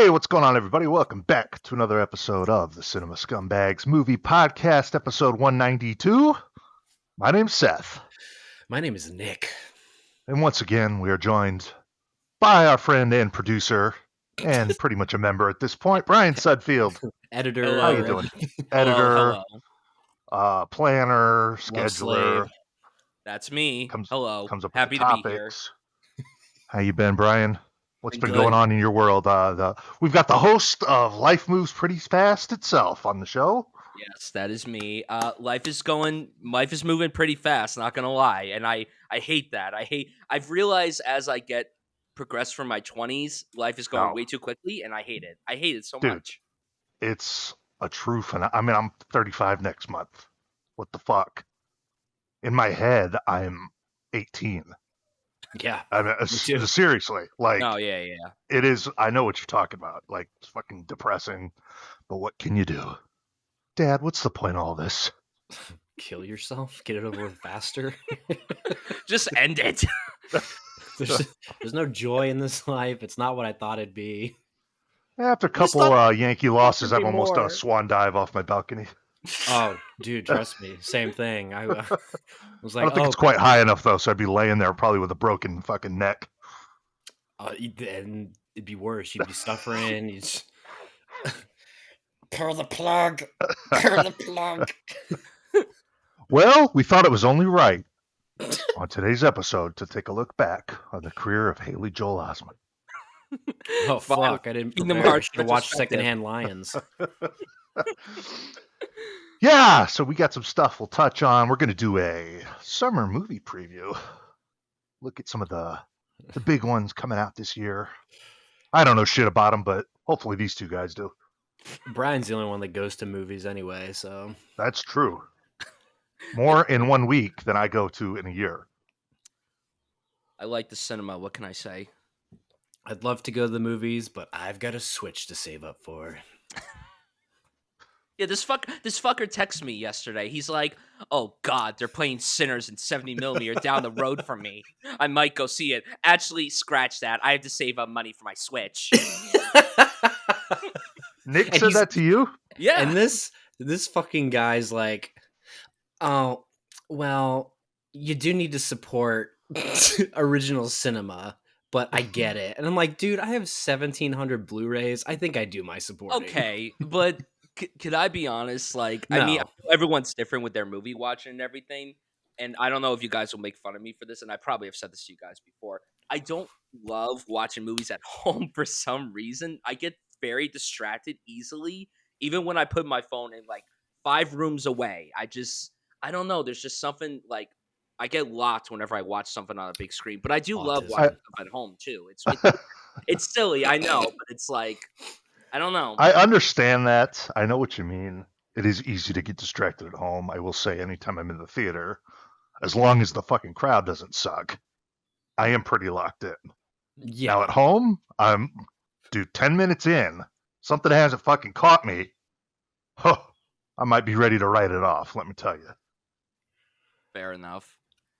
Hey, what's going on, everybody? Welcome back to another episode of the Cinema Scumbags Movie Podcast, episode 192. My name's Seth. My name is Nick. And once again, we are joined by our friend and producer, and pretty much a member at this point, Bryan Sudfield. Editor. Hello. How you doing? Hello. Planner, Love scheduler. slave. That's me. Comes Hello. up Happy with to the be here. topics. How you been, Bryan? What's been Good. going on in your world? We've got the host of Life Moves Pretty Fast itself on the show. Yes, that is me. Life is moving pretty fast, not gonna lie. And I hate that. I've realized as I progress from my 20s, life is going way too quickly, and I hate it. I hate it so much. It's a true phenomenon. I mean, I'm 35 next month. What the fuck? In my head, I'm 18. Yeah. I mean, seriously, like, Oh, yeah. it is. I know what you're talking about. Like, it's fucking depressing, but what can you do? Dad, what's the point of all this? Kill yourself? Get it over with faster? Just end it. There's no joy in this life. It's not what I thought it'd be. After a couple Yankee losses, I've almost done a swan dive off my balcony. Oh, dude, trust me. Same thing. I was like, I don't think it's quite high enough, though, so I'd be laying there probably with a broken fucking neck. And it'd be worse. You'd be suffering. You'd just... Pull the plug. Pull the plug. Well, we thought it was only right on today's episode to take a look back on the career of Haley Joel Osment. Oh, fuck. I didn't watch Secondhand Lions. Yeah, so we got some stuff we'll touch on. We're going to do a summer movie preview. Look at some of the big ones coming out this year. I don't know shit about them, but hopefully these two guys do. Brian's the only one that goes to movies anyway, so... That's true. More in 1 week than I go to in a year. I like the cinema. What can I say? I'd love to go to the movies, but I've got a Switch to save up for. Yeah, this fucker texted me yesterday. He's like, "Oh God, they're playing Sinners in 70mm down the road from me. I might go see it." Actually, scratch that. I have to save up money for my Switch. Nick said that to you? Yeah. And this fucking guy's like, "Oh, well, you do need to support original cinema, but I get it." And I'm like, dude, I have 1,700 Blu-rays. I think I do my supporting. Okay, but could I be honest? Like, No. I mean, everyone's different with their movie watching and everything. And I don't know if you guys will make fun of me for this, and I probably have said this to you guys before. I don't love watching movies at home for some reason. I get very distracted easily, even when I put my phone in like 5 rooms away. I don't know. There's just something like I get locked whenever I watch something on a big screen. But I do love watching stuff at home too. It's silly, I know, but it's like I don't know. I understand that. I know what you mean. It is easy to get distracted at home. I will say anytime I'm in the theater, as long as the fucking crowd doesn't suck, I am pretty locked in. Yeah. Now at home, 10 minutes in, something hasn't fucking caught me. Huh, I might be ready to write it off, let me tell you. Fair enough.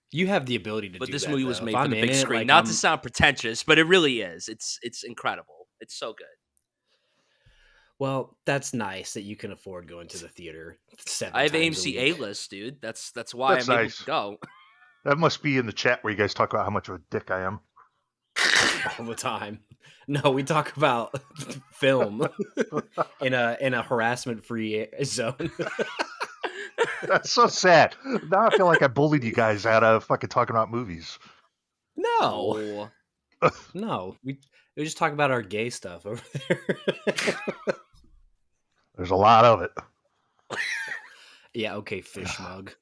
You have the ability to do that. But this movie was made for for the big screen. Not to sound pretentious, but it really is. It's incredible. It's so good. Well, that's nice that you can afford going to the theater 7 I have times AMC a week. A-list, dude. That's why That's I'm able nice. to go. That must be in the chat where you guys talk about how much of a dick I am. All the time. No, we talk about film in a harassment-free zone. That's so sad. Now I feel like I bullied you guys out of fucking talking about movies. No. No. We just talk about our gay stuff over there. There's a lot of it. Yeah, okay, fish mug.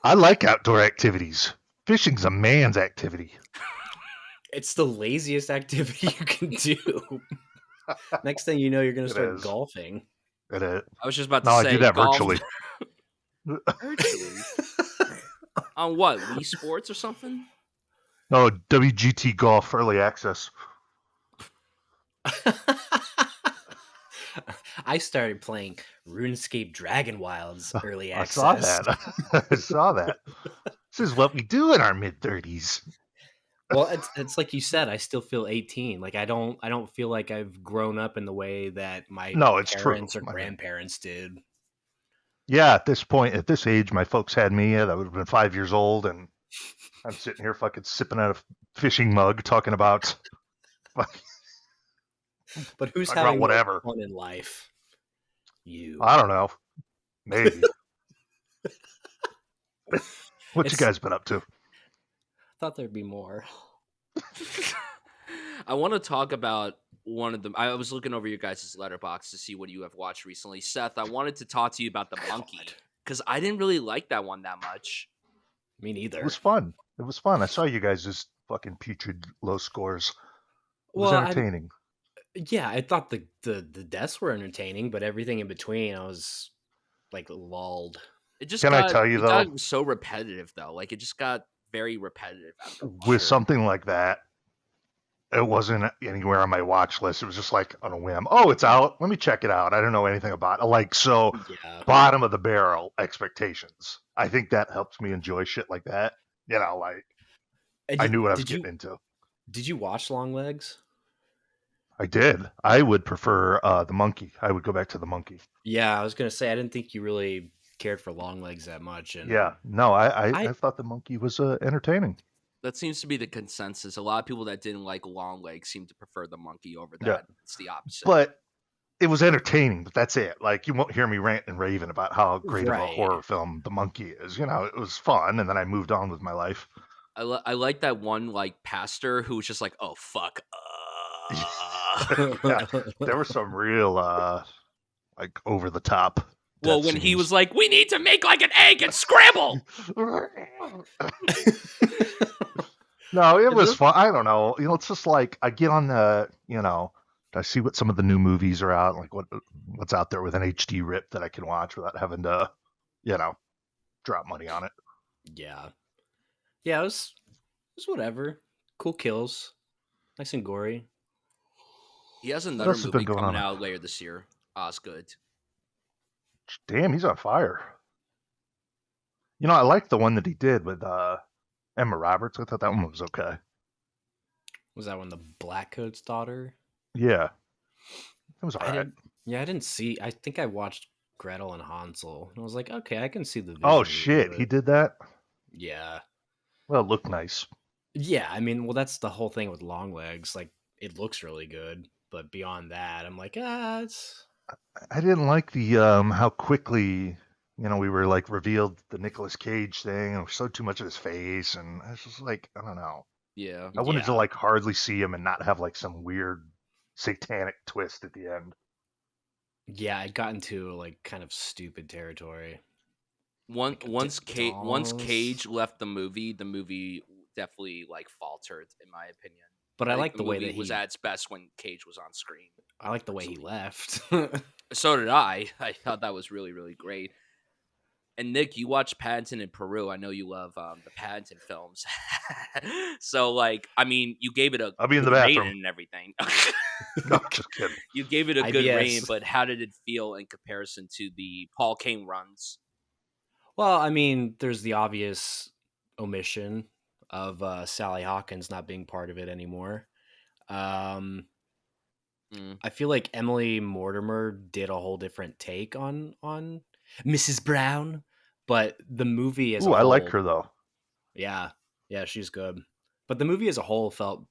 I like outdoor activities. Fishing's a man's activity. It's the laziest activity you can do. Next thing you know, you're going to start golfing. It is. I was just about to say I do that golf. virtually. Virtually? On what? Wii Sports or something? No, WGT Golf Early Access. I started playing RuneScape Dragon Wilds early access. I saw that. I saw that. This is what we do in our mid-30s. Well, it's like you said, I still feel 18. Like I don't feel like I've grown up in the way that my No, it's true. parents or I mean, grandparents did. yeah, at this point, at this age, my folks had me. Yeah, that would have been 5 years old, and I'm sitting here fucking sipping out a fishing mug, talking about But who's talking about having more whatever. fun in life? You. I don't know. Maybe. What you It's guys been up to? I thought there'd be more. I want to talk about one of them. I was looking over your guys' letterbox to see what you have watched recently. Seth, I wanted to talk to you about The Monkey because I didn't really like that one that much. Me neither. It was fun. It was fun. I saw you guys just fucking putrid low scores. It was Well, entertaining. yeah, I thought the deaths were entertaining, but everything in between, I was like lulled. It just Can I got tell you it though, got so repetitive though. Like it just got very repetitive after a while. with something like that, it wasn't anywhere on my watch list. It was just like on a whim. Oh, it's out. Let me check it out. I don't know anything about it. Like, so Yeah. bottom of the barrel expectations. I think that helps me enjoy shit like that. You know, like I knew what I was getting into. Did you watch Long Legs? I did. I would prefer The Monkey. I would go back to The Monkey. Yeah, I was gonna say I didn't think you really cared for Long Legs that much, and Yeah. No, I thought The Monkey was entertaining. That seems to be the consensus. A lot of people that didn't like Long Legs seem to prefer The Monkey over that. Yeah. It's the opposite. But it was entertaining, but that's it. Like, you won't hear me rant and raving about how great of a Right. horror film The Monkey is. You know, it was fun, and then I moved on with my life. I like that one like pastor who was just like, oh fuck. Yeah, there were some real like over the top. Well, when he was like, we need to make like an egg and scramble. No, it was fun. I don't know. You know, it's just like I get on the, you know, I see what some of the new movies are out, like what's out there with an HD rip that I can watch without having to, you know, drop money on it. Yeah. Yeah, it was whatever. Cool kills. Nice and gory. He has What another else has been movie going coming on? out later this year. Osgood. Damn, he's on fire. You know, I like the one that he did with Emma Roberts. I thought that one was okay. Was that one the Black Coat's daughter? Yeah, it was alright. I didn't see. I think I watched Gretel and Hansel, and I was like, okay, I can see the vision. Oh shit, he did that? Yeah. Well, it looked nice. Yeah, I mean, well, that's the whole thing with Long Legs. Like, it looks really good, but beyond that, I'm like, it's. I didn't like the how quickly, you know, we were like revealed the Nicolas Cage thing, and we showed too much of his face, and I was just like, I don't know. Yeah. I wanted to like hardly see him and not have like some weird satanic twist at the end. Yeah, I got into like kind of stupid territory. Once Cage left the movie definitely like faltered, in my opinion. But I like the way that he was at its best when Cage was on screen. I like the way he left. So did I. I thought that was really, really great. And Nick, you watched Paddington in Peru. I know you love the Paddington films. So, like, I mean, you gave it a I'll be in the good bathroom rating and everything. No, just kidding. You gave it a good IBS. rating, but how did it feel in comparison to the Paul King runs? Well, I mean, there's the obvious omission of Sally Hawkins not being part of it anymore. I feel like Emily Mortimer did a whole different take on Mrs. Brown, but the movie as a whole, I like her though. Yeah, she's good. But the movie as a whole felt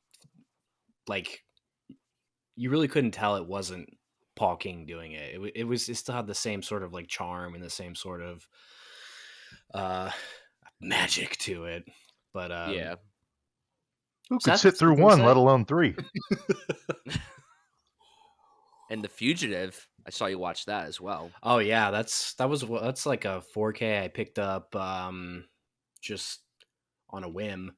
like you really couldn't tell it wasn't Paul King doing it. It still had the same sort of like charm and the same sort of magic to it. But yeah, who could sit through one, let alone three? And The Fugitive, I saw you watch that as well. Oh yeah, that's like a 4K I picked up just on a whim.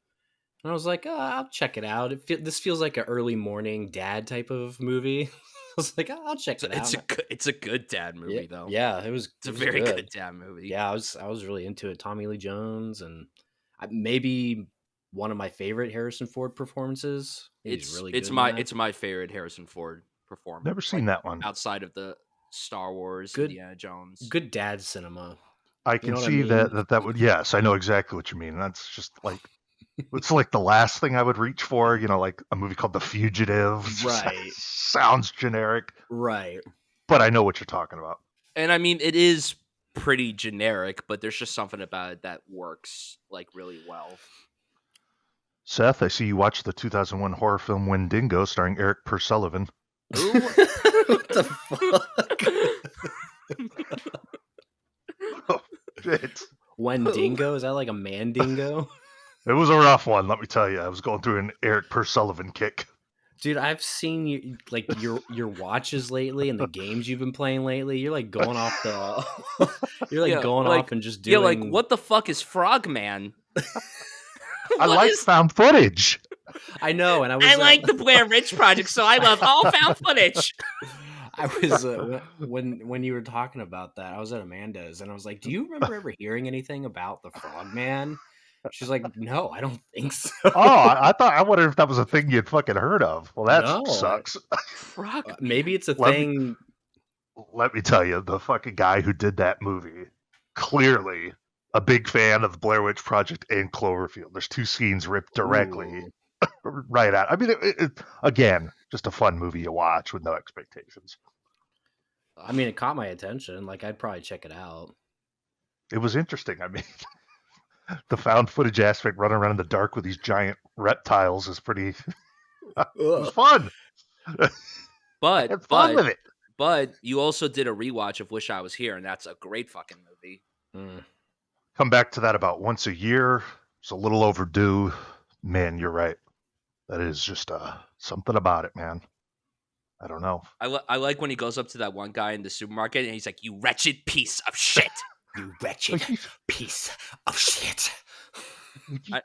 And I was like, I'll check it out. This feels like an early morning dad type of movie. I was like, I'll check it out. It's a good dad movie though. Yeah, it's a very good dad movie. Yeah, I was really into it. Tommy Lee Jones and maybe one of my favorite Harrison Ford performances. He's really good. It's my favorite Harrison Ford performance. Never seen that one outside of the Star Wars, Indiana Jones. Good dad cinema. I can see that would. Yes, I know exactly what you mean. That's just like It's like the last thing I would reach for, like a movie called The Fugitive. It just Right. sounds generic, Right. but I know what you're talking about. And I mean, it is pretty generic, but there's just something about it that works like really well. Seth, I see you watched the 2001 horror film Wendigo starring Eric Pursullivan. Ooh. What the fuck? Oh, shit. Wendigo? Is that like a mandingo? It was a rough one, let me tell you. I was going through an Eric Pursullivan kick. Dude, I've seen you like your watches lately and the games you've been playing lately. You're like going off the you're like going off and just doing Yeah, like what the fuck is Frogman? I like found footage. I know, and I like the Blair Witch Project, so I love all found footage. I was when you were talking about that, I was at Amanda's and I was like, "Do you remember ever hearing anything about the Frogman?" She's like, "No, I don't think so." Oh, I wondered if that was a thing you'd fucking heard of. Well, that sucks. Maybe it's a thing. Let me tell you, the fucking guy who did that movie, clearly a big fan of the Blair Witch Project and Cloverfield. There's 2 scenes ripped directly right out. I mean, it, again, just a fun movie you watch with no expectations. I mean, it caught my attention. Like, I'd probably check it out. It was interesting. I mean, the found footage aspect, running around in the dark with these giant reptiles, is pretty. It was fun. But had fun with it. But you also did a rewatch of Wish I Was Here, and that's a great fucking movie. Come back to that about once a year. It's a little overdue. Man, you're right. That is just something about it, man. I don't know. I like when he goes up to that one guy in the supermarket and he's like, "You wretched piece of shit." You wretched piece of shit.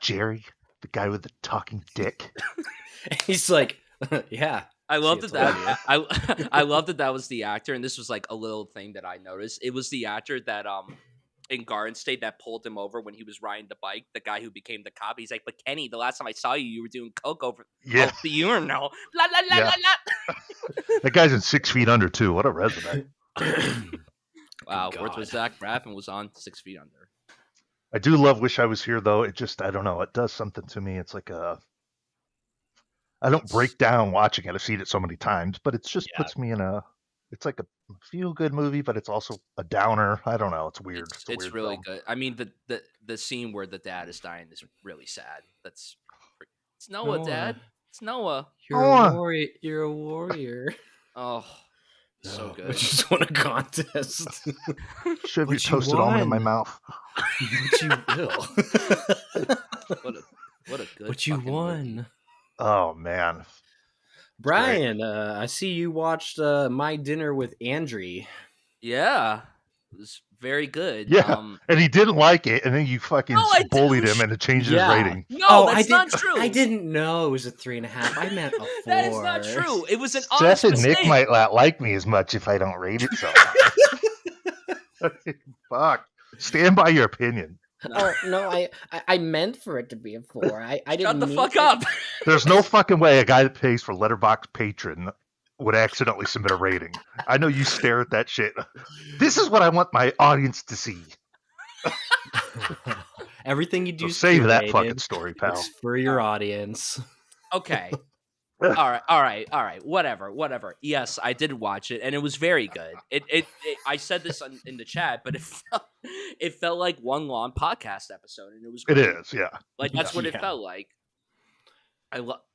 Jerry, the guy with the talking dick. He's like, yeah. I love that. I love that was the actor, and this was like a little thing that I noticed. It was the actor that in Garden State that pulled him over when he was riding the bike. The guy who became the cop. He's like, "But Kenny, the last time I saw you, you were doing coke over the urinal." La la la la la. That guy's in 6 Feet Under too. What a resume! Wow, worked with Zach Braff and was on 6 Feet Under. I do love Wish I Was Here though. It just, I don't know. It does something to me. It's like I don't break down watching it. I've seen it so many times, but it just puts me in it's like a feel-good movie, but it's also a downer. I don't know. It's weird. It's really good. I mean, the scene where the dad is dying is really sad. It's Noah, Dad. It's Noah. You're a warrior. Oh, so good. I just won a contest. Shove your toasted almond in my mouth. But you will. What a good. But you won. Movie. Oh man. Bryan, I see you watched My Dinner with Andrew. Yeah, it was very good. Yeah, and he didn't like it, and then you fucking bullied him and it changed his rating. No, that's not true. I didn't know it was a 3.5. I meant a 4. That is not true. It was an honest mistake. Nick might not like me as much if I don't rate it so high. Fuck. Stand by your opinion. Oh no, I meant for it to be a 4. I didn't. Shut the fuck up. There's no fucking way a guy that pays for Letterboxd Patron would accidentally submit a rating. I know you stare at that shit. This is what I want my audience to see. Everything you do, so save that fucking story, pal. It's for your audience. Okay. All right. Whatever. Yes, I did watch it, and it was very good. It I said this in the chat, but it felt like one long podcast episode, and it was great. It is, yeah. Like that's what it felt like.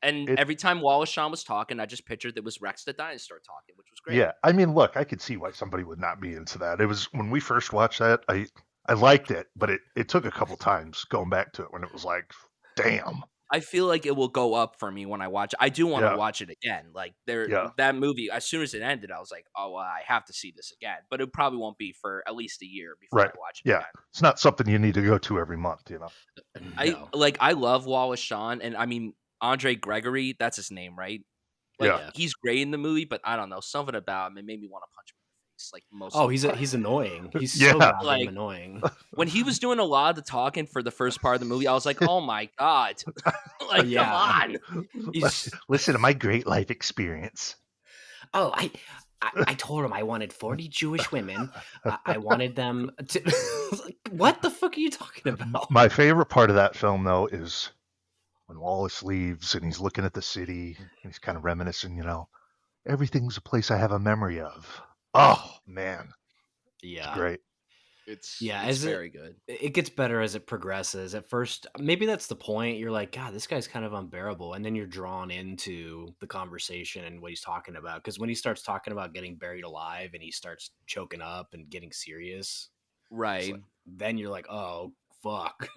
Every time Wallace Shawn was talking, I just pictured there was Rex the Dinosaur talking, which was great. Yeah, I mean, look, I could see why somebody would not be into that. It was when we first watched that, I liked it, but it took a couple times going back to it when it was like, damn. I feel like it will go up for me when I watch it. I do want to watch it again. Like that movie, as soon as it ended, I was like, oh, well, I have to see this again. But it probably won't be for at least a year before I watch it again. It's not something you need to go to every month, you know. I love Wallace Shawn, and I mean Andre Gregory, that's his name, right? Like, he's great in the movie, but I don't know, something about him, it made me want to punch him in the face. Like he's annoying. He's so goddamn annoying. When he was doing a lot of the talking for the first part of the movie, I was like, oh my god, like come on. Listen to my great life experience. Oh, I told him I wanted 40 Jewish women. I wanted them to. What the fuck are you talking about? My favorite part of that film, though, is when Wallace leaves and he's looking at the city and he's kind of reminiscing, everything's a place I have a memory of. Oh man, it's Yeah. great. It's very good. It gets better as it progresses. At first, maybe that's the point. You're like, God, this guy's kind of unbearable, and then you're drawn into the conversation and what he's talking about. Because when he starts talking about getting buried alive and he starts choking up and getting serious, Right. then you're like, oh fuck.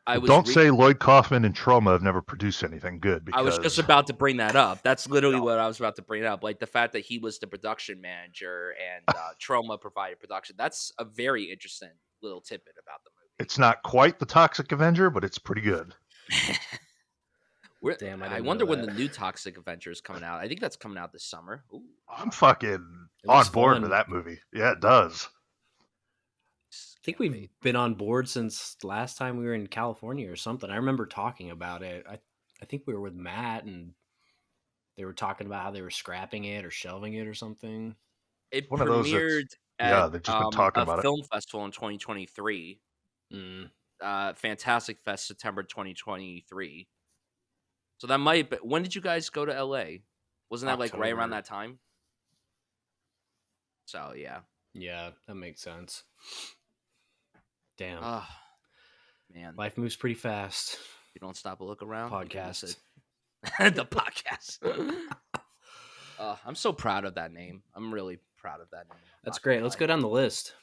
Don't say Lloyd Kaufman and Troma have never produced anything good. Because I was just about to bring that up. That's literally what I was about to bring up. Like the fact that he was the production manager and Troma provided production. That's a very interesting little tidbit about the movie. It's not quite the Toxic Avenger, but it's pretty good. Damn, I wonder when the new Toxic Avenger is coming out. I think that's coming out this summer. Ooh. I'm fucking on board with that movie. Yeah, it does. I think we've been on board since last time we were in California or something. I remember talking about it. I think we were with Matt and they were talking about how they were scrapping it or shelving it or something. It premiered at they've just been talking about film festival in 2023. Fantastic Fest, September 2023. So that might be, when did you guys go to LA? Wasn't that like right around that time? So yeah. Yeah, that makes sense. Damn. Man. Life moves pretty fast. You don't stop to look around. Podcast. The podcast. I'm so proud of that name. I'm really proud of that name. That's great. Let's go down the list.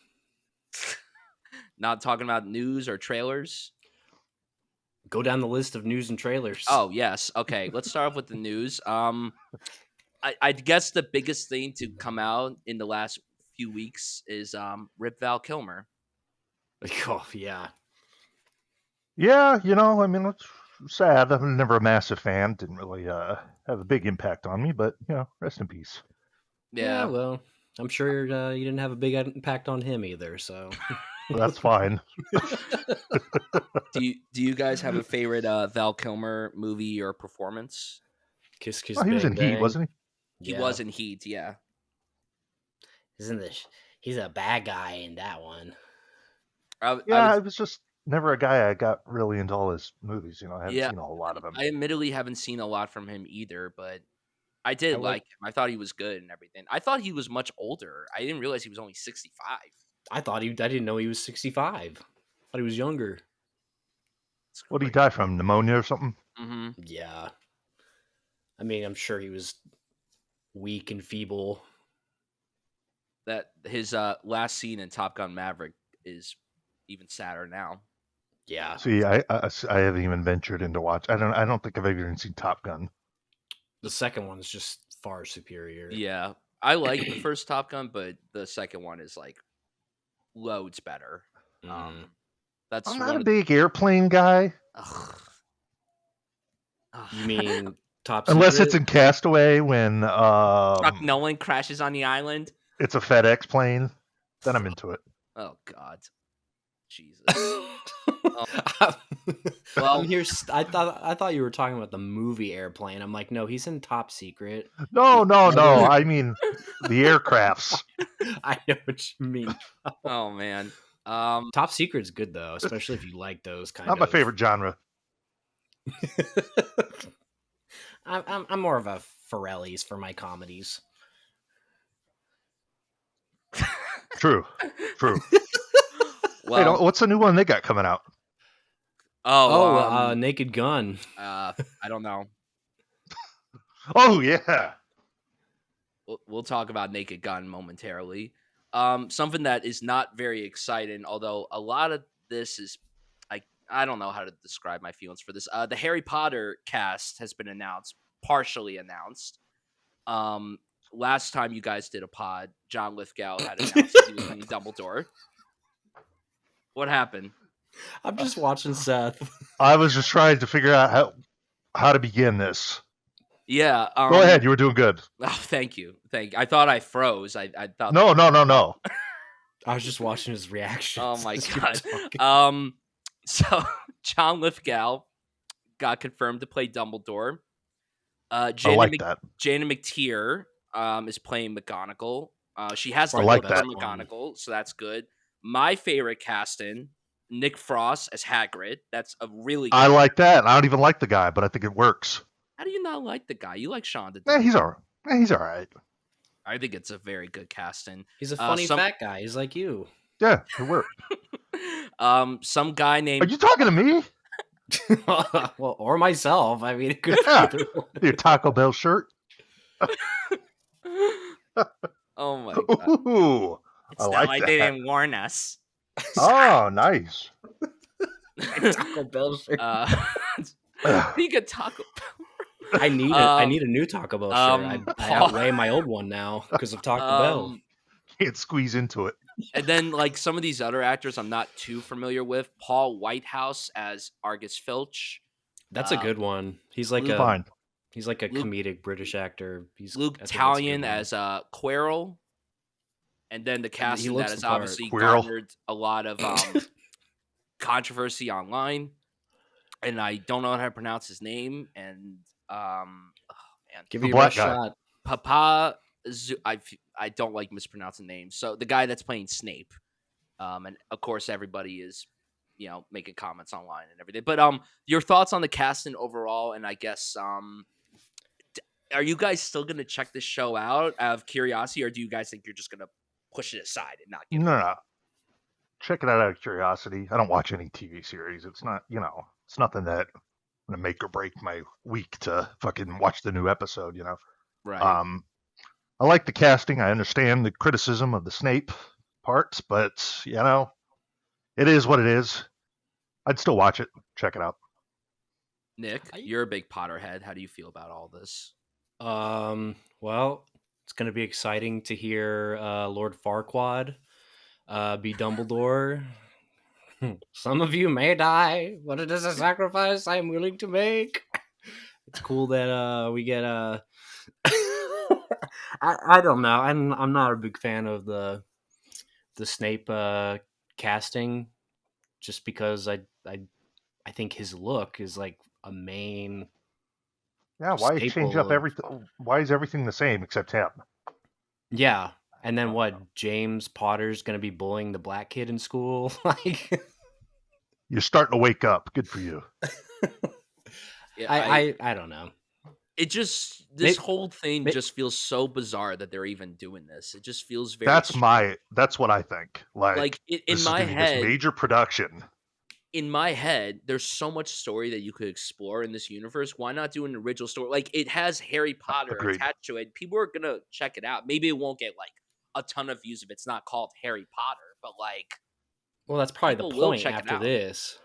Not talking about news or trailers. Go down the list of news and trailers. Oh, yes. Okay, let's start off with the news. I guess the biggest thing to come out in the last few weeks is Rip Val Kilmer. Oh, yeah. Yeah, it's sad. I'm never a massive fan. Didn't really have a big impact on me, but, rest in peace. Yeah, well, I'm sure you didn't have a big impact on him either, so... That's fine. Do you guys have a favorite Val Kilmer movie or performance? Kiss Kiss. He was in Heat, wasn't he? He was in Heat, yeah. He's a bad guy in that one. I was just never a guy I got really into all his movies. I haven't seen a whole lot of them. I admittedly haven't seen a lot from him either, but I did like him. I thought he was good and everything. I thought he was much older. I didn't realize he was only 65. I didn't know he was 65. I thought he was younger. What did he die from? Pneumonia or something? Mm-hmm. Yeah. I mean, I'm sure he was weak and feeble. That his last scene in Top Gun Maverick is even sadder now. Yeah. See, I haven't even ventured into watch. I don't think I've ever seen Top Gun. The second one is just far superior. Yeah, I like the first Top Gun, but the second one is like loads better. Mm. I'm not a big airplane guy. You mean Top Unless Secret? it's in Castaway when Chuck Nolan crashes on the island. It's a FedEx plane. Then I'm into it. Oh God, Jesus. Well, I'm here. I thought you were talking about the movie Airplane. I'm like, no, he's in Top Secret. No. I mean the aircrafts. I know what you mean. Oh man. Top Secret's good though, especially if you like those kind. Not my favorite genre. I'm more of a Forelli's for my comedies. True. Well, hey, what's the new one they got coming out? Naked Gun. I don't know. Oh yeah. We'll talk about Naked Gun momentarily. Something that is not very exciting, although a lot of this is I don't know how to describe my feelings for this. The Harry Potter cast has been partially announced. Last time you guys did a pod, John Lithgow had announced that he was playing Dumbledore. What happened? I'm just watching Seth. I was just trying to figure out how to begin this. Yeah. Go ahead. You were doing good. Oh, thank you. I thought I froze. I thought. No. I was just watching his reaction. Oh my God. So John Lithgow got confirmed to play Dumbledore. I like that. Jana McTeer is playing McGonagall. She has the look for McGonagall, so that's good. My favorite casting, Nick Frost as Hagrid. That's a really good I like that. I don't even like the guy, but I think it works. How do you not like the guy? You like Sean to Yeah, death. he's all right. Yeah, he's all right. I think it's a very good casting. He's a funny fat guy. He's like you. Yeah, it worked. Some guy Are named you talking to me? Well, or myself. I mean, it could Yeah. be either one. Your Taco Bell shirt? Oh my god. Ooh, It's I not like like that. they didn't warn us. Oh, nice. Taco Bell shirt. Speak of Taco Bell. I need a new Taco Bell shirt. I Paul- outweigh my old one now because of Taco Bell. Can't squeeze into it. And then like some of these other actors I'm not too familiar with. Paul Whitehouse as Argus Filch. That's a good one. He's like Fine. He's like a comedic British actor. Luke Talion as Quirrell. And then the casting that has obviously garnered a lot of controversy online. And I don't know how to pronounce his name. And give you a shot. Papa. I don't like mispronouncing names. So the guy that's playing Snape, and of course everybody is, making comments online and everything. But your thoughts on the casting overall, and I guess are you guys still gonna check this show out of curiosity, or do you guys think you're just gonna push it aside and not get it? No. Check it out of curiosity. I don't watch any TV series. It's not, it's nothing that gonna make or break my week to fucking watch the new episode. Right. I like the casting. I understand the criticism of the Snape parts, but it is what it is. I'd still watch it. Check it out. Nick, you're a big Potterhead. How do you feel about all this? Well, it's going to be exciting to hear Lord Farquaad be Dumbledore. Some of you may die, but it is a sacrifice I am willing to make. It's cool that we get I don't know. I'm not a big fan of the Snape casting, just because I think his look is like a main. Yeah, why change up everything? Why is everything the same except him? Yeah, and then what? James Potter's gonna be bullying the black kid in school. Like, you're starting to wake up. Good for you. Yeah, I don't know. It just whole thing just feels so bizarre that they're even doing this. It just feels very. That's what I think. Like in my head, this major production. In my head, there's so much story that you could explore in this universe. Why not do an original story? Like, it has Harry Potter attached to it. People are gonna check it out. Maybe it won't get like a ton of views if it's not called Harry Potter, but like, well, that's probably the point after this.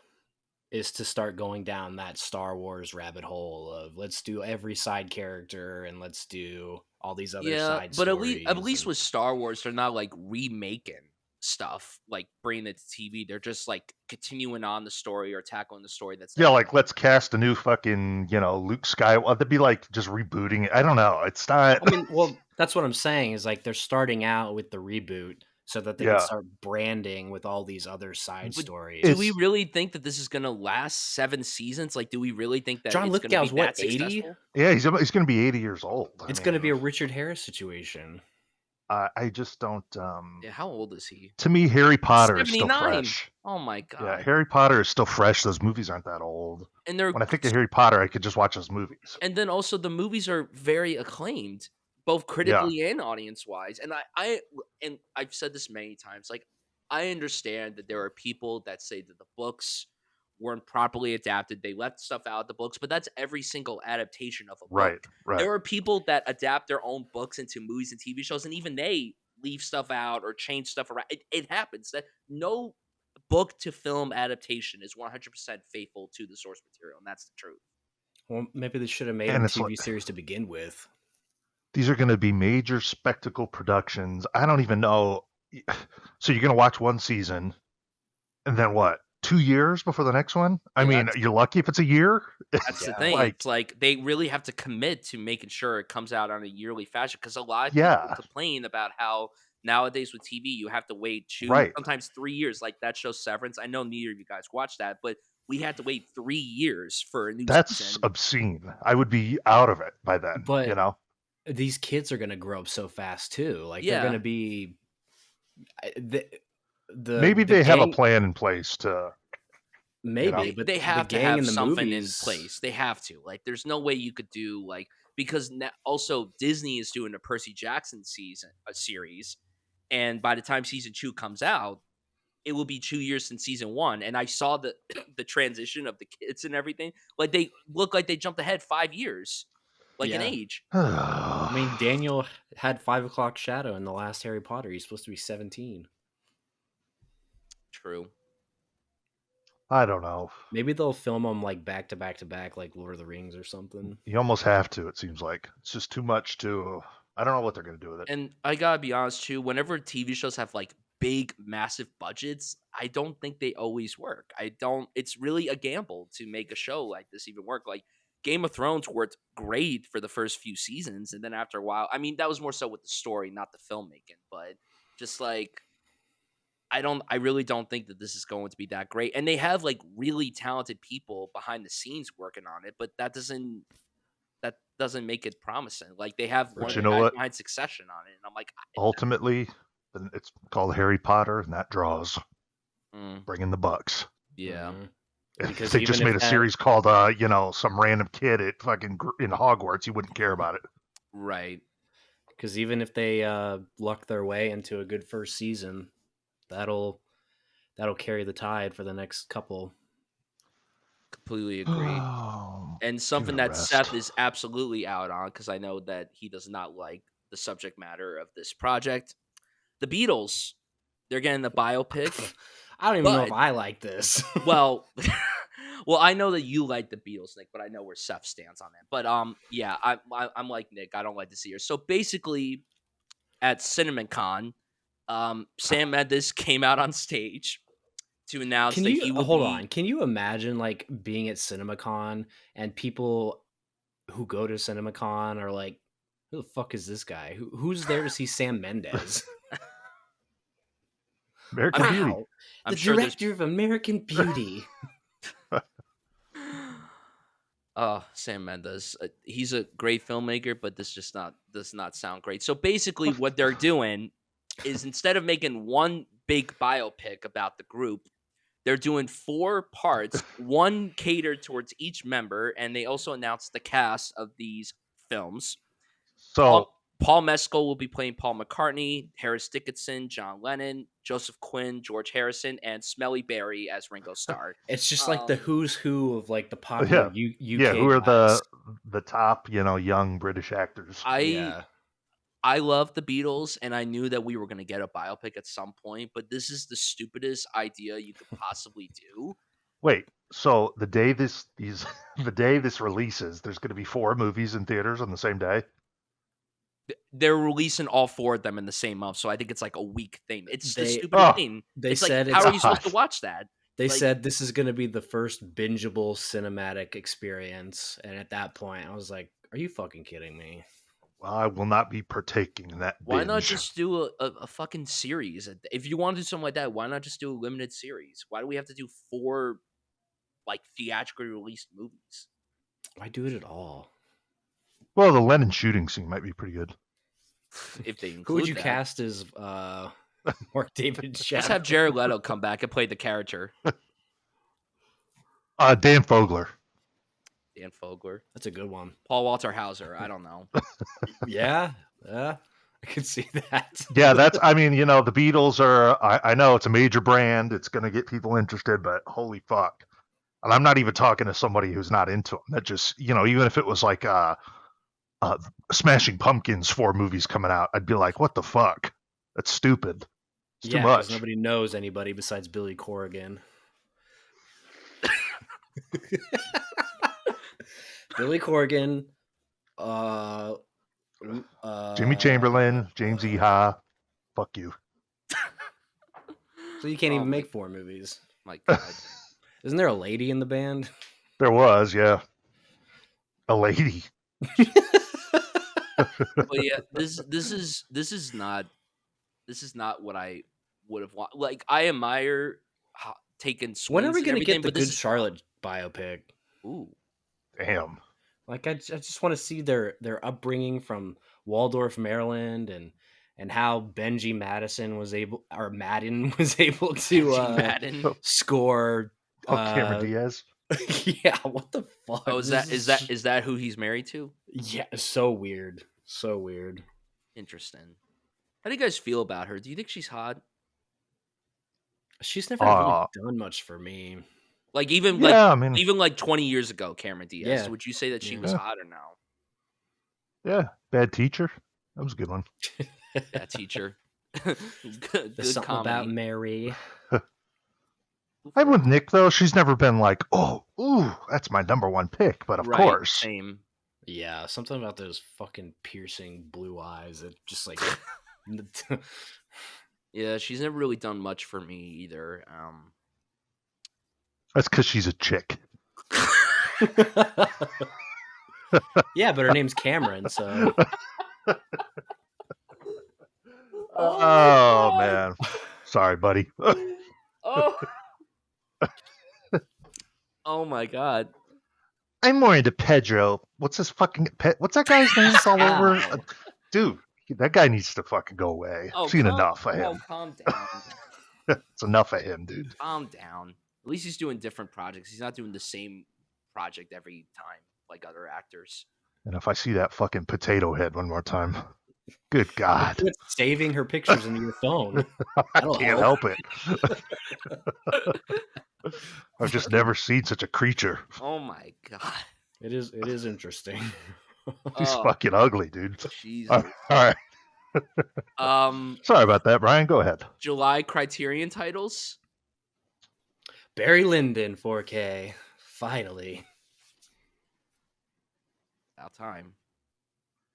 Is to start going down that Star Wars rabbit hole of let's do every side character and let's do all these other side stories. But at least with Star Wars, they're not like remaking stuff, like bringing it to TV. They're just like continuing on the story or tackling the story that's like let's cast a new fucking Luke Skywalker. That'd be like just rebooting it. I don't know. It's not. I mean, well, that's what I'm saying is like they're starting out with the reboot so that they can start branding with all these other side stories. Do we really think that this is going to last 7 seasons? Like, do we really think that John Lithgow's what, 80? Successful? Yeah, he's going to be 80 years old. It's going to be a Richard Harris situation. I just don't. Yeah, how old is he? To me, Harry Potter 79. Is still fresh. Oh my god. Yeah, Harry Potter is still fresh. Those movies aren't that old. And when I think of Harry Potter, I could just watch those movies. And then also the movies are very acclaimed, both critically and audience-wise. And I've said this many times. Like, I understand that there are people that say that the books weren't properly adapted. They left stuff out of the books, but that's every single adaptation of a book. Right. There are people that adapt their own books into movies and TV shows, and even they leave stuff out or change stuff around. It happens. That no book to film adaptation is 100% faithful to the source material, and that's the truth. Well, maybe they should have made a TV series to begin with. These are going to be major spectacle productions. I don't even know. So you're going to watch one season, and then what? 2 years before the next one? I mean, you're lucky if it's a year. That's the thing. It's like they really have to commit to making sure it comes out on a yearly fashion, because a lot of people complain about how nowadays with TV you have to wait 2, sometimes 3 years. Like that show Severance. I know neither of you guys watched that, but we had to wait 3 years for a new season. That's obscene. I would be out of it by then. But these kids are going to grow up so fast too. Like they're going to be. Maybe the they have a gang, plan in place to. maybe, but They the have to gang have in the something in movies. place. They have to. Like, there's no way you could do because also Disney is doing a Percy Jackson series, and by the time season 2 comes out, it will be 2 years since season 1. And I saw the the transition of the kids and everything. Like, they look like they jumped ahead 5 years, like in Yeah. age. I mean, Daniel had 5 o'clock shadow in the last Harry Potter. He's supposed to be 17. True. I don't know. Maybe they'll film them like back to back to back, like Lord of the Rings or something. You almost have to. It seems like it's just too much to. I don't know what they're gonna do with it. And I gotta be honest too, whenever TV shows have like big, massive budgets, I don't think they always work. It's really a gamble to make a show like this even work. Like Game of Thrones worked great for the first few seasons, and then after a while, I mean, that was more so with the story, not the filmmaking, but just like I really don't think that this is going to be that great. And they have like really talented people behind the scenes working on it, but that doesn't make it promising. Like they have one But of you the know guys what? behind Succession on it, and I'm like, Ultimately, then it's called Harry Potter, and that draws, mm, bringing the bucks. yeah. Mhm. If Because they even just if made a that- series called, some random kid at fucking in Hogwarts, you wouldn't care about it. Right. Because even if they luck their way into a good first season, that'll carry the tide for the next couple. Completely agree. And something that rest. Seth is absolutely out on, because I know that he does not like the subject matter of this project. The Beatles, they're getting the biopic. I don't even know if But- I like this. Well, well, I know that you like the Beatles, Nick, but I know where Seth stands on that. But yeah, I'm like Nick. I don't like to see her. So basically, at CinemaCon, Sam Mendes came out on stage to announce Can that you he will hold be. on? Can you imagine like being at CinemaCon and people who go to CinemaCon are like, "Who the fuck is this guy? Who's there to see Sam Mendes?" American Beauty. Wow, I'm the sure there's director of American Beauty. Oh, Sam Mendes. He's a great filmmaker, but this just not does not sound great. So basically, what they're doing is instead of making one big biopic about the group, they're doing 4 parts, one catered towards each member, and they also announced the cast of these films. So Paul Mescal will be playing Paul McCartney, Harris Dickinson, John Lennon, Joseph Quinn, George Harrison, and Smelly Berry as Ringo Starr. It's just like the who's who of like the yeah, popular UK. who are guys. the top young British actors? I love the Beatles, and I knew that we were going to get a biopic at some point, but this is the stupidest idea you could possibly do. Wait, so the day the day this releases, there's going to be 4 movies in theaters on the same day. They're releasing all 4 of them in the same month, so I think it's like a week thing. It's the stupidest Oh, thing. They It's said like, how it's are you supposed to watch that? They Like- said this is going to be the first bingeable cinematic experience, and at that point, I was like, "Are you fucking kidding me?" well, I will not be partaking in that. Why not binge. just do a fucking series? If you want to do something like that, why not just do a limited series? Why do we have to do 4 like theatrically released movies? Why do it at all? Well, the Lennon shooting scene might be pretty good. If they include Who would you that. cast as Mark David Shadow? Just have Jared Leto come back and play the character. Dan Fogler. Dan Fogler. That's a good one. Paul Walter Hauser. I don't know. Yeah, I could see that. Yeah, that's. I mean, the Beatles are. I know it's a major brand. It's going to get people interested, but holy fuck! And I'm not even talking to somebody who's not into them. That just, even if it was like Smashing Pumpkins 4 movies coming out, I'd be like, what the fuck? That's stupid. It's too much. Nobody knows anybody besides Billy Corrigan. Billy Corrigan, Jimmy Chamberlain, James E. Ha. Fuck you. So you can't Oh even my- make 4 movies. My God. Isn't there a lady in the band? There was, yeah. A lady. But yeah, this is not what I would have wanted. Like, I admire taking swings. When are we and going to everything, get the but this Good is Charlotte biopic? Ooh. Damn. Like I just want to see their upbringing from Waldorf, Maryland, and and how Benji Madison was able, or Madden was able to Madden. score. Cameron Diaz. Yeah, what the fuck? Oh, is that who he's married to? Yeah, so weird. So weird. Interesting. How do you guys feel about her? Do you think she's hot? She's never really done much for me. Like even like 20 years ago, Cameron Diaz. Yeah. Would you say that she was hot or no? Yeah, Bad Teacher. That was a good one. Bad Teacher. good Something comedy. about Mary. I'm with Nick though. She's never been like, that's my number one pick. But of course, same. Yeah, something about those fucking piercing blue eyes that just like. Yeah, she's never really done much for me either. That's because she's a chick. Yeah, but her name's Cameron, so. Oh man, sorry, buddy. Oh my god. I'm more into Pedro. What's his fucking what's that guy's name? It's all over. Dude, that guy needs to fucking go away. I've seen enough of him. Calm down. It's enough of him, dude. Calm down. At least he's doing different projects. He's not doing the same project every time like other actors. And if I see that fucking potato head one more time, good God. Saving her pictures into your phone. I can't help it. I've just never seen such a creature. Oh my god. It is interesting. He's fucking ugly, dude. Jesus. All right. Sorry about that, Brian. Go ahead. July Criterion titles. Barry Lyndon 4K. Finally. About time.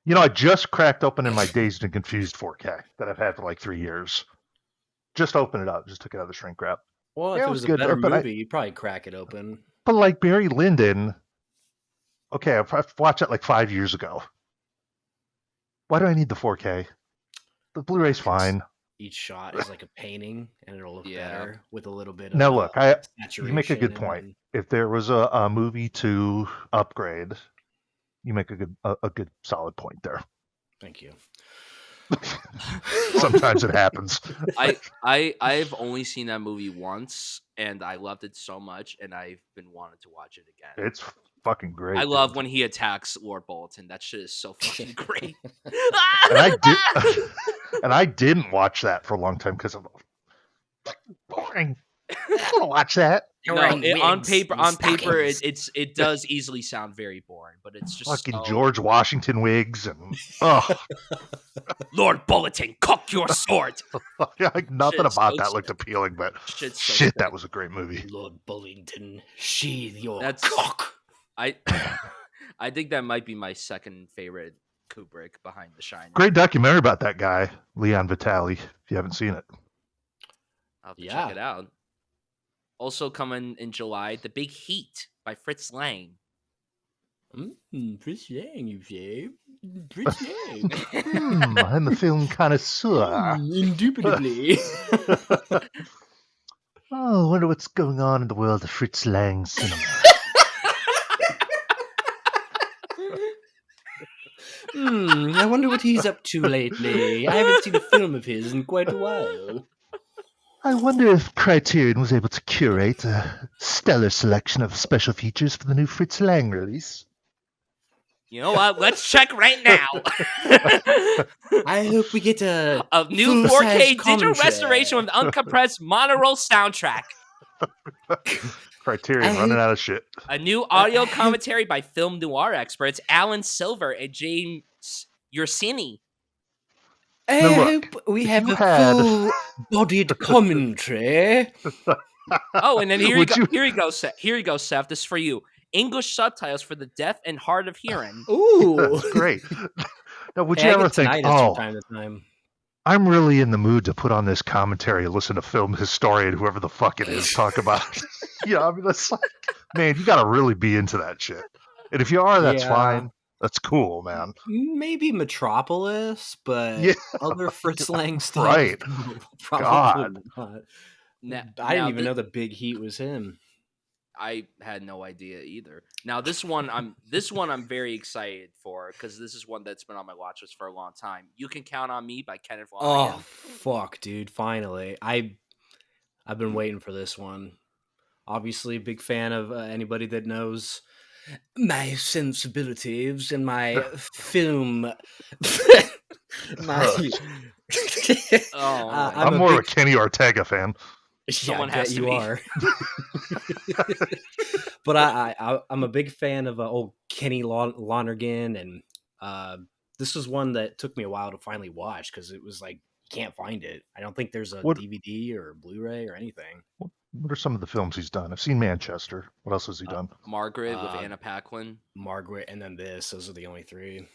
You know, I just cracked open in my Dazed and Confused 4K that I've had for like 3 years. Just opened it up. Just took it out of the shrink wrap. Well, if it was a better movie, you'd probably crack it open. But like Barry Lyndon, okay, I've watched it like 5 years ago. Why do I need the 4K? The Blu-ray's fine. Each shot is like a painting, and it'll look better with a little bit of now. Look, saturation. You make a good point. If there was a movie to upgrade, you make a good solid point there. Thank you. Sometimes it happens. I've only seen that movie once, and I loved it so much, and I've been wanting to watch it again. It's fucking great. I love when he attacks Lord Bolton. That shit is so fucking great. And I didn't watch that for a long time because I'm boring. I don't want to watch that. No, on paper, it does easily sound very boring, but it's just fucking George Washington wigs and Lord Bulletin, cock your sword. Like nothing about that looked appealing, but shit, that was a great movie. Lord Bullington, sheathe your cock. I think that might be my second favorite Kubrick behind The Shining. Great documentary about that guy, Leon Vitali. If you haven't seen it, I'll have to check it out. Also coming in July, The Big Heat by Fritz Lang. Fritz Lang, you say? Fritz Lang. I'm a film connoisseur. Indubitably. I wonder what's going on in the world of Fritz Lang cinema. I wonder what he's up to lately. I haven't seen a film of his in quite a while. I wonder if Criterion was able to curate a stellar selection of special features for the new Fritz Lang release. You know what? Let's check right now. I hope we get a new 4K digital restoration with uncompressed monorail soundtrack. Criterion running out of shit. A new audio commentary by film noir experts Alan Silver and James Ursini. I hope we have a full-bodied commentary. Oh, and then here you go, Seth. Here you go, Seth. This is for you. English subtitles for the deaf and hard of hearing. Ooh, great. Now, would you ever think, time to time. I'm really in the mood to put on this commentary and listen to film historian, whoever the fuck it is, talk about it. I mean, that's like, man, you got to really be into that shit. And if you are, that's fine. That's cool, man. Maybe Metropolis, but other Fritz Lang stuff. Right. Probably God. not. I didn't even know The Big Heat was him. I had no idea either. Now this one I'm very excited for because this is one that's been on my watch list for a long time. You Can Count on Me by Kenneth Oh Lonergan. fuck, dude! Finally, I've been waiting for this one. Obviously, big fan of anybody that knows my sensibilities and my film. my, Oh my I'm I'm a more of a big. Kenny Ortega fan. Yeah, I Someone bet has to you be. are. But I'm a big fan of old Kenny Lonergan, and this was one that took me a while to finally watch because it was like you can't find it. I don't think there's a What DVD or Blu-ray or anything. What are some of the films he's done? I've seen Manchester. What else has he done? Margaret with Uh, Anna Paquin. Margaret, and then this. Those are the only three.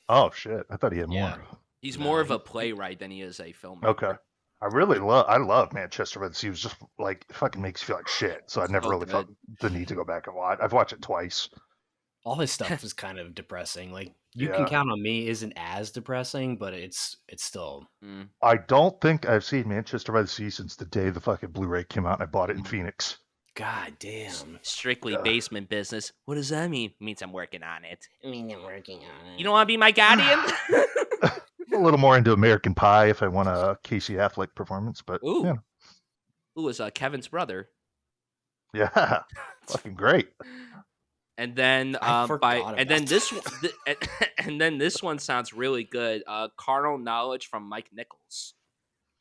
Oh shit! I thought he had Yeah. more. He's No, more of a playwright than he is a filmmaker. Okay. I love Manchester by the Sea. It was just like it fucking makes you feel like shit. So I never So really felt good. the need to go back and watch. I've watched it twice. all his stuff is kind of depressing. Like You Can Yeah. Count on Me isn't as depressing, but it's still. Mm. I don't think I've seen Manchester by the Sea since the day the fucking Blu-ray came out and I bought it in Phoenix. God damn. Strictly Yeah. basement business. What does that mean? It means I'm working on it. I mean, I'm working on it. You don't want to be my guardian? A little more into American Pie if I want a Casey Affleck performance, but Ooh. yeah, Who is Kevin's brother? yeah, fucking great. And then I forgot and then about this one, and then this one sounds really good. Carnal Knowledge from Mike Nichols,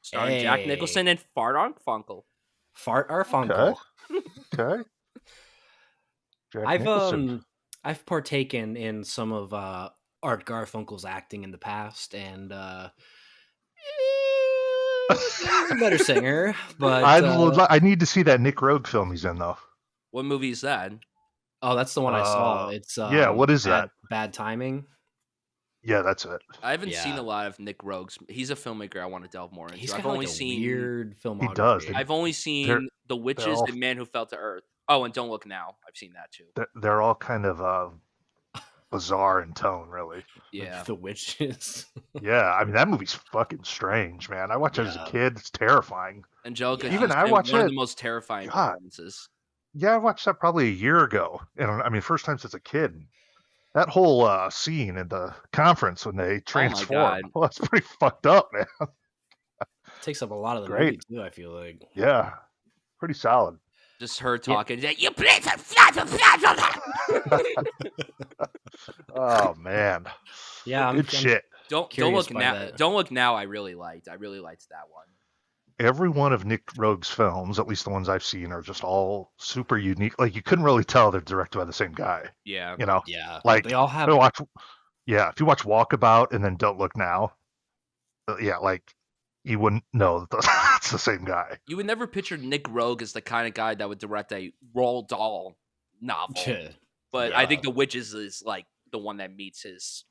starring Jack Hey. Nicholson and Funkel. Fart or Funkel. Okay. Jack Nicholson. I've partaken in some of Art Garfunkel's acting in the past, and he's a better singer. But I need to see that Nick Rogue film he's in though. What movie is that? oh, that's the one I saw. It's yeah, what is that? Bad Timing. Yeah, that's it. I haven't seen Yeah. a lot of Nick Rogue's. He's a filmmaker I want to delve more into. He's I've got only like a seen weird filmography. He does. I've only seen The Witches all- and Man Who Fell to Earth. Oh, and Don't Look Now. I've seen that too. They're all kind of bizarre in tone, really. Yeah. The Witches. Yeah, I mean that movie's fucking strange, man. I watched it as a Yeah. kid. It's terrifying. Angelica Even Houston, I watched one of it- the most terrifying God. performances. Yeah, I watched that probably a year ago, and I mean first time since a kid. That whole scene in the conference when they transform, God. well, that's pretty fucked up, man. Takes up a lot of the Great. movie too, I feel like. Yeah, pretty solid. Just her talking. You play for Oh man, Yeah, I'm good shit. Don't Curious look by now. that. Don't Look Now. I really liked that one. Every one of Nick Rogue's films, at least the ones I've seen, are just all super unique. Like you couldn't really tell they're directed by the same guy. Yeah. You know, Yeah. like They all have if you watch Walkabout and then Don't Look Now, yeah, like you wouldn't know that it's the same guy. You would never picture Nick Rogue as the kind of guy that would direct a Roald Dahl novel. But I think The Witches is like the one that meets his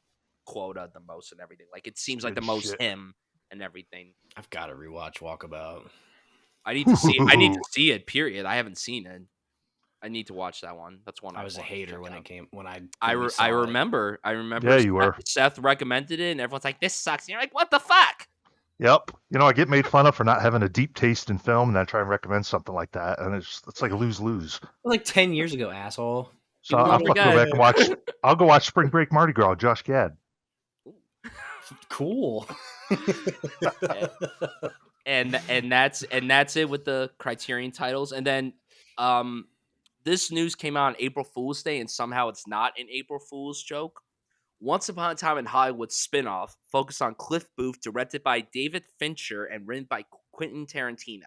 quota the most and everything. Like it seems like the Good most shit. him and everything. I've got to rewatch Walkabout. I need to see it. I need to see it. Period. I haven't seen it. I need to watch that one. That's one I was a want to hater check when out. it came when I I remember. I remember. Yeah, you were. Seth recommended it, and everyone's like, "This sucks." And you're like, "What the fuck?" Yep. You know, I get made fun of for not having a deep taste in film, and I try and recommend something like that, and it's like a lose-lose. like 10 years ago, asshole. So People I'll don't fucking go forget. back and watch. I'll go watch Spring Break Mardi Gras. Josh Gad. Cool. and that's it with the Criterion titles. And then this news came out on April Fool's Day, and somehow it's not an April Fool's joke. Once Upon a Time in Hollywood spinoff focused on Cliff Booth, directed by David Fincher and written by Quentin Tarantino.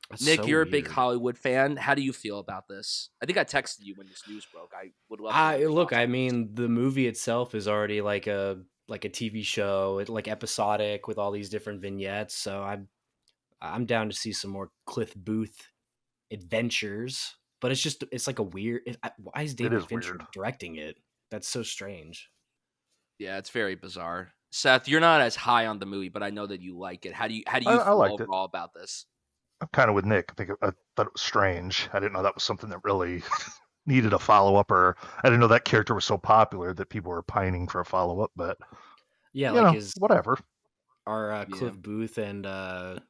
That's Nick, so you're a big weird. Hollywood fan. How do you feel about this? I think I texted you when this news broke. I would love to know your Look, thoughts I on this. mean, the movie itself is already like a TV show, like episodic with all these different vignettes. So I'm down to see some more Cliff Booth adventures. But it's like a weird. Why is David is Fincher weird. directing it? That's so strange. Yeah, it's very bizarre. Seth, you're not as high on the movie, but I know that you like it. How do you I feel liked it. overall about this? I'm kind of with Nick. I thought it was strange. I didn't know that was something that really needed a follow-up, or I didn't know that character was so popular that people were pining for a follow-up. But Yeah, you like know, whatever. Are Cliff Booth and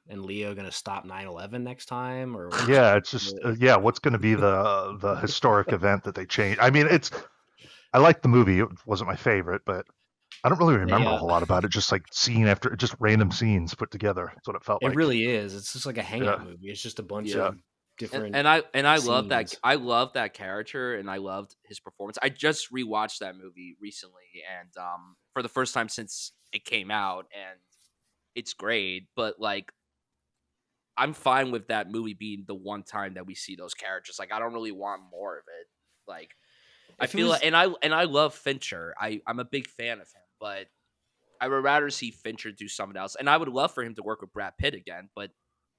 Leo gonna stop 9/11 next time, or Yeah, it's just what's going to be the historic event that they change? I mean, I like the movie. It wasn't my favorite, but I don't really remember a whole lot about it. Just like scene after just random scenes put together. That's what it felt like. It really is. It's just like a hangout movie. It's just a bunch of different. And I love that. scenes. I love that character, and I loved his performance. I just rewatched that movie recently, and for the first time since it came out, and it's great. But like, I'm fine with that movie being the one time that we see those characters. Like, I don't really want more of it. Like, I If it feel was- like, and I love Fincher. I'm a big fan of him, but I would rather see Fincher do something else. And I would love for him to work with Brad Pitt again, but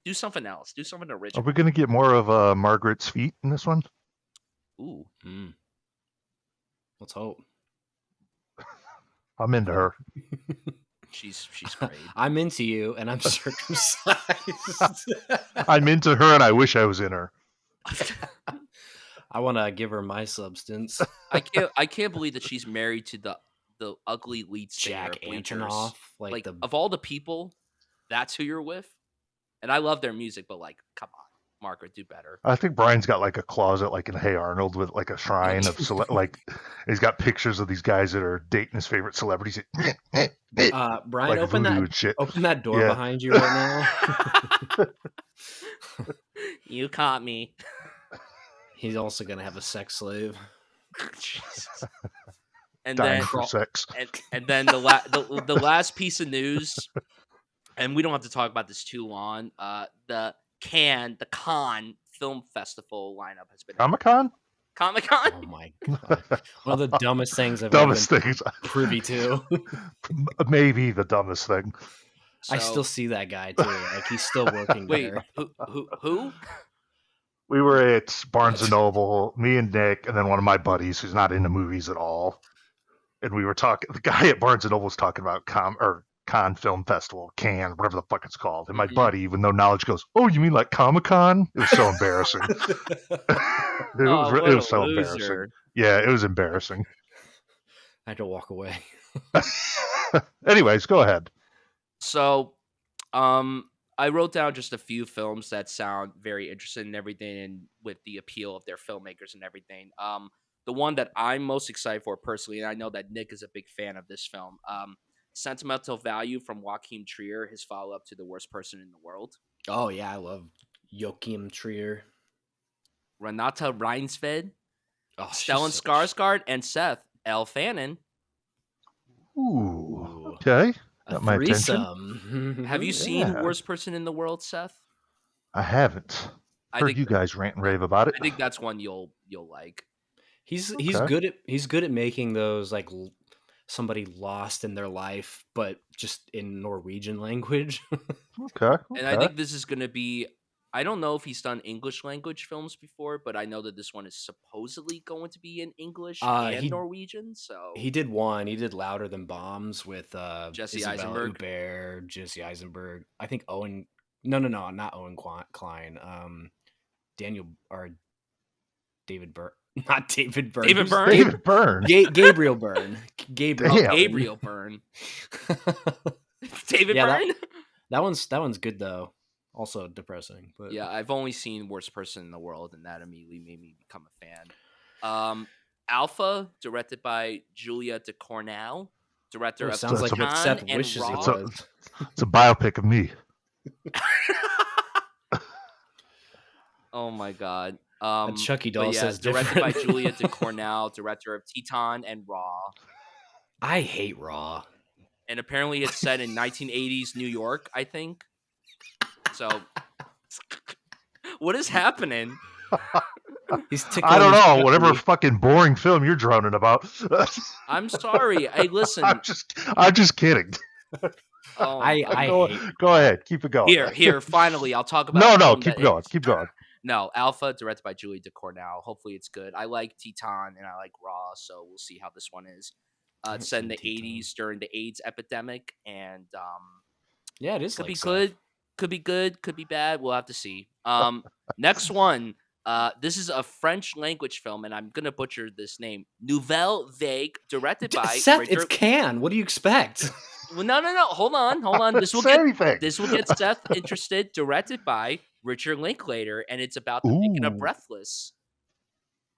do something else. Do something Are original. we going to get more of Margaret's feet in this one? Ooh. Let's hope. I'm into her. She's great. I'm into you, and I'm circumcised. I'm into her, and I wish I was in her. I want to give her my substance. I can't believe that she's married to the ugly lead singer Jack of Bleachers. Antonoff, Like of all the people, that's who you're with. And I love their music, but like, come on, Margaret, do better. I think Brian's got like a closet, like in Hey Arnold, with like a shrine of like he's got pictures of these guys that are dating his favorite celebrities. Brian, like open that door behind you right now. You caught me. He's also gonna have a sex slave. Jesus. And Dying then for sex. and then the last piece of news, and we don't have to talk about this too long. The Cannes Film Festival lineup has been Comic-Con? Comic-Con? Oh my god! One of the dumbest things I've Dumbest ever been things. privy to. Maybe the dumbest thing. I still see that guy too. Like he's still working Wait, there. who? We were at Barnes & Noble, me and Nick, and then one of my buddies who's not into movies at all. And we were talking, the guy at Barnes & Noble was talking about Cannes Film Festival, Cannes, whatever the fuck it's called. And my buddy, with no knowledge, goes, "Oh, you mean like Comic-Con?" It was so embarrassing. it was so embarrassing. Yeah, it was embarrassing. I had to walk away. Anyways, go ahead. So, I wrote down just a few films that sound very interesting and everything, and with the appeal of their filmmakers and everything. The one that I'm most excited for personally, and I know that Nick is a big fan of this film, Sentimental Value from Joachim Trier, his follow-up to The Worst Person in the World. Oh yeah, I love Joachim Trier. Renata Reinsved, Stellan Stellan Skarsgård, and Seth L. Fannin. Ooh. Okay. Got my attention. Threesome. Have you seen Worst Person in the World, Seth? I haven't. Heard you guys rant and rave about it. I think that's one you'll like. He's good at making those like somebody lost in their life, but just in Norwegian language. Okay. And I think this is going to be. I don't know if he's done English language films before, but I know that this one is supposedly going to be in English and Norwegian. So he did one. He did Louder Than Bombs with Jesse Isabelle Eisenberg, Huppert, Jesse Eisenberg. I think Owen. No, not Owen Klein. Daniel or David Byrne. Not David Byrne. David Byrne. David Byrne. Gabriel Byrne. Gabriel Byrne. David Byrne. That one's good though. Also depressing, but yeah, I've only seen Worst Person in the World, and that immediately made me become a fan. Alpha, directed by Julia DeCornell, director of sounds like what Seth wishes he was. It's a biopic of me. Oh my god. Chucky doll says directed by different. Julia DeCornell, director of Teton and Raw. I hate Raw. And apparently it's set in 1980s New York, I think. So, what is happening? He's I don't know. Whatever fucking boring film you're droning about. I'm sorry. Hey, listen. I'm just kidding. Oh, go ahead. Keep it going. Here. Finally, I'll talk about. No. Keep going. Keep going. No, Alpha, directed by Julie DeCornell. Hopefully, it's good. I like Teton and I like Raw, so we'll see how this one is. It's set in the 80s during the AIDS epidemic, and yeah, it is. Could be good. Could be good, could be bad. We'll have to see. Next one. This is a French language film, and I'm gonna butcher this name. Nouvelle Vague, directed by Seth. It's Cannes. What do you expect? Well, no. Hold on. This will Say get anything. Seth interested. Directed by Richard Linklater, and it's about the making of Ooh, Breathless.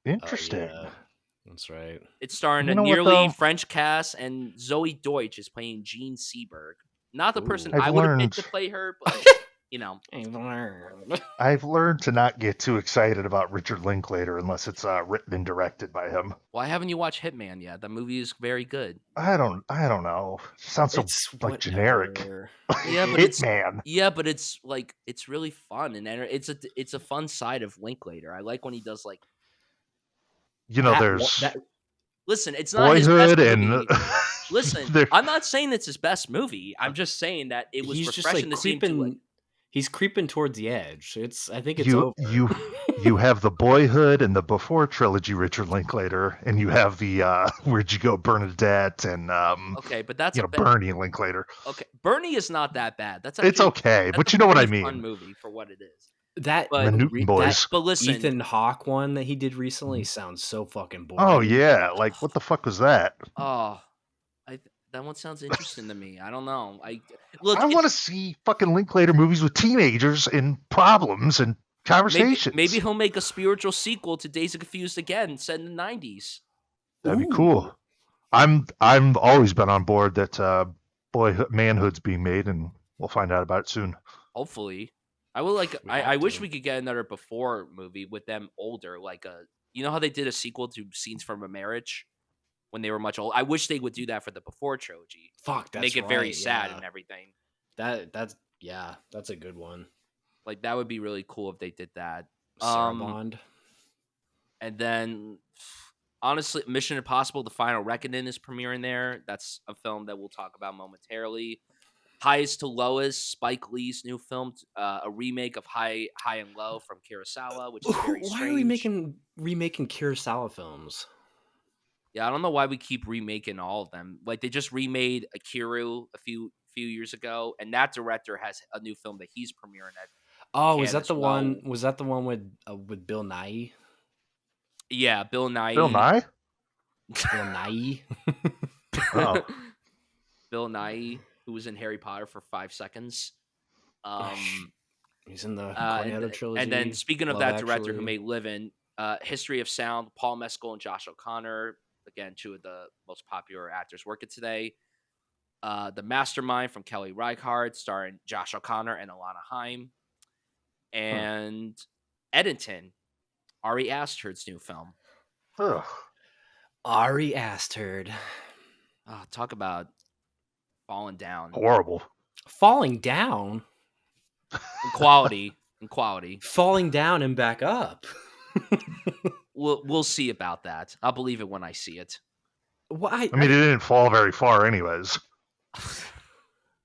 Oh interesting. yeah, that's right. It's starring You a know what nearly though? French cast, and Zoe Deutsch is playing Jean Seberg. Not the person Ooh. I I've would have picked learned. to play her, but you know. I've learned to not get too excited about Richard Linklater unless it's written and directed by him. Why haven't you watched Hitman yet? The movie is very good. I don't know. It sounds so It's like generic. whatever. Yeah, but it's Hitman. like it's really fun and it's a fun side of Linklater. I like when he does like. You know, That there's Listen, it's not his best Boyhood and movie. Listen, there. I'm not saying it's his best movie. I'm just saying that it was he's just refreshing like to see him do like. He's creeping towards the edge. I think it's You over. you have the Boyhood and the Before trilogy, Richard Linklater, and you have the Where'd You Go, Bernadette, and Okay, but that's Bernie Linklater. Okay, Bernie is not that bad. That's It's actually okay, that's but a you know what I pretty fun mean. movie for what it is. That But The Newton Boys. but listen, Ethan Hawke one that he did recently sounds so fucking boring. Oh yeah, like what the fuck was that? oh, that one sounds interesting to me. I don't know. Look, I want to see fucking Linklater movies with teenagers and problems and conversations. maybe he'll make a spiritual sequel to Days of Confused again, set in the 90s. That'd be cool. I'm always been on board that boyhood manhood's being made, and we'll find out about it soon. Hopefully, I would like. We I have wish to. we could get another Before movie with them older, like a. You know how they did a sequel to Scenes from a Marriage when they were much older. I wish they would do that for the Before trilogy. Fuck, that's Make it very right, sad yeah. and everything. That's a good one. Like that would be really cool if they did that. Sarah Bond. And then, honestly, Mission Impossible: The Final Reckoning is premiering there. That's a film that we'll talk about momentarily. Highest to Lowest, Spike Lee's new film, a remake of High and Low from Kurosawa, which is very strange. Why are we remaking Kurosawa films? Yeah, I don't know why we keep remaking all of them. Like they just remade Akiru a few years ago, and that director has a new film that he's premiering at. Oh, Was that the one? Was that the one with Bill Nye? Yeah, Bill Nye. Bill Nye. Bill Nye. Oh. Bill Nye, who was in Harry Potter for 5 seconds. He's in the Cornetto trilogy. And then speaking of that director Actually. who made Livin', History of Sound, Paul Mescal and Josh O'Connor, again, two of the most popular actors working today. The Mastermind from Kelly Reichardt, starring Josh O'Connor and Alana Haim. And Eddington, Ari Aster's new film. Ugh. Ari Aster. Oh, talk about falling down. Horrible. Falling down? In quality. Falling down and back up. We'll see about that. I'll believe it when I see it. Well, I mean, it didn't fall very far, anyways.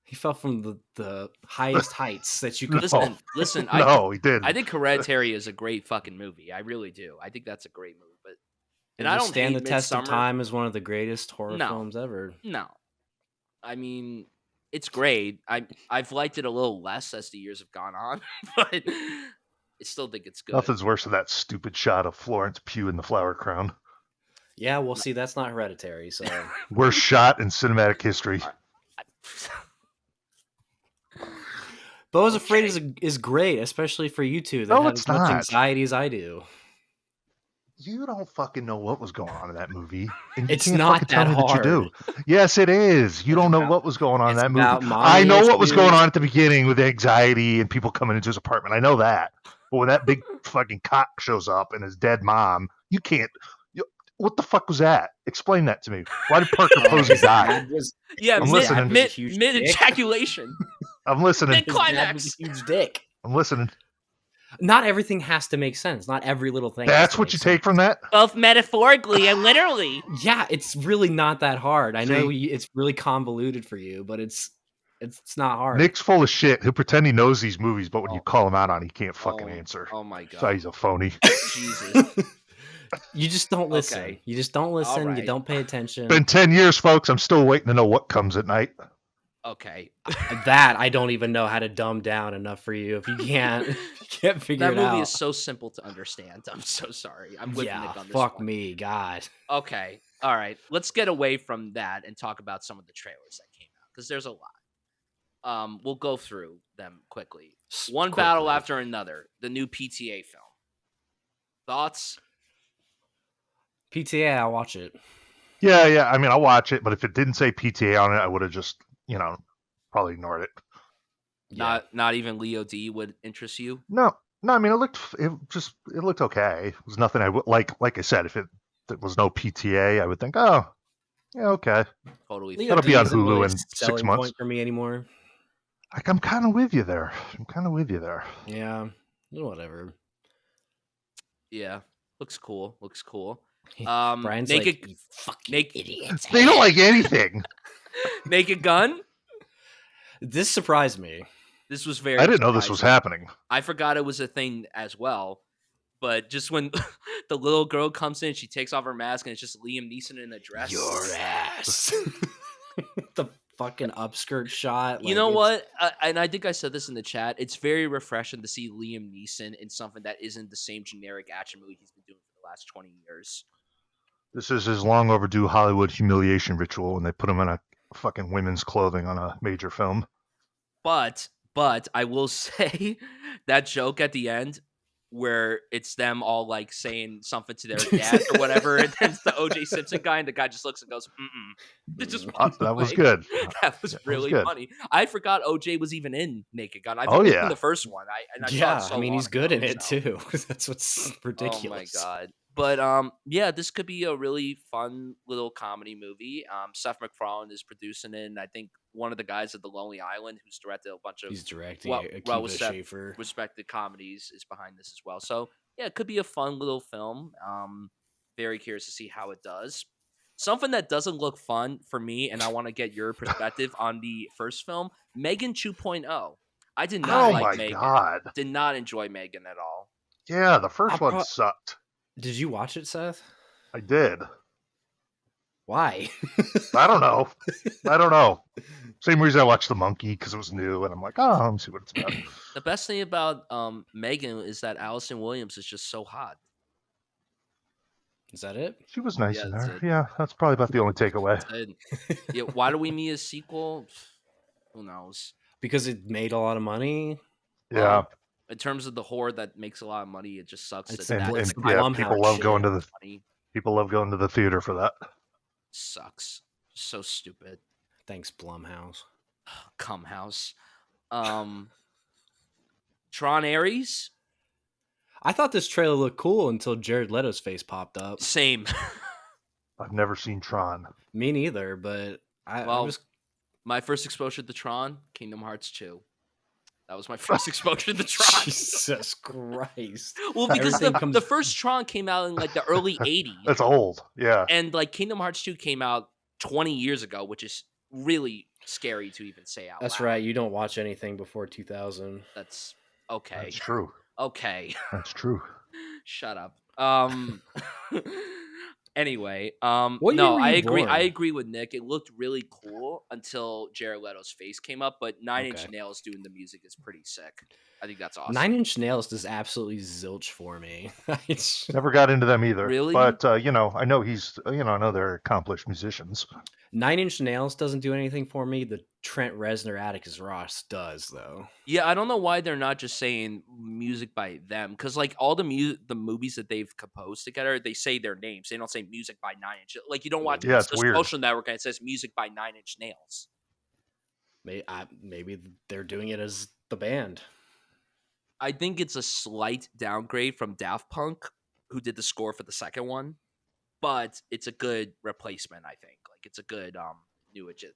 He fell from the highest heights that you could. Listen. No, he didn't. I think Hereditary is a great fucking movie. I really do. I think that's a great movie. But I don't stand the test of time as one of the greatest horror films ever. No, I mean it's great. I've liked it a little less as the years have gone on, but I still think it's good. Nothing's worse than that stupid shot of Florence Pugh in the flower crown. Yeah, we'll see. That's not Hereditary, so Worst shot in cinematic history. Beau's Afraid is great, especially for you two that No, have it's as much not. anxiety as I do. You don't fucking know what was going on in that movie. And It's can't not fucking tell that me that you do. hard. Yes, it is. You don't know what was going on in It's that movie. about mommy I know what was issues. going on at the beginning with anxiety and people coming into his apartment. I know that. But when that big fucking cock shows up and his dead mom, you can't. What the fuck was that? Explain that to me. Why did Parker Posey die? I'm listening. Mid ejaculation. I'm listening. Mid climax. His dad was a huge dick. I'm listening. Not everything has to make sense. Not every little thing. That's what you take from that? Both metaphorically and literally. Yeah, it's really not that hard. I know See? it's really convoluted for you, but it's not hard. Nick's full of shit. He'll pretend he knows these movies, but when you call him out on it, he can't fucking answer. Oh my god. So he's a phony. Jesus. You just don't listen. Okay. You just don't listen. Right. You don't pay attention. Been 10 years, folks. I'm still waiting to know what comes at night. Okay. That I don't even know how to dumb down enough for you if you can't figure it out. That movie is so simple to understand. I'm so sorry. I'm with Nick on this fuck one. me, God. Okay. All right. Let's get away from that and talk about some of the trailers that came out because there's a lot. We'll go through them quickly. One battle after another. The new PTA film. Thoughts? PTA, I'll watch it. Yeah. I mean, I'll watch it, but if it didn't say PTA on it, I would have just, probably ignored it. Yeah. Not even Leo D would interest you? No. I mean, it looked okay. It was nothing I would like I said, if it was no PTA, I would think, oh, yeah, okay. Totally. Leo That'll D be on isn't really Hulu a in 6 selling months. point for me anymore. I'm kind of with you there. Yeah, whatever. Yeah, looks cool. Brian's Naked, like, you fucking idiots. They don't like anything. Naked Gun. This surprised me. This was very. I didn't know this was happening. I forgot it was a thing as well. But just when the little girl comes in, she takes off her mask and it's just Liam Neeson in a dress. Your ass. The fucking upskirt shot. You know what? And I think I said this in the chat. It's very refreshing to see Liam Neeson in something that isn't the same generic action movie he's been doing for the last 20 years. This is his long overdue Hollywood humiliation ritual when they put him in a fucking women's clothing on a major film. But I will say that joke at the end where it's them all like saying something to their dad or whatever, and then it's the O.J. Simpson guy, and the guy just looks and goes, It just that was good. That was really funny. I forgot O.J. was even in Naked Gun. I've only seen the first one. I mean, he's good in it too. That's what's ridiculous. Oh my god. But yeah, this could be a really fun little comedy movie. Seth MacFarlane is producing it, and I think one of the guys at The Lonely Island, who's directed a bunch of respected comedies, is behind this as well. So yeah, it could be a fun little film. Very curious to see how it does. Something that doesn't look fun for me, and I want to get your perspective on the first film, Megan 2.0. I did not like Megan. God. Did not enjoy Megan at all. Yeah, the first one sucked. Did you watch it, Seth? I did. Why? I don't know. Same reason I watched The Monkey, because it was new, and I'm like, oh, let me see what it's about. The best thing about Megan is that Allison Williams is just so hot. Is that it? She was nice in there. Yeah, that's probably about the only takeaway. Yeah, why do we need a sequel? Who knows? Because it made a lot of money. Yeah. In terms of the horror that makes a lot of money, it just sucks. People love going to the theater for that. Sucks. So stupid. Thanks, Blumhouse. Cumhouse. Tron Ares. I thought this trailer looked cool until Jared Leto's face popped up. Same. I've never seen Tron. Me neither, but my first exposure to Tron, Kingdom Hearts 2. That was my first exposure to Tron. Jesus Christ. Well, because the first Tron came out in like the early 80s. That's old, yeah. And like Kingdom Hearts 2 came out 20 years ago, which is really scary to even say out loud. That's right. You don't watch anything before 2000. That's okay. That's true. Okay. That's true. Shut up. Anyway, I agree with Nick. It looked really cool until Jared Leto's face came up, but Nine Inch Nails doing the music is pretty sick. I think that's awesome. 9 Inch Nails does absolutely zilch for me. Never got into them either. Really? But I know I know they're accomplished musicians. 9 Inch Nails doesn't do anything for me. The Trent Reznor Atticus Ross does, though. Yeah, I don't know why they're not just saying music by them, because like all the movies that they've composed together, they say their names. They don't say music by 9 Inch. Like you don't watch the Social Network and it says music by 9 Inch Nails. Maybe they're doing it as the band. I think it's a slight downgrade from Daft Punk, who did the score for the second one, but it's a good replacement. I think like it's a good new addition.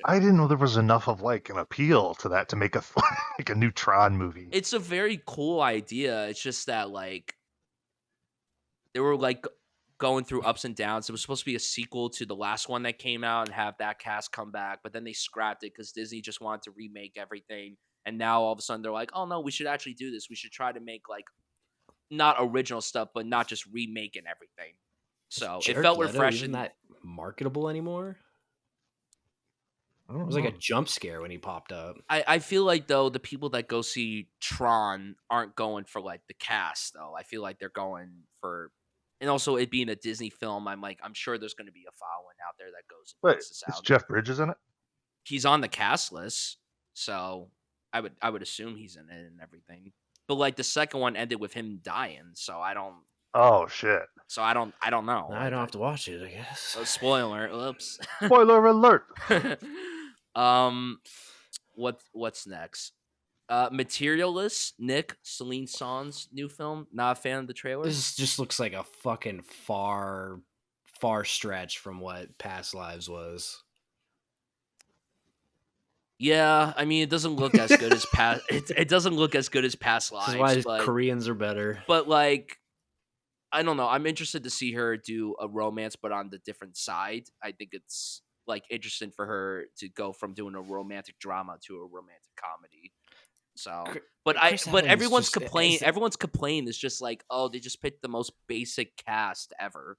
I didn't know there was enough of like an appeal to that to make a like a new Tron movie. It's a very cool idea. It's just that like they were like going through ups and downs. It was supposed to be a sequel to the last one that came out and have that cast come back, but then they scrapped it because Disney just wanted to remake everything. And now all of a sudden they're like, oh no, we should actually do this. We should try to make like not original stuff, but not just remaking everything. So it felt refreshing. Isn't that marketable anymore? It was like a jump scare when he popped up. I feel like though the people that go see Tron aren't going for like the cast though. I feel like they're going for, and also it being a Disney film, I'm sure there's going to be a following out there that goes. Wait, is Jeff Bridges in it? he's on the cast list, so I would assume he's in it and everything. But like the second one ended with him dying, so I don't Oh shit! know. I don't Like, have to watch it, I guess. spoiler, oops. Spoiler alert! What's next? Materialist, Nick, Celine Son's new film. Not a fan of the trailer. This just looks like a fucking far stretch from what Past Lives was. Yeah, I mean, it doesn't look as good as past. It doesn't look as good as Past This is Lives. why Koreans are better. But like, I don't know. I'm interested to see her do a romance, but on the different side. I think it's like interesting for her to go from doing a romantic drama to a romantic comedy. So, but everyone's complaint. Everyone's complaint is just like, oh, they just picked the most basic cast ever,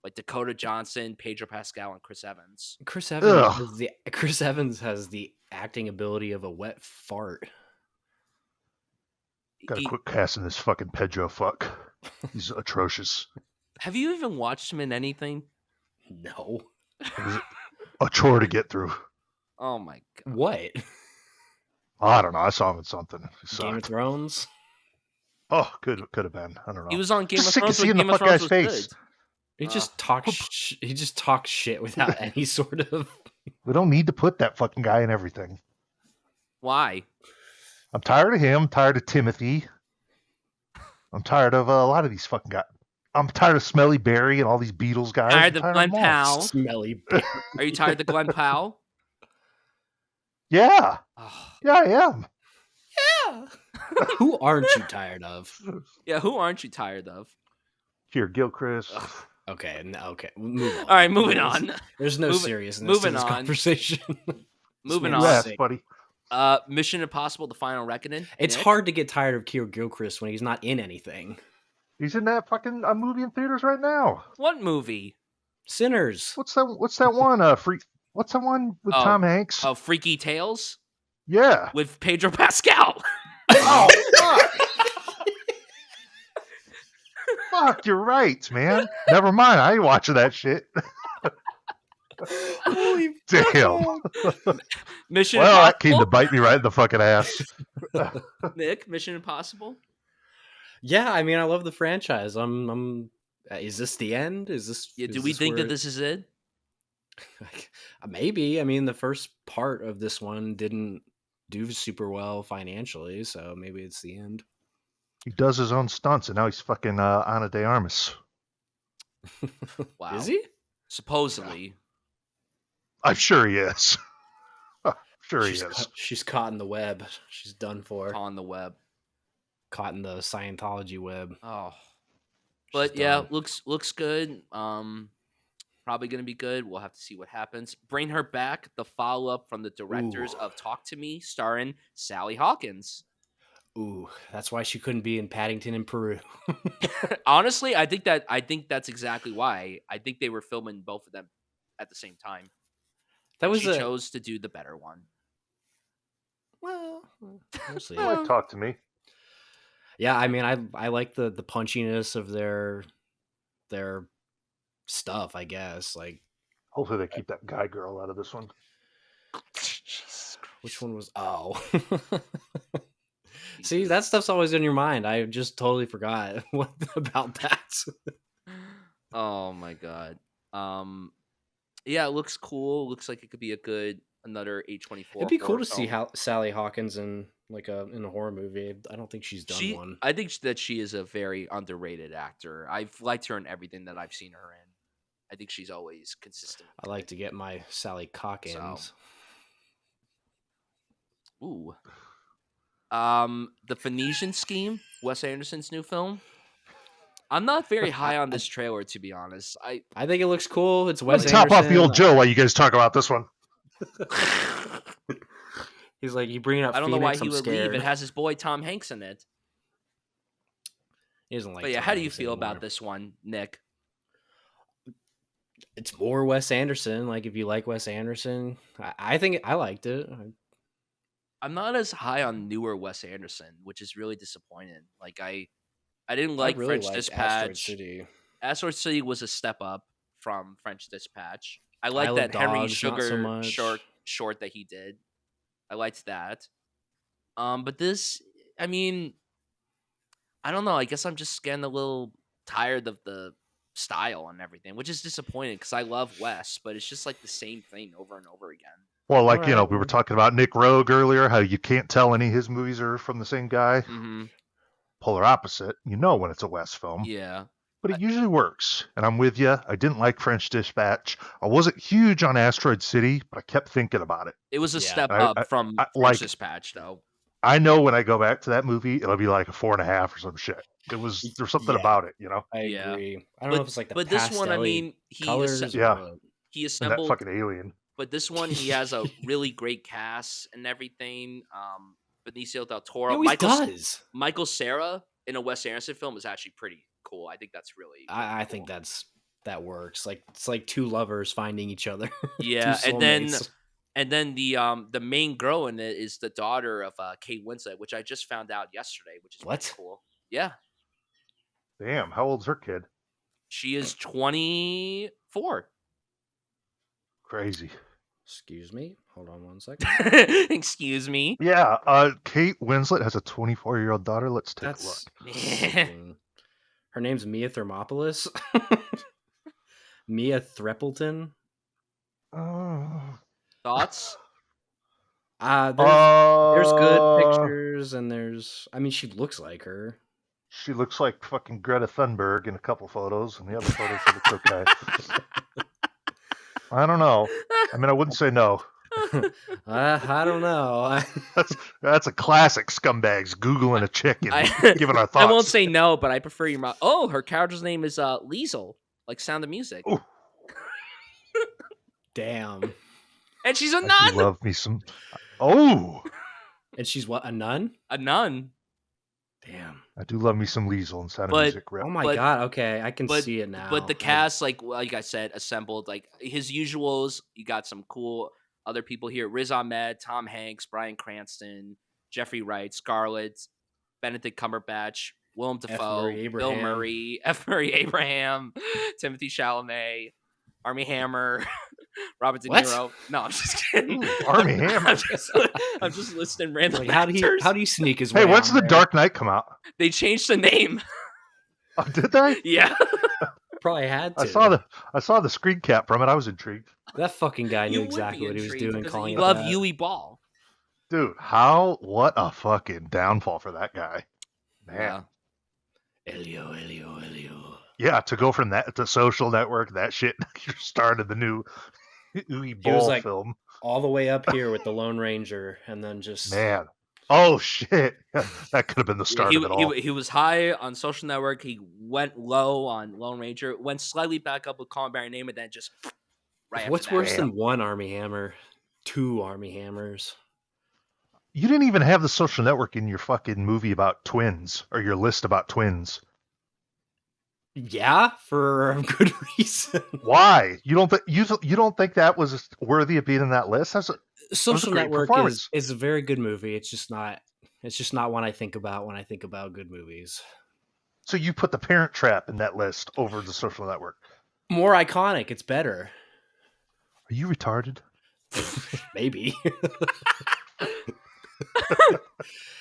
like Dakota Johnson, Pedro Pascal, and Chris Evans. Chris Evans has the acting ability of a wet fart. Gotta quit casting this fucking Pedro fuck. He's atrocious. Have you even watched him in anything? No. It was a chore to get through. Oh my god. What? I don't know. I saw him in something. Game of Thrones? Oh, could have been. I don't know. He was on Game Just of sick Thrones. Of seeing the fuck guy's face. Good. He just talks shit without any sort of. We don't need to put that fucking guy in everything. Why? I'm tired of him. I'm tired of Timothy. I'm tired of a lot of these fucking guys. I'm tired of Smelly Barry and all these Beatles guys. Tired of Glenn Powell. Smelly. Are you tired of Glenn Powell? Yeah. Yeah, I am. Yeah. Who aren't you tired of? Yeah, who aren't you tired of? Here, Gilchrist. Okay. Move on. All right, moving on. There's no seriousness to this conversation. Moving on. Yes, buddy. Mission Impossible: The Final Reckoning. It's hard to get tired of Keir Gilchrist when he's not in anything. He's in that fucking movie in theaters right now. What movie? Sinners. What's that one? What's that one with Tom Hanks? Oh, Freaky Tales? Yeah. With Pedro Pascal. Oh, fuck. Fuck, you're right, man. Never mind. I ain't watching that shit. Holy damn. Mission Well, Impossible? that came to bite me right in the fucking ass. Nick, Mission Impossible? Yeah, I mean, I love the franchise. I'm. Is this the end? Is this? Yeah. Do we think that this is it? Maybe. I mean, the first part of this one didn't do super well financially, so maybe it's the end. He does his own stunts, and now he's fucking Ana de Armas. Wow. Is he? Supposedly. I'm sure he is. Sure he is. She's caught in the web. She's done for. On the web. Caught in the Scientology web. Oh. But yeah, looks good. Probably going to be good. We'll have to see what happens. Bring Her Back, the follow-up from the directors of Talk to Me, starring Sally Hawkins. Ooh, that's why she couldn't be in Paddington in Peru. Honestly, I think that's exactly why. I think they were filming both of them at the same time. She chose to do the better one. Well, we'll see. Talk to Me. Yeah, I mean, I like the punchiness of their stuff, I guess. Like, hopefully they keep that guy girl out of this one. Which one was? Oh. See, that stuff's always in your mind. I just totally forgot about that. Oh my god. Yeah, it looks cool. Looks like it could be another A24. It'd be cool to see how Sally Hawkins in a horror movie. I don't think she's done one. I think that she is a very underrated actor. I've liked her in everything that I've seen her in. I think she's always consistent. I like to get my Sally Hawkins. Ooh. The Phoenician Scheme, Wes Anderson's new film. I'm not very high on this trailer, to be honest. I think it looks cool. It's Wes Anderson. Top off the old Joe while you guys talk about this one. He's like, you bring up. I don't Phoenix, know why he I'm would scared. leave. It has his boy Tom Hanks in it. He doesn't like. But yeah, Tom how do you Hanks feel anymore. about this one, Nick? It's more Wes Anderson. Like, if you like Wes Anderson, I think I liked it. I'm not as high on newer Wes Anderson, which is really disappointing. Like, I didn't like really French liked Dispatch. Asteroid City was a step up from French Dispatch. I like Isle of that Henry Dogs, not so Sugar much. short short that he did. I liked that. But this, I mean, I don't know. I guess I'm just getting a little tired of the style and everything, which is disappointing because I love Wes, but it's just like the same thing over and over again. Well, All like, right, we were talking about Nick Rogue earlier, how you can't tell any of his movies are from the same guy. Mm-hmm. Polar opposite. You know when it's a Wes film. Yeah. But it usually works. And I'm with you. I didn't like French Dispatch. I wasn't huge on Asteroid City, but I kept thinking about it. It was a Yeah. step I- up I- from I- French like- Dispatch, though. I know when I go back to that movie, it'll be like a 4.5 or some shit. There's something Yeah. about it, you know? I Yeah. agree. I don't know if it's like the But this one, I pastel-y mean, he colors. Yeah. or- he And that assembled. fucking alien. But this one, he has a really great cast and everything. Benicio del Toro, He always does. Michael Cera in a Wes Anderson film is actually pretty cool. I think that's really. I think that works. Like it's like two lovers finding each other. Yeah, Two and soulmates. then the main girl in it is the daughter of Kate Winslet, which I just found out yesterday, which is pretty What? cool. Yeah, Damn, how old's her kid? she is 24. Crazy. Excuse me. Hold on one second. Excuse me. Yeah, Kate Winslet has a 24-year-old daughter. Let's take a look. That's fucking- her name's Mia Thermopolis. Mia Threppleton. Thoughts? There's good pictures and there's. I mean, she looks like her. She looks like fucking Greta Thunberg in a couple photos, and the other photos she looks okay. I don't know. I mean, I wouldn't say no. I don't know. That's a classic Scumbags googling a chick and giving our thoughts. I won't say no, but I prefer your mouth. Oh, her character's name is Liesel, like Sound of Music. Ooh. Damn. And she's a I do nun. love me some. Oh, And she's what? A nun? A nun. Damn. I do love me some Liesel and Sound of But- Music. Rep. Oh my But- god. Okay, I can but- see it now. But the cast, like I said, assembled like his usuals. You got some cool other people here: Riz Ahmed, Tom Hanks, Bryan Cranston, Jeffrey Wright, Scarlett, Benedict Cumberbatch, Willem Dafoe, Murray Bill Abraham. Murray, F. Murray Abraham, Timothy Chalamet, Armie Hammer, Robert De What? Niro. No, I'm just kidding. Ooh, Armie Hammer. I'm just listing random Like, how actors. do you sneak his Hey, way? when's on the there? Dark Knight come out? They changed the name. Oh, did they? Yeah. Probably had to. I saw the screen cap from it. I was intrigued. That fucking guy You knew would exactly be what he was intrigued doing. because Calling you it love that. Yui Ball. Dude, what a fucking downfall for that guy. Man. Elio. Yeah, to go from that to Social Network, that shit, you started the new Uwe Boll like- film. All the way up here with the Lone Ranger, and then just Man. Oh, shit. That could have been the start of it all. He was high on Social Network. He went low on Lone Ranger. Went slightly back up with Call Me by Your Name, and then just right. What's after that. worse than one Army Hammer? Two Army Hammers. You didn't even have the Social Network in your fucking movie about twins, or your list about twins. Yeah, for a good reason. Why? You don't think that was worthy of being in that list? Social great Network performance. is a very good movie. It's just not one I think about when I think about good movies. So you put The Parent Trap in that list over the Social Network. More iconic, it's better. Are you retarded? Maybe.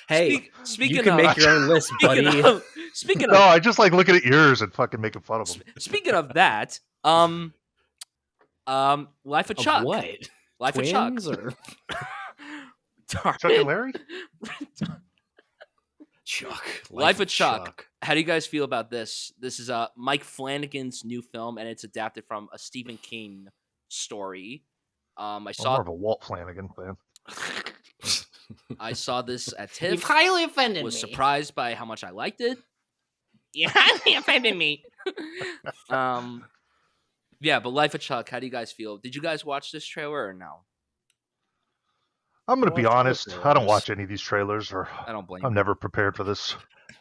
Hey, Speaking you can of, make your own list, buddy. Speaking No, of, I just like looking at yours and fucking making fun of them. speaking of that, Life of Chuck. Of what? Life Twins of or Chuck. Chuck and Larry? Chuck? Life of Chuck. How do you guys feel about this? This is Mike Flanagan's new film, and it's adapted from a Stephen King story. I I'm more saw of a Walt Flanagan fan. I saw this at TIFF. You've highly offended Was me. surprised by how much I liked it. You highly offended me. Yeah, but Life of Chuck. How do you guys feel? Did you guys watch this trailer or no? I'm going to be Watch all the honest. I don't trailers. watch any of these trailers, or I don't blame I'm you. never prepared for this.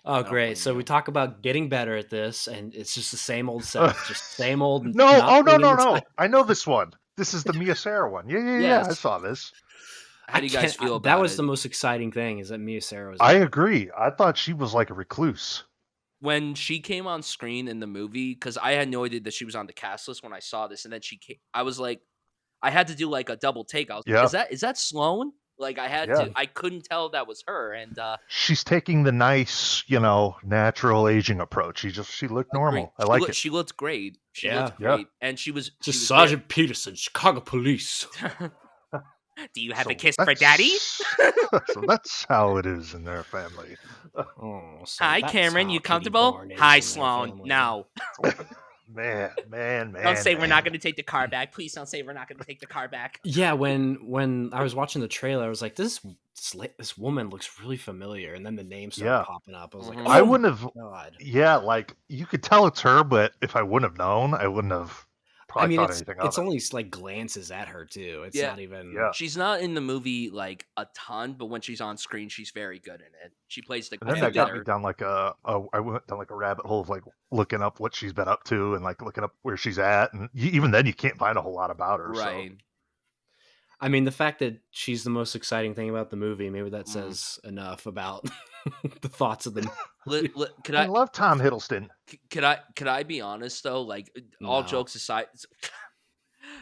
Oh, don't blame great. So you. we talk about getting better at this, and it's just the same old Seth. Just same old. No, not oh, no, putting no, in the no. time. I know this one. This is the Mia Sarah one. Yeah, I Yes. saw this. How do you guys feel about that was it? the most exciting thing, is that Mia Sarah was I in it. agree. I thought she was like a recluse. When she came on screen in the movie, because I had no idea that she was on the cast list when I saw this, and then she came, I was like, I had to do like a double take. I was Yeah. like, is that Sloane? Like I had Yeah. to. I couldn't tell that was her. And She's taking the nice, natural aging approach. She looked normal. I like it. She looked great. She Yeah. looked great, and she was. Just She was Sergeant Peterson, Chicago Police. Do you have a So kiss for daddy? So that's how it is in their family. Oh, so Hi, that's Cameron. how You Kitty comfortable? Barn is Hi, in their Sloan. family. No. Man. Don't say we're not going to take the car back. Please don't say we're not going to take the car back. Yeah, when I was watching the trailer, I was like, this woman looks really familiar, and then the name started popping up. I was like, Mhm. oh, I wouldn't have. God. Yeah, like you could tell it's her, but if I wouldn't have known, I wouldn't have probably thought anything of it's it. only like glances at her too. It's not even. Yeah. She's not in the movie like a ton, but when she's on screen, she's very good in it. She plays the. And then that got me down like I went down like a rabbit hole of like looking up what she's been up to and like looking up where she's at, and even then you can't find a whole lot about her. Right. So. I mean, the fact that she's the most exciting thing about the movie, maybe that says enough about the thoughts of the movie. I love Tom Hiddleston. Could I be honest though? Like all No. jokes aside,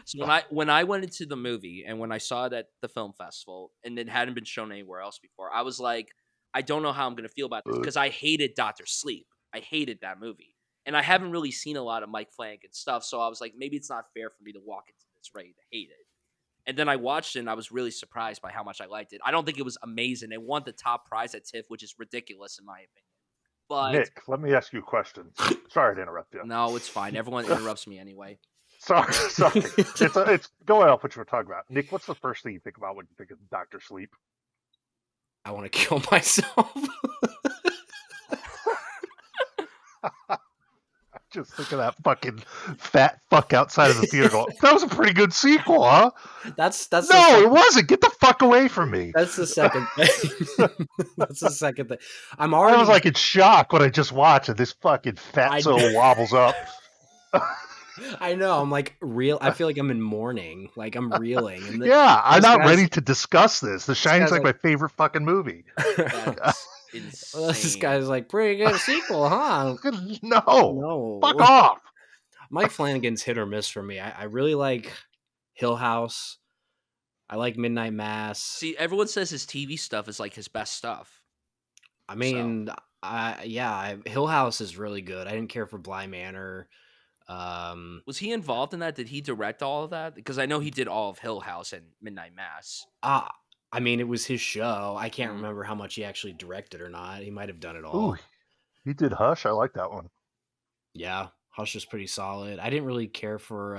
so when I went into the movie and when I saw it at the film festival and it hadn't been shown anywhere else before, I was like, I don't know how I'm gonna feel about this because I hated Dr. Sleep. I hated that movie, and I haven't really seen a lot of Mike Flanagan stuff, so I was like, maybe it's not fair for me to walk into this ready to hate it. And then I watched it and I was really surprised by how much I liked it. I don't think it was amazing. It won the top prize at TIFF, which is ridiculous in my opinion. But Nick, let me ask you a question. Sorry to interrupt you. No, it's fine. Everyone interrupts me anyway. Sorry. It's go ahead. What you were talking about, Nick. What's the first thing you think about when you think of Dr. Sleep? I want to kill myself. Just think of that fucking fat fuck outside of the theater going, that was a pretty good sequel, huh? That's No, it wasn't. Get the fuck away from me. That's the second thing. That's the second thing. I was like in shock when I just watched it. This fucking fatso wobbles up. I know. I'm like I feel like I'm in mourning. Like I'm reeling. And I'm not ready to discuss this. The Shining's like my favorite fucking movie. That's insane. This guy's like, pretty good sequel, huh? No. Fuck off. Mike Flanagan's hit or miss for me. I really like Hill House. I like Midnight Mass. See, everyone says his TV stuff is like his best stuff. I mean, Hill House is really good. I didn't care for Bly Manor. Was he involved in that? Did he direct all of that? Because I know he did all of Hill House and Midnight Mass. I mean, it was his show. I can't remember how much he actually directed or not. He might have done it all. Ooh, he did Hush. I like that one. Yeah, Hush was pretty solid. I didn't really care for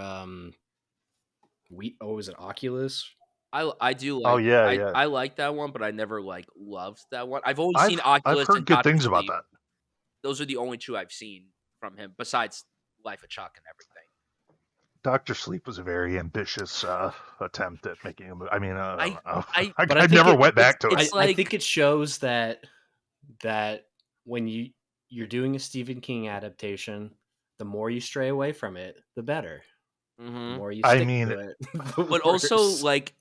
was it Oculus? I do like. I like that one, but I never like loved that one. I've always seen Oculus. I've heard and good Dr. things Sleep. about that. Those are the only two I've seen from him, besides Life of Chuck and everything. Dr. Sleep was a very ambitious attempt at making a movie. I mean, I never went back to it. I think it shows that when you're doing a Stephen King adaptation, the more you stray away from it, the better. Mm-hmm. The more you stick to it. But also, like,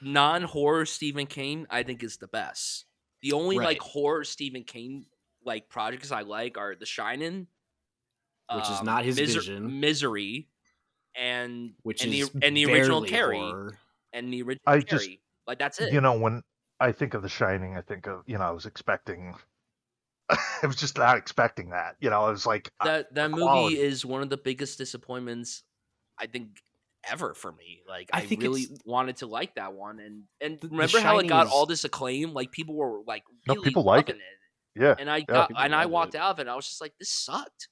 non-horror Stephen King, I think is the best. The only like horror Stephen King like projects I like are The Shining, which is not his vision, Misery, and is the original Carrie, horror. And the original Carrie. Like that's it. When I think of The Shining, I think of I was expecting. I was just not expecting that. I was like that movie is one of the biggest disappointments I think ever for me. Like I really wanted to like that one, and remember how it got all this acclaim? Like people were like really people like it. Yeah, and I walked out of it and I was just like, this sucked.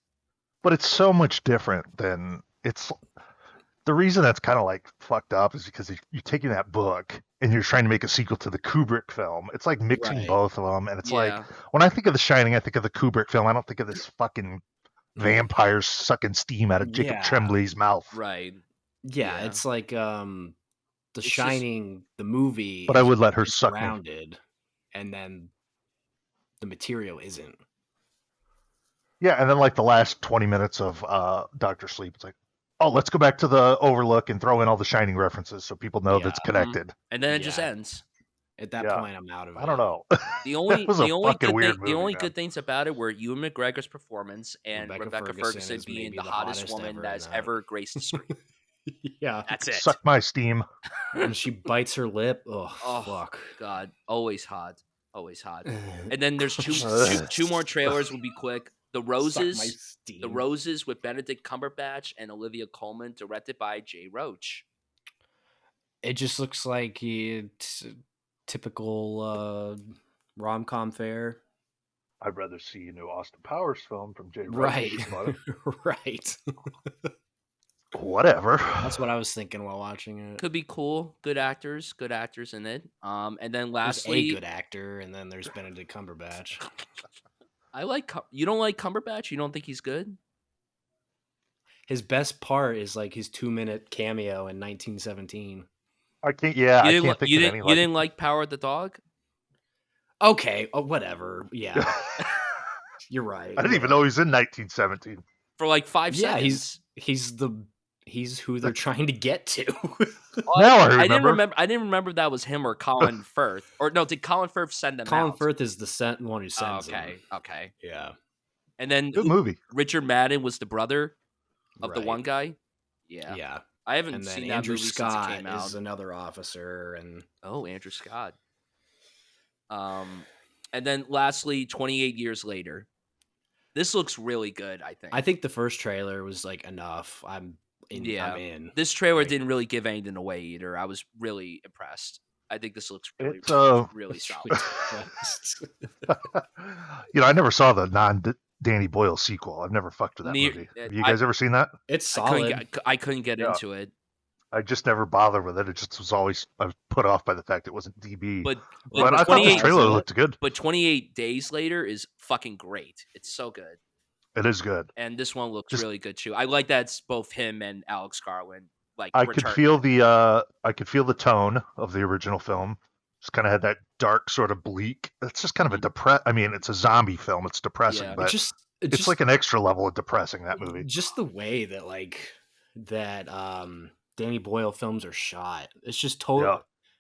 But it's so much different than the reason that's kind of like fucked up is because you're taking that book and you're trying to make a sequel to the Kubrick film. It's like mixing both of them, and it's like when I think of The Shining, I think of the Kubrick film. I don't think of this fucking vampires sucking steam out of Jacob Tremblay's mouth. Right. Yeah, it's like The Shining, the movie. But I would let her suck grounded, and then the material isn't. Yeah, and then like the last 20 minutes of Dr. Sleep, it's like, oh, let's go back to the Overlook and throw in all the Shining references so people know that's connected. And then it just ends. At that point, I'm out of it. I don't know. The only good things about it were Ewan McGregor's performance and Rebecca Ferguson being the hottest woman that has ever graced the screen. Yeah. That's it. Suck my steam. When she bites her lip. Oh, Oh fuck. God, always hot, always hot. And then there's two more trailers. Will be quick. The Suck my Roses, steam. The Roses with Benedict Cumberbatch and Olivia Colman, directed by Jay Roach. It just looks like typical rom-com fare. I'd rather see a new Austin Powers film from Jay Roach. Right. But Right. whatever. That's what I was thinking while watching it. Could be cool. Good actors in it. And then There's lastly, a good actor, and then there's Benedict Cumberbatch. I like. You don't like Cumberbatch? You don't think he's good? His best part is like his 2-minute cameo in 1917. I can't. Yeah, You I can't think of any. You didn't like Power of the Dog? Okay, whatever. Yeah, you're right. I didn't even know he was in 1917. For like 5 Yeah, seconds. he's who they're trying to get to. Now I didn't remember if that was him or Colin Firth. Or no, did Colin Firth send them Colin out? Firth is the one who sends him. Okay. Yeah. And then Good movie. Richard Madden was the brother of the Right. one guy. Yeah. Yeah. I haven't And then seen Andrew that movie Scott since it came out. is another officer, and Oh, Andrew Scott. And then lastly, 28 years later. This looks really good, I think. I think the first trailer was like enough. I'm in. This trailer Like- didn't really give anything away either. I was really impressed. I think this looks really, It's, really It's solid. I never saw the non-Danny Boyle sequel. I've never fucked with that movie. Have you guys ever seen that? It's solid. I couldn't get Yeah. into it. I just never bothered with it. It just was always I was put off by the fact it wasn't DB. But I thought the 28 trailer looked good. But 28 days later is fucking great. It's so good. It is good. And this one looks Just- really good too. I like that it's both him and Alex Garland. Like I could feel the tone of the original film. Just kind of had that dark sort of bleak. It's just kind of I mean, it's a zombie film. It's depressing, Yeah. but It's it's like an extra level of depressing, that movie. Just the way that Danny Boyle films are shot. It's just totally Yeah.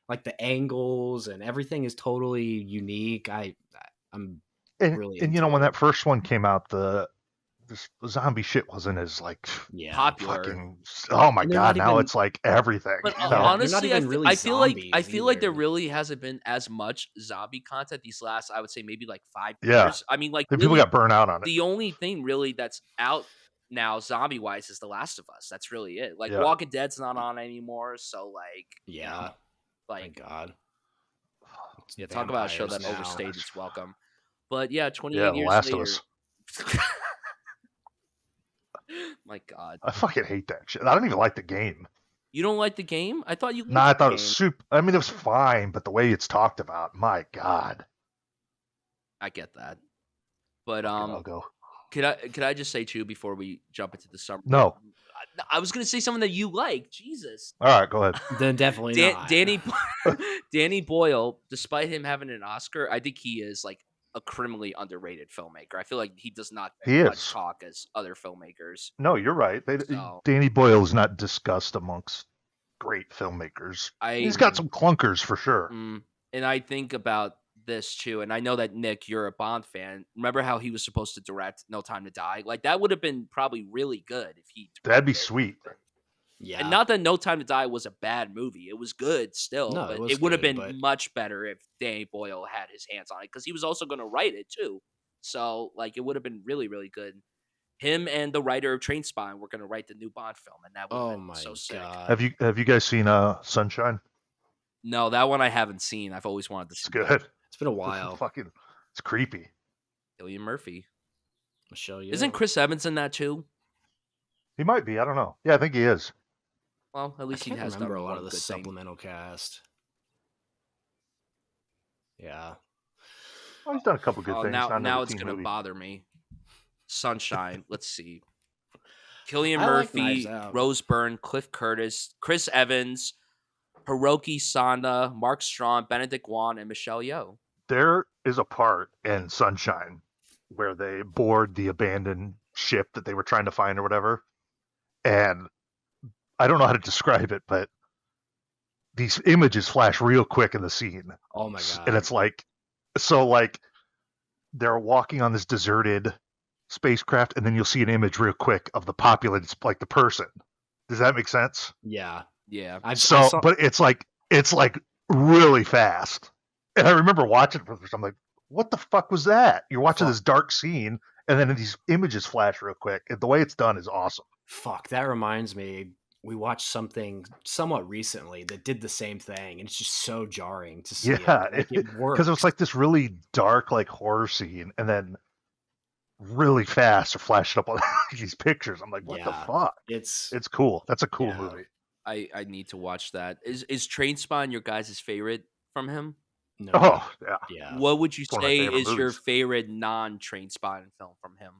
like the angles and everything is totally unique. I'm And, really and into when that first one came out, the zombie shit wasn't as like popular. fucking. Oh my And they're god! not now even- it's like everything. But Yeah, they're not honestly, even really I feel like zombies there either. really hasn't been as much zombie content these last, I would say, maybe like 5 Yeah. years. I mean, like People really, got burnt out on it. the only thing really that's out now zombie wise is The Last of Us. That's really it. Like Yeah. Walking Dead's not on anymore, so like Yeah. like Thank God. It's yeah, talk about a show that vampires now. overstayed its welcome. But yeah, 28 Yeah, The years Last of later. Us. My God, I fucking hate that shit. I don't even like the game. you don't like the game? I thought you. Nah, I liked the thought it was game. super. I mean, it was fine, but the way it's talked about, my god. I get that, but I'll go. could I just say too before we jump into the summer? No. I was gonna say something that you like. Jesus. All right, go ahead. Then definitely not. Danny Boyle, despite him having an Oscar, I think he is like a criminally underrated filmmaker. I feel like he does not get He as much is. talk as other filmmakers. No, you're right. So- Danny Boyle is not discussed amongst great filmmakers. He's got some clunkers for sure. And I think about this too, and I know that Nick, you're a Bond fan. Remember how he was supposed to direct No Time to Die? Like that would have been probably really good if he. That'd be directed. sweet. Yeah. And not that No Time to Die was a bad movie. It was good still, No, but it was it would have good, been but- much better if Danny Boyle had his hands on it because he was also going to write it too. So like it would have been really, really good. Him and the writer of Trainspotting were going to write the new Bond film, and that would have Oh been my so sick. God. Have you guys seen Sunshine? No, that one I haven't seen. I've always wanted to It's see. good. It's been a while. Fucking, it's creepy. Cillian Murphy. Michelle Yeoh. Isn't Chris Evans in that too? He might be. I don't know. Yeah, I think he is. Well, at I least he can't has remember done a lot one of the good thing. supplemental cast. Yeah. Well, he's done a couple good Oh, things. not now another it's teen gonna movie. bother me. Sunshine. Let's see. Cillian I like Murphy, Knives Out. Rose Byrne, Cliff Curtis, Chris Evans, Hiroki Sanda, Mark Strong, Benedict Wong, and Michelle Yeoh. There is a part in Sunshine where they board the abandoned ship that they were trying to find or whatever. And I don't know how to describe it, but these images flash real quick in the scene. Oh my God. And it's like, so like they're walking on this deserted spacecraft, and then you'll see an image real quick of the populated, like the person. Does that make sense? Yeah. Yeah. I So, saw. but it's like really fast. And I remember watching it for the first time, like, what the fuck was that? You're watching this dark scene, and then these images flash real quick. And the way it's done is awesome. Fuck, that reminds me. We watched something somewhat recently that did the same thing, and it's just so jarring to see Yeah, it. Like, it works. because it was like this really dark, like horror scene, and then really fast are flashing up on these pictures. I'm like, what the fuck? It's cool. That's a cool Yeah. movie. I need to watch that. Is Trainspotting your guys' favorite from him? no. Oh, yeah. Yeah. What would you It's one of my say favorite is your movies. favorite non-Trainspotting film from him?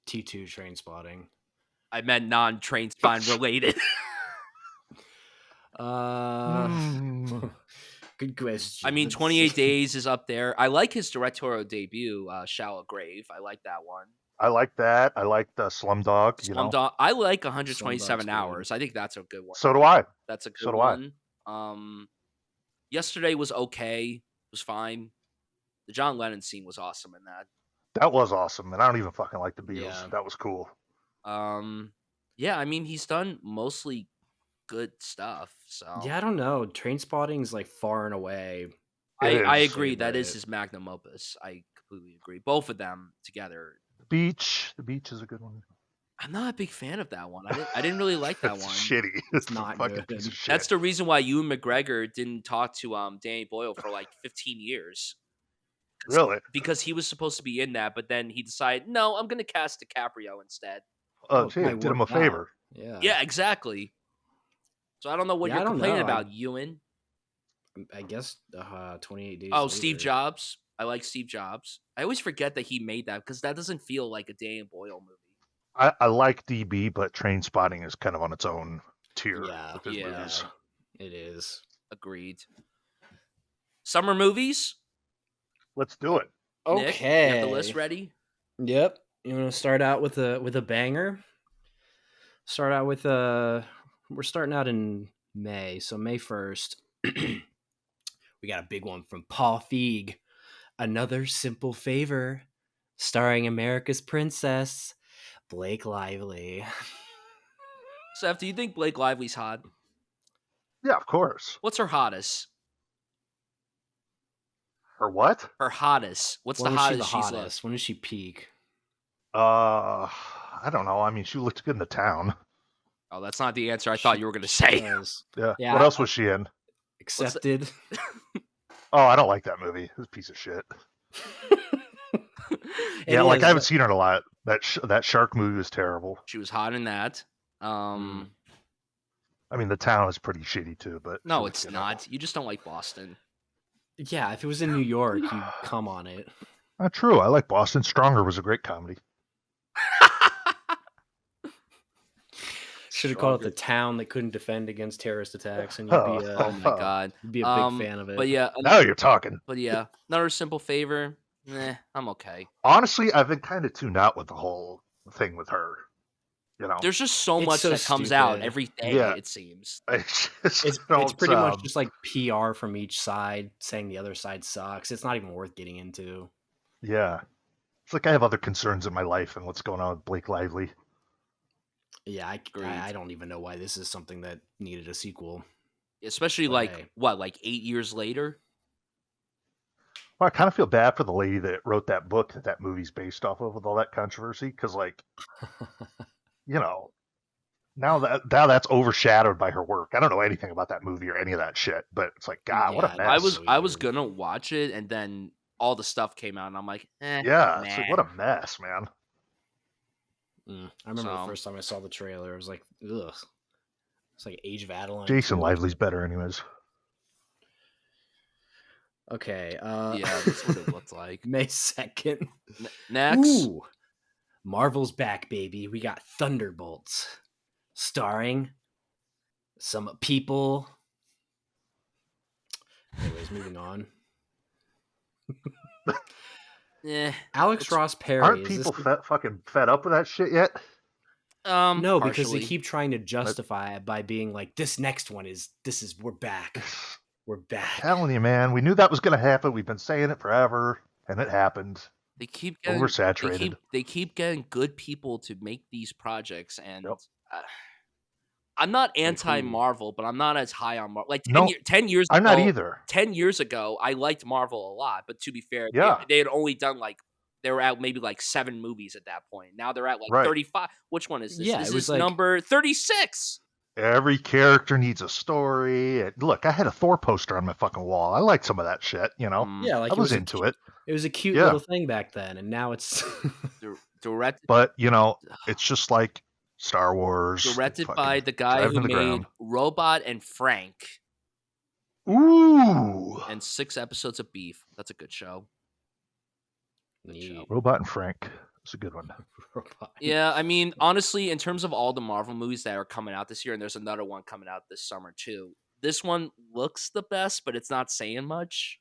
T2 Trainspotting. I meant non-Trainspotting related. Good question. I mean, Let's 28 see. Days is up there. I like his directorial debut, Shallow Grave. I like that one. I like that. I like the Slumdog. You know, Slumdog. I like 127 Slumdog's Hours. I think that's a good one. so do I. That's a good So do I. one. Yesterday was okay. It was fine. The John Lennon scene was awesome in that. That was awesome, and I don't even fucking like the Beatles. Yeah. That was cool. Yeah, I mean, he's done mostly good stuff. So Yeah, I don't know. Trainspotting's like far and away. I is. agree. That is Favorite. his magnum opus. I completely agree. Both of them together. The Beach is a good one. I'm not a big fan of that one. I didn't really like that It's one. shitty. It's a not fucking good. piece of shit. That's the reason why Ewan McGregor didn't talk to Danny Boyle for like 15 years. Really? Because he was supposed to be in that, but then he decided, no, I'm going to cast DiCaprio instead. Gee, it did him a worked out. favor. Yeah. Yeah, exactly. So I don't know what Yeah, I you're don't complaining know. about, Ewan. I guess 28 Days. Oh, Steve Later. Jobs. I like Steve Jobs. I always forget that he made that because that doesn't feel like a Danny Boyle movie. I like DB, but Trainspotting is kind of on its own tier with his Yeah. movies. It is. Agreed. Summer movies? Let's do it. Nick, Okay. you have the list ready? Yep. You want to start out with a banger? Start out with we're starting out in May, so May 1st. We got a big one from Paul Feig. Another Simple Favor, starring America's Princess, Blake Lively. Seth, do you think Blake Lively's hot? Yeah, of course. What's her hottest? Her what? Her hottest. What's When the was she hottest the she's hottest? When did she peak? I don't know. I mean, she looked good in the town. Oh, that's not the answer I thought you were going to say. Yeah. What else was she in? Accepted. Oh, I don't like that movie. It's a piece of shit. Yeah, like I haven't seen her in a lot. That shark movie was terrible. She was hot in that. I mean, the town is pretty shitty too, but no, it's not. You just don't like Boston. Yeah, if it was in New York, you'd come on it. Not true. I like Boston. Stronger was a great comedy. Should have called it The Town That Couldn't Defend Against Terrorist Attacks, and oh my god, you'd be a big fan of it. But yeah, now you're talking. But yeah, another Simple Favor. I'm okay. Honestly, I've been kind of tuned out with the whole thing with her. You know, there's just so much so that comes out every day. Yeah. It seems it's pretty much just like PR from each side saying the other side sucks. It's not even worth getting into. Yeah, it's like I have other concerns in my life and what's going on with Blake Lively. Yeah, I don't even know why this is something that needed a sequel. Especially like 8 years later? Well, I kind of feel bad for the lady that wrote that book that movie's based off of with all that controversy, because like, you know, now that's overshadowed by her work. I don't know anything about that movie or any of that shit, but it's like, God, what a mess. I was gonna watch it, and then all the stuff came out, and I'm like, yeah, it's like, what a mess, man. I remember the first time I saw the trailer, I was like, ugh. It's like Age of Adeline. Jason Lively's better anyways. Okay. Yeah, that's what it looked like. May 2nd. Next. Ooh, Marvel's back, baby. We got Thunderbolts. Starring some people. Anyways, moving on. Alex Ross Perry. Aren't people fucking fed up with that shit yet? No, because they keep trying to justify it by being like, this next one is we're back. We're back. I'm telling you, man, we knew that was gonna happen. We've been saying it forever, and it happened. They keep getting oversaturated. They keep getting good people to make these projects, and I'm not Like, anti-Marvel, but I'm not as high on Marvel. Like 10 No, years I'm not ago, either. 10 years ago, I liked Marvel a lot. But to be fair, Yeah. they had only done like they were at maybe like 7 movies at that point. Now they're at like Right. 35. Which one is this? Yeah, This it was is like number 36. Every character needs a story. Look, I had a Thor poster on my fucking wall. I liked some of that shit, you know. yeah, like I was into it. It was a cute Yeah. little thing back then, and now it's Directed, But, you know, it's just like Star Wars. directed fucking by the guy drive who to the made ground. Robot and Frank Ooh. and 6 episodes of Beef. That's a good show. Good show. Neat. Robot and Frank. It's a good one. Yeah, I mean, honestly, in terms of all the Marvel movies that are coming out this year, and there's another one coming out this summer too. This one looks the best, but it's not saying much.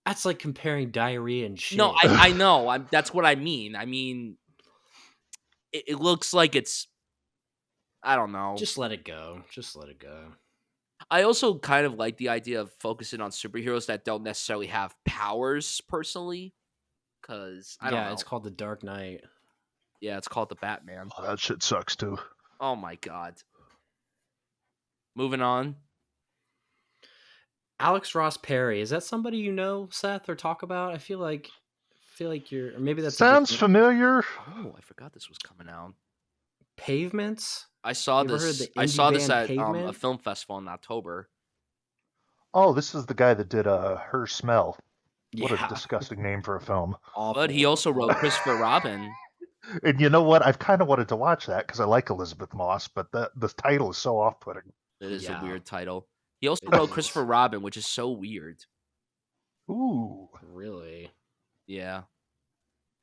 That's like comparing diarrhea and shit. No, I know. That's what I mean. I mean, it looks like it's. I don't know. Just let it go. Just let it go. I also kind of like the idea of focusing on superheroes that don't necessarily have powers personally, because I don't know. It's called The Dark Knight. Yeah, it's called the Batman. Oh, that shit sucks too. Oh my god. Moving on. Alex Ross Perry, is that somebody you know, Seth, or talk about? I feel like you're, or maybe that's Sounds familiar. Oh, I forgot this was coming out. Pavements. I saw You ever heard this. the I indie saw this band at a Pavement? film festival in October. Oh, this is the guy that did Her Smell. What Yeah. a disgusting name for a film. Awful. But he also wrote Christopher Robin. And you know what? I've kind of wanted to watch that because I like Elizabeth Moss, but the title is so off-putting. It is a Yeah. weird title. He also It wrote is. Christopher Robin, which is so weird. Ooh. Really? Yeah.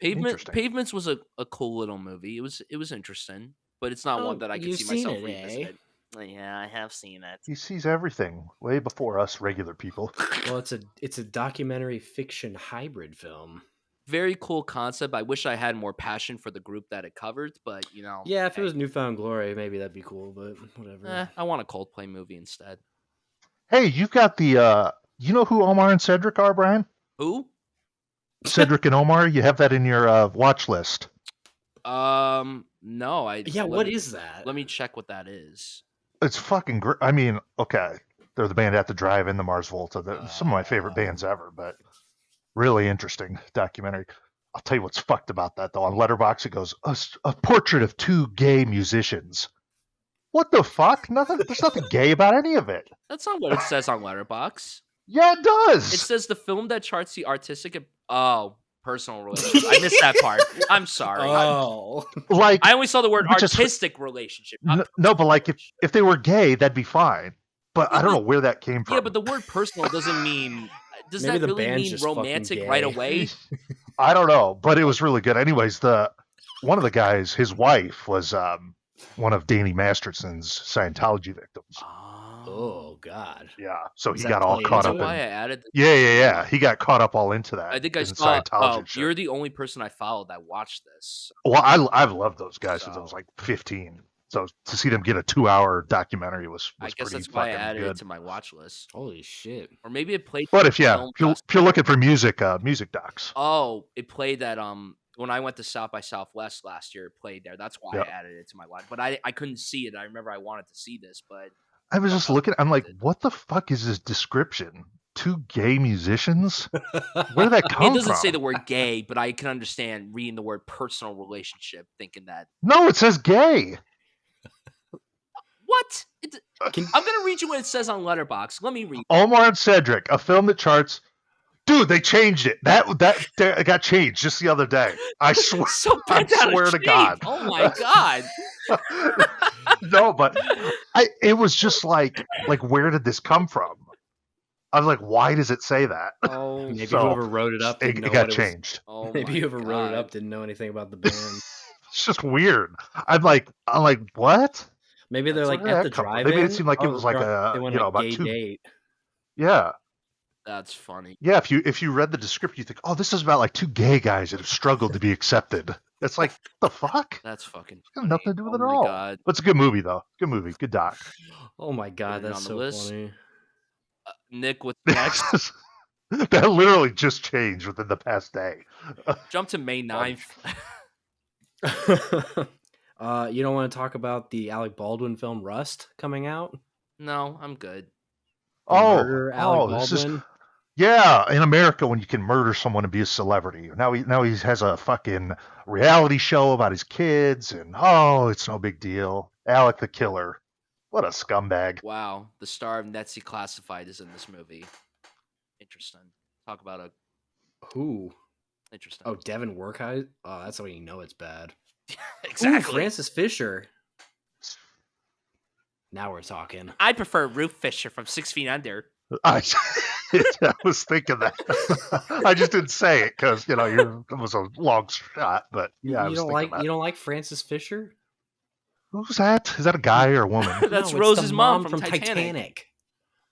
Interesting. Pavements was a cool little movie. It was interesting, but it's not one Oh, that I could you've see seen myself it, revisiting. eh? Yeah, I have seen it. He sees everything way before us regular people. Well, it's a documentary fiction hybrid film. Very cool concept. I wish I had more passion for the group that it covered, but you know. Yeah, if it hey, was Newfound Glory, maybe that'd be cool, but whatever. I want a Coldplay movie instead. Hey, you've got the you know who Omar and Cedric are, Brian? Who? Cedric and Omar, you have that in your watch list. No, What is that? Let me check what that is. It's fucking great. I mean, okay, they're the band At the Drive-In, the Mars Volta. They're some of my favorite bands ever, but really interesting documentary. I'll tell you what's fucked about that, though. On Letterboxd, it goes, a portrait of 2 gay musicians. What the fuck? There's nothing gay about any of it. That's not what it says on Letterboxd. Yeah, it does. It says the film that charts the artistic. Personal relationship. I missed that part. I'm sorry. Oh. Like, I only saw the word which is- artistic relationship. not no, but like if they were gay, that'd be fine. But Yeah, I don't but- know where that came from. Yeah, but the word personal doesn't mean. Does Maybe that the really band's mean just fucking romantic gay. right away? I don't know, but it was really good. Anyways, one of the guys, his wife was one of Danny Masterson's Scientology victims. Oh God. Yeah, so Does he that got all play caught into up That's in. why I added. Yeah. He got caught up all into that. I think I in saw. Scientology and shit. You're the only person I followed that watched this. Well, I've loved those guys since I was So- like 15. So to see them get a 2-hour documentary was I guess pretty that's why I fucking added good. it to my watch list. Holy shit. Or maybe it played. But at if the you're film if you're festival. looking for music docs. Oh, it played at when I went to South by Southwest last year. It played there. That's why Yep. I added it to my watch. But I couldn't see it. I remember I wanted to see this, but I was just looking. I'm like, what the fuck is this description? 2 gay musicians? Where did that I come mean, it doesn't from? say the word gay, but I can understand reading the word personal relationship, thinking that No, it says gay. what? Can- I'm gonna read you what it says on Letterboxd. Let me read. Omar and Cedric, a film that charts. Dude, they changed it. That got changed just the other day. I swear. So I bent out of swear to shape. God. Oh my God. No, but it was just like where did this come from? I was like, why does it say that? Oh, Maybe So, whoever wrote it up didn't It know got what it was. changed. oh Maybe my whoever wrote it God. up didn't know anything about the band. It's just weird. I'm like, what? Maybe they're Where like did at that the come from? drive-in. They made it seem like it was like they went on a about gay 2. date. Yeah. That's funny. Yeah, if you read the description, you think, oh, this is about like 2 gay guys that have struggled to be accepted. It's like, the fuck? That's fucking. It's got nothing to do with it oh at my all. God. But it's a good movie, though. Good movie. Good doc. Oh my God, Put it that's on the so list. funny. Nick, what's next? That literally just changed within the past day. Jump to May 9th. You don't want to talk about the Alec Baldwin film Rust coming out? No, I'm good. The murder Alec this is Baldwin. in America when you can murder someone and be a celebrity. Now he has a fucking reality show about his kids, and it's no big deal. Alec the Killer, what a scumbag. Wow, the star of Netzy Classified is in this movie. Interesting. Talk about a Who? interesting. Oh, Devin Workheim. Oh, that's how you know it's bad. Exactly. Ooh, Francis Fisher. Now we're talking. I prefer Ruth Fisher from 6 Feet Under. I was thinking that. I just didn't say it because it was a long shot. But yeah, I was thinking that. You don't like Francis Fisher? Who's that? Is that a guy or a woman? That's No, it's Rose's the mom from Titanic.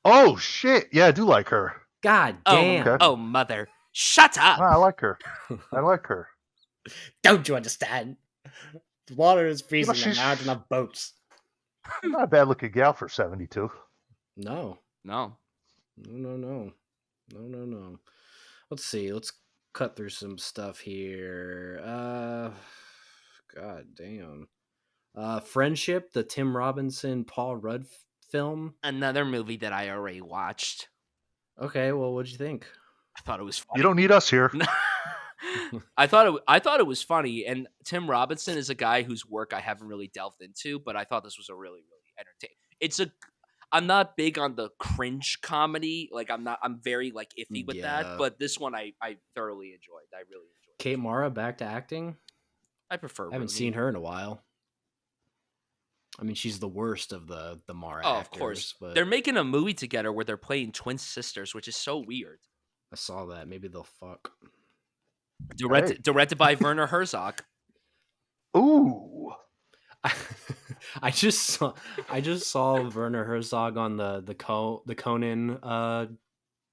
Oh shit! Yeah, I do like her. God damn. okay. Oh, mother. Shut up. I like her. I like her. Don't you understand? The water is freezing and she's- now it's enough boats. Not a bad looking gal for 72. No. No. No. Let's see. Let's cut through some stuff here. God damn. Friendship, the Tim Robinson, Paul Rudd film. Another movie that I already watched. Okay, well, what'd you think? I thought it was funny. You don't need us here. I thought it was funny, and Tim Robinson is a guy whose work I haven't really delved into, but I thought this was a really, really entertaining. I'm not big on the cringe comedy. Like I'm very like iffy with that, but this one I thoroughly enjoyed. I really enjoyed. Kate Mara back to acting. I prefer. I haven't seen her in a while. I mean, she's the worst of the Mara actors. Of course. But They're making a movie together where they're playing twin sisters, which is so weird. I saw that. Maybe they'll fuck. Directed by Werner Herzog. Ooh. I just saw Werner Herzog on the Conan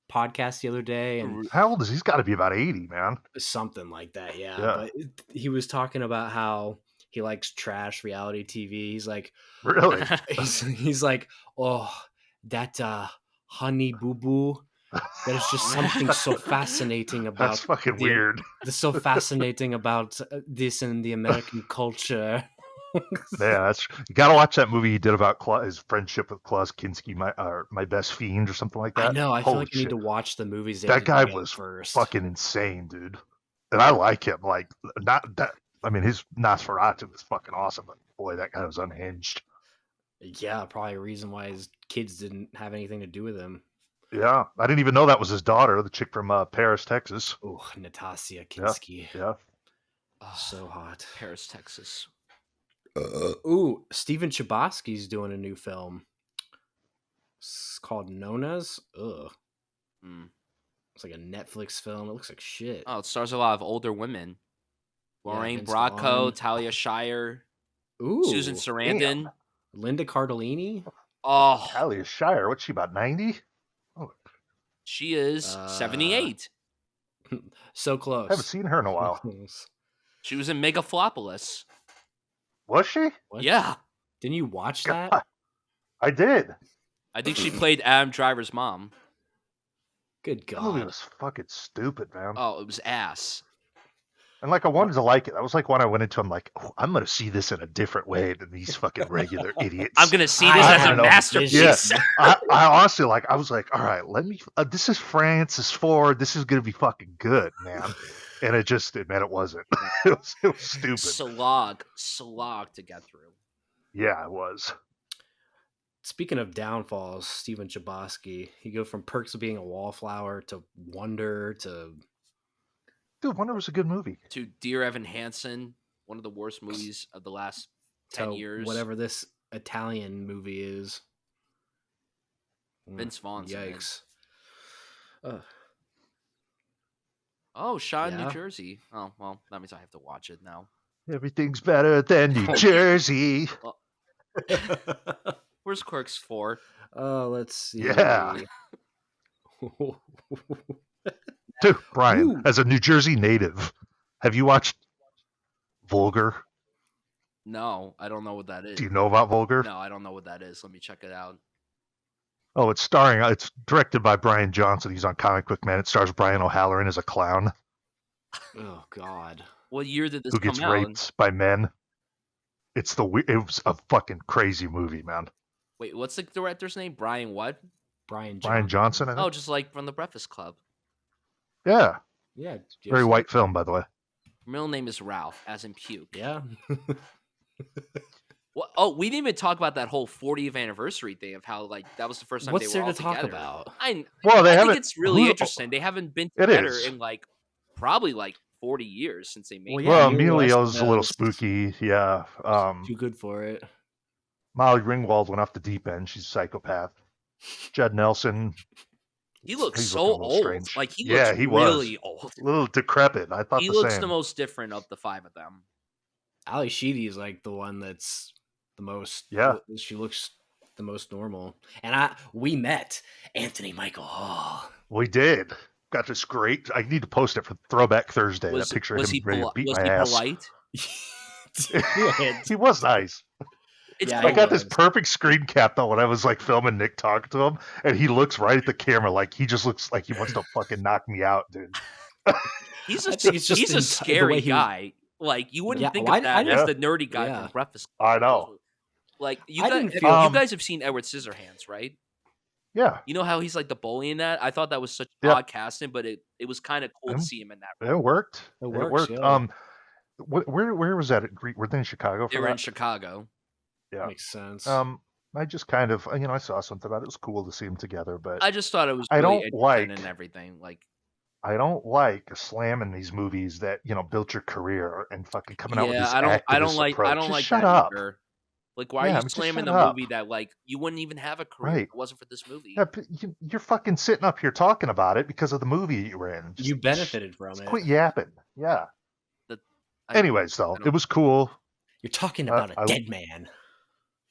podcast the other day, and How old is he? He's got to be about 80, man. something like that. Yeah. Yeah. But he was talking about how he likes trash reality TV. He's like, Really? he's like, oh, that Honey Boo Boo. There's just something so fascinating about. That's fucking weird. There's so fascinating about this in the American culture. Yeah, you gotta watch that movie he did about his friendship with Klaus Kinski, my best fiend, or something like that. I know. I feel Holy like I need to watch the movies. That guy together was first. fucking insane, dude. And I like him. Like, not that. I mean, his Nosferatu was fucking awesome, but boy, that guy was unhinged. Yeah, probably a reason why his kids didn't have anything to do with him. Yeah, I didn't even know that was his daughter, the chick from Paris, Texas. Oh, Natasha Kinski. Yeah. So hot. Paris, Texas. Ooh, Steven Chbosky's doing a new film. It's called Nonas. Ugh. It's like a Netflix film. It looks like shit. Oh, it stars a lot of older women. Lorraine Vince Bracco, Vaughn. Talia Shire, Ooh. Susan Sarandon. Damn. Linda Cardellini. Oh, Talia Shire, what's she, about 90? Oh, she is 78. So close. I haven't seen her in a while. She was in Megaflopolis. Was she? What? Yeah. Didn't you watch God, that? I did. I think she played Adam Driver's mom. Good That movie God. was fucking stupid, man. Oh, it was ass. And like I wanted to like it. That was like when I went into. I'm like, I'm gonna see this in a different way than these fucking regular idiots. I'm gonna see this I as a don't know. masterpiece. Yes, I honestly like. I was like, all right, let me. This is Francis Ford. This is gonna be fucking good, man. And it wasn't. it was stupid. Slog to get through. Yeah, it was. Speaking of downfalls, Steven Chbosky, he go from Perks of Being a Wallflower to Wonder to... Dude, Wonder was a good movie. To Dear Evan Hansen, one of the worst movies of the last 10 years. Whatever this Italian movie is. Vince Vaughn's in it. Yikes. Oh, shot in Yeah. New Jersey. Oh, well, that means I have to watch it now. Everything's better than New Jersey. Where's Clerks 4? Let's see. Yeah. Dude, Bryan, Ooh. as a New Jersey native, have you watched Vulgar? No, I don't know what that is. Do you know about Vulgar? No, I don't know what that is. Let me check it out. Oh, it's directed by Bryan Johnson. He's on Comic Book Man. It stars Brian O'Halloran as a clown Oh, God. What year did this who come gets out? raped by men. It was a fucking crazy movie, man. Wait, what's the director's name? Bryan what? Bryan Brian Johnson, I think. Oh, just like from the Breakfast Club. Yeah, Yeah. very white film, by the way. Middle name is Ralph, as in puke. Yeah. Well, oh, we didn't even talk about that whole 40th anniversary thing of how like that was the first time What's they there were all to talk together. about? Well, they I think haven't. it's really interesting. They haven't been It together is. in like probably like 40 years since they made. Well, it. yeah, Well, Emilio Emilio's a little Estevez. spooky. Yeah. Too good for it. Molly Ringwald went off the deep end. She's a psychopath. Judd Nelson. He looks He's so looking a little old. strange. Like he Yeah, looks he was. really old. A little decrepit. I thought He the looks same. the most different of the five of them. Ali Sheedy is like the one that's the most. Yeah. She looks the most normal. And we met Anthony Michael Hall. We did. Got this great. I need to post it for Throwback Thursday. That picture of him ready to beat my ass. Polite? He was nice. I got this perfect screen cap though when I was like filming Nick talking to him, and he looks right at the camera like he just looks like he wants to fucking knock me out, dude. He's a scary guy. Like you wouldn't think of that as the nerdy guy from Breakfast Club. I know. Like you guys have seen Edward Scissorhands, right? Yeah. You know how he's like the bully in that? I thought that was such odd casting, but it was kind of cool to see him in that role. It worked. It worked. Yeah. Where was that? Were they in Chicago? They were in Chicago. Yeah, makes sense. I just kind of I saw something about it. It was cool to see them together, but I just thought it was. I really don't like and everything. Like I don't like slamming these movies that built your career and fucking coming out with this I don't like shut that up. Either. Like, why are you slamming a movie that like you wouldn't even have a career if it wasn't for this movie? Yeah, but you're fucking sitting up here talking about it because of the movie you were in. You benefited from it. Quit yapping. Yeah. Anyways, though, it was cool. You're talking about a dead man.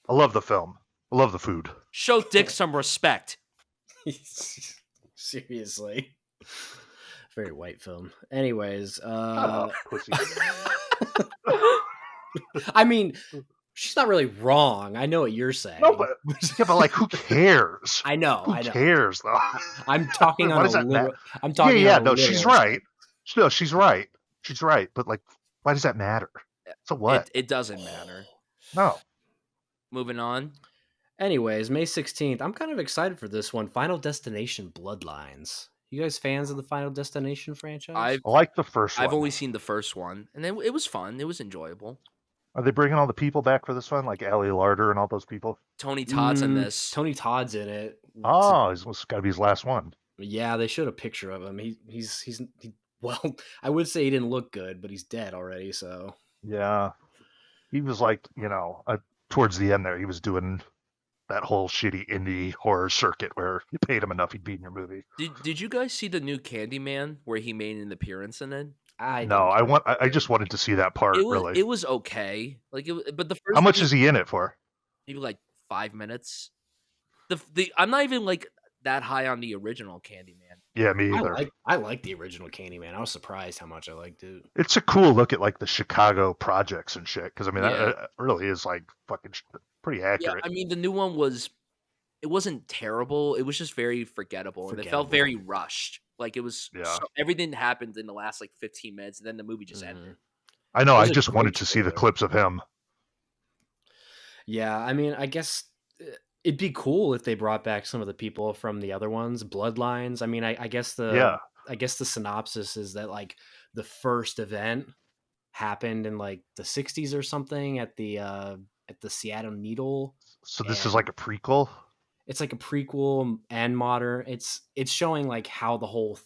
I love the film. I love the food. Show Dick some respect. Seriously. Very white film. Anyways, pussy. I mean, she's not really wrong. I know what you're saying. No, but like, who cares? I know. Who cares, though? I'm talking on a literal. I'm talking. Yeah. No, she's right. No, she's right. She's right. But like, why does that matter? So what? It doesn't matter. No. Moving on. Anyways, May 16th. I'm kind of excited for this one. Final Destination Bloodlines. You guys fans of the Final Destination franchise? I like the first one. I've only seen the first one, and it was fun. It was enjoyable. Are they bringing all the people back for this one, like Ali Larder and all those people? Tony Todd's in this. Tony Todd's in it. Oh, it's got to be his last one. Yeah, they showed a picture of him. Well, I would say he didn't look good, but he's dead already. So yeah, he was like towards the end there, he was doing that whole shitty indie horror circuit where you paid him enough, he'd be in your movie. Did you guys see the new Candyman where he made an appearance in it? I just wanted to see that part. Really, it was okay. Like but the first. How much is he in it for? Maybe like 5 minutes. I'm not even like that high on the original Candyman. Yeah, me either. I like the original Candyman. I was surprised how much I liked it. It's a cool look at like the Chicago projects and shit. Because I mean, that really is like fucking pretty accurate. Yeah, I mean, the new one it wasn't terrible. It was just very forgettable. And it felt very rushed. Like it was everything happened in the last like 15 minutes, and then the movie just ended. I know. I just wanted to see the clips of him. Yeah, I mean, I guess it'd be cool if they brought back some of the people from the other ones, Bloodlines. I mean, I guess the synopsis is that like the first event happened in like the 60s or something at the Seattle Needle. So this is like a prequel. It's like a prequel and modern. It's showing like how the whole.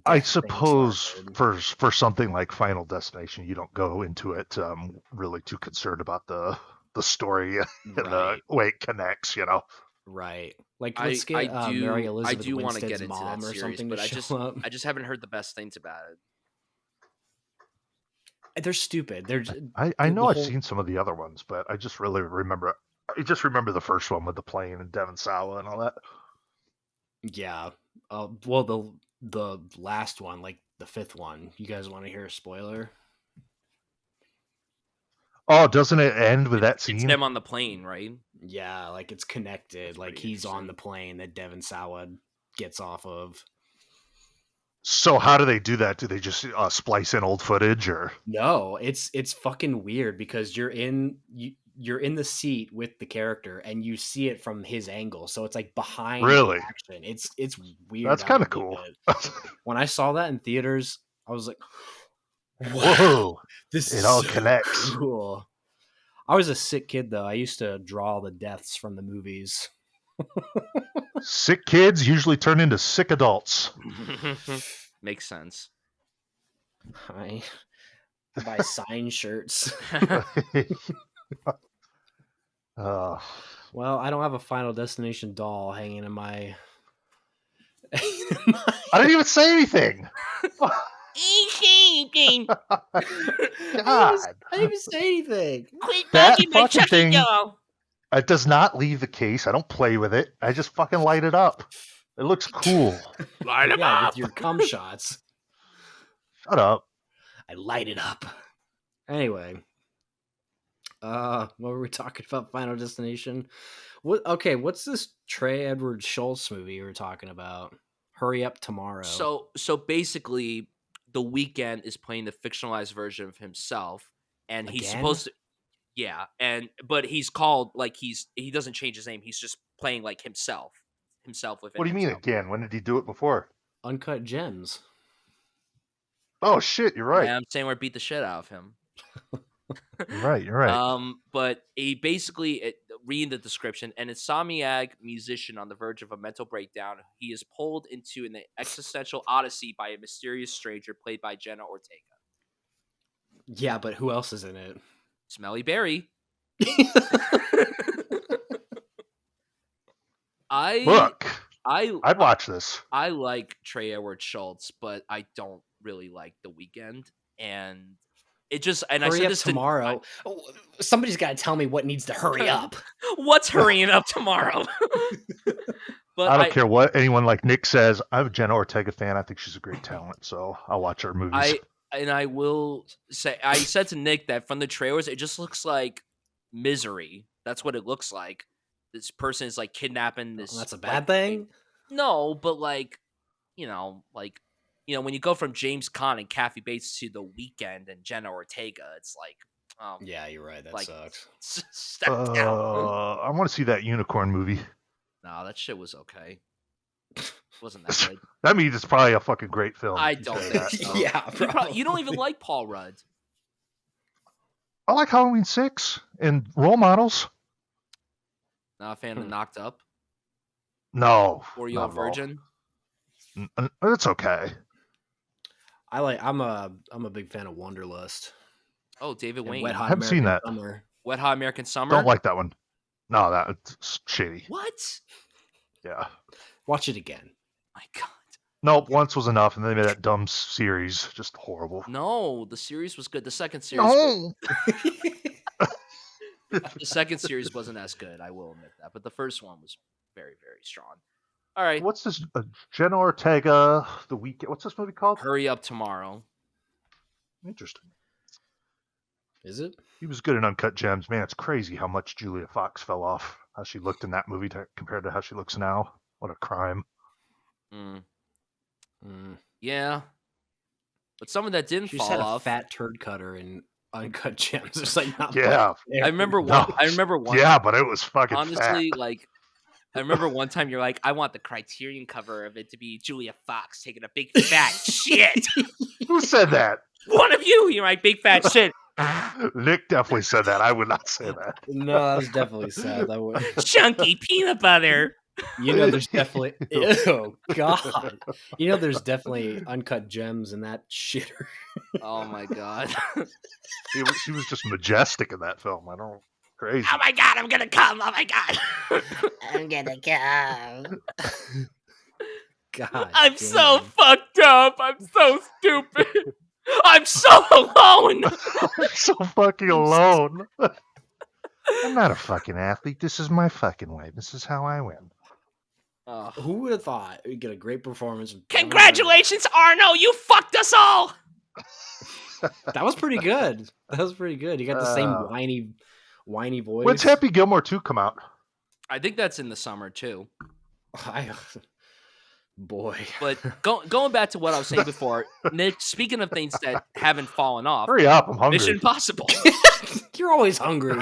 I suppose for something like Final Destination, you don't go into it really too concerned about the story and the way it connects, Right. Like let's get Mary Elizabeth Winstead's mom or something, but I just haven't heard the best things about it. They're stupid. I know I've seen some of the other ones, but I just really remember. I just remember the first one with the plane and Devon Sawa and all that. Yeah. Well, the last one, like the fifth one. You guys want to hear a spoiler? Oh, doesn't it end with that scene? It's them on the plane, right? Yeah, like it's connected. Like he's on the plane that Devon Sawa gets off of. So how do they do that? Do they just splice in old footage or? No, it's fucking weird because you're in the seat with the character and you see it from his angle, so it's like behind the Really? action. It's weird That's how they kind of did cool. it. When I saw that in theaters, I was like, "Wow, Whoa! this It is all so connects. cool." I was a sick kid though. I used to draw the deaths from the movies. Sick kids usually turn into sick adults. Makes sense. I buy sign shirts. uh, Well, I don't have a Final Destination doll hanging in my. I didn't even say anything. God, I didn't even say anything. Quit that bugging my fucking Chucky thing. doll. It does not leave the case. I don't play with it. I just fucking light it up. It looks cool. Light him Yeah, up. with your cum shots. Shut up. I light it up. Anyway, what were we talking about? Final Destination. What? Okay, what's this Trey Edward Schultz movie you were talking about? Hurry Up Tomorrow. So basically, The Weeknd is playing the fictionalized version of himself, and he's Again? supposed to. Yeah, but he's called like he doesn't change his name. He's just playing like himself within. What do you mean himself. again? When did he do it before? Uncut Gems. Oh shit, you're right. Yeah, I'm saying we're beat the shit out of him. You're right. But he basically, reading the description, an insomniac musician on the verge of a mental breakdown, he is pulled into an existential odyssey by a mysterious stranger played by Jenna Ortega. Yeah, but who else is in it? Smelly Berry. Look, I'd watch this. I like Trey Edward Schultz, but I don't really like The Weeknd, and it just and Hurry I said up this tomorrow. Somebody's got to tell me what needs to hurry up. What's hurrying up tomorrow? But I don't care what anyone like Nick says. I'm a Jenna Ortega fan. I think she's a great talent, so I'll watch her movies. I will say, I said to Nick that from the trailers, it just looks like Misery. That's what it looks like. This person is like kidnapping this. That's a bad thing? No, but like, when you go from James Caan and Kathy Bates to The Weeknd and Jenna Ortega, it's like, yeah, you're right. That sucks. Step down. I want to see that unicorn movie. No, that shit was okay. Wasn't that good? That means it's probably a fucking great film. I don't think so. Yeah, you don't even like Paul Rudd. I like Halloween 6 and Role Models. Not a fan of Knocked Up? No. Or you a virgin? It's okay. I'm a big fan of Wanderlust. Oh, David Wayne. Wet Hot I haven't seen that. Summer. Wet Hot American Summer? Don't like that one. No, that's shitty. What? Yeah. Watch it again. My God. Nope, once was enough, and then they made that dumb series. Just horrible. No, the series was good. The second series. No. The second series wasn't as good. I will admit that, but the first one was very, very strong. All right. What's this? Jenna Ortega, The Weeknd. What's this movie called? Hurry Up Tomorrow. Interesting. Is it? He was good in Uncut Gems. Man, it's crazy how much Julia Fox fell off. How she looked in that movie compared to how she looks now. What a crime. Yeah. But someone that didn't She fall had a off. fat turd cutter in Uncut Gems. It's like not Yeah. I remember one. Yeah, but it was fucking honestly, fat. like, I remember one time you're like, I want the Criterion cover of it to be Julia Fox taking a big fat shit. Who said that? One of you. You're like, big fat shit. Nick definitely said that. I would not say that. No, that was definitely sad. That would. Chunky peanut butter. You know, there's definitely. Oh God. You know, there's definitely Uncut Gems in that shitter. Oh my God. She was just majestic in that film. I don't. Crazy. Oh my God, I'm gonna come. Oh my God. I'm gonna come. God. I'm damn. so fucked up. I'm so stupid. I'm so alone. I'm so fucking alone. I'm not a fucking athlete. This is my fucking way. This is how I win. Who would have thought we'd get a great performance? From Congratulations, Arno. You fucked us all. That was pretty good. That was pretty good. You got the same whiny voice. When's Happy Gilmore 2 come out? I think that's in the summer too. Boy. But going back to what I was saying before, Nick, speaking of things that haven't fallen off, Hurry up, I'm hungry. Mission Impossible. You're always hungry.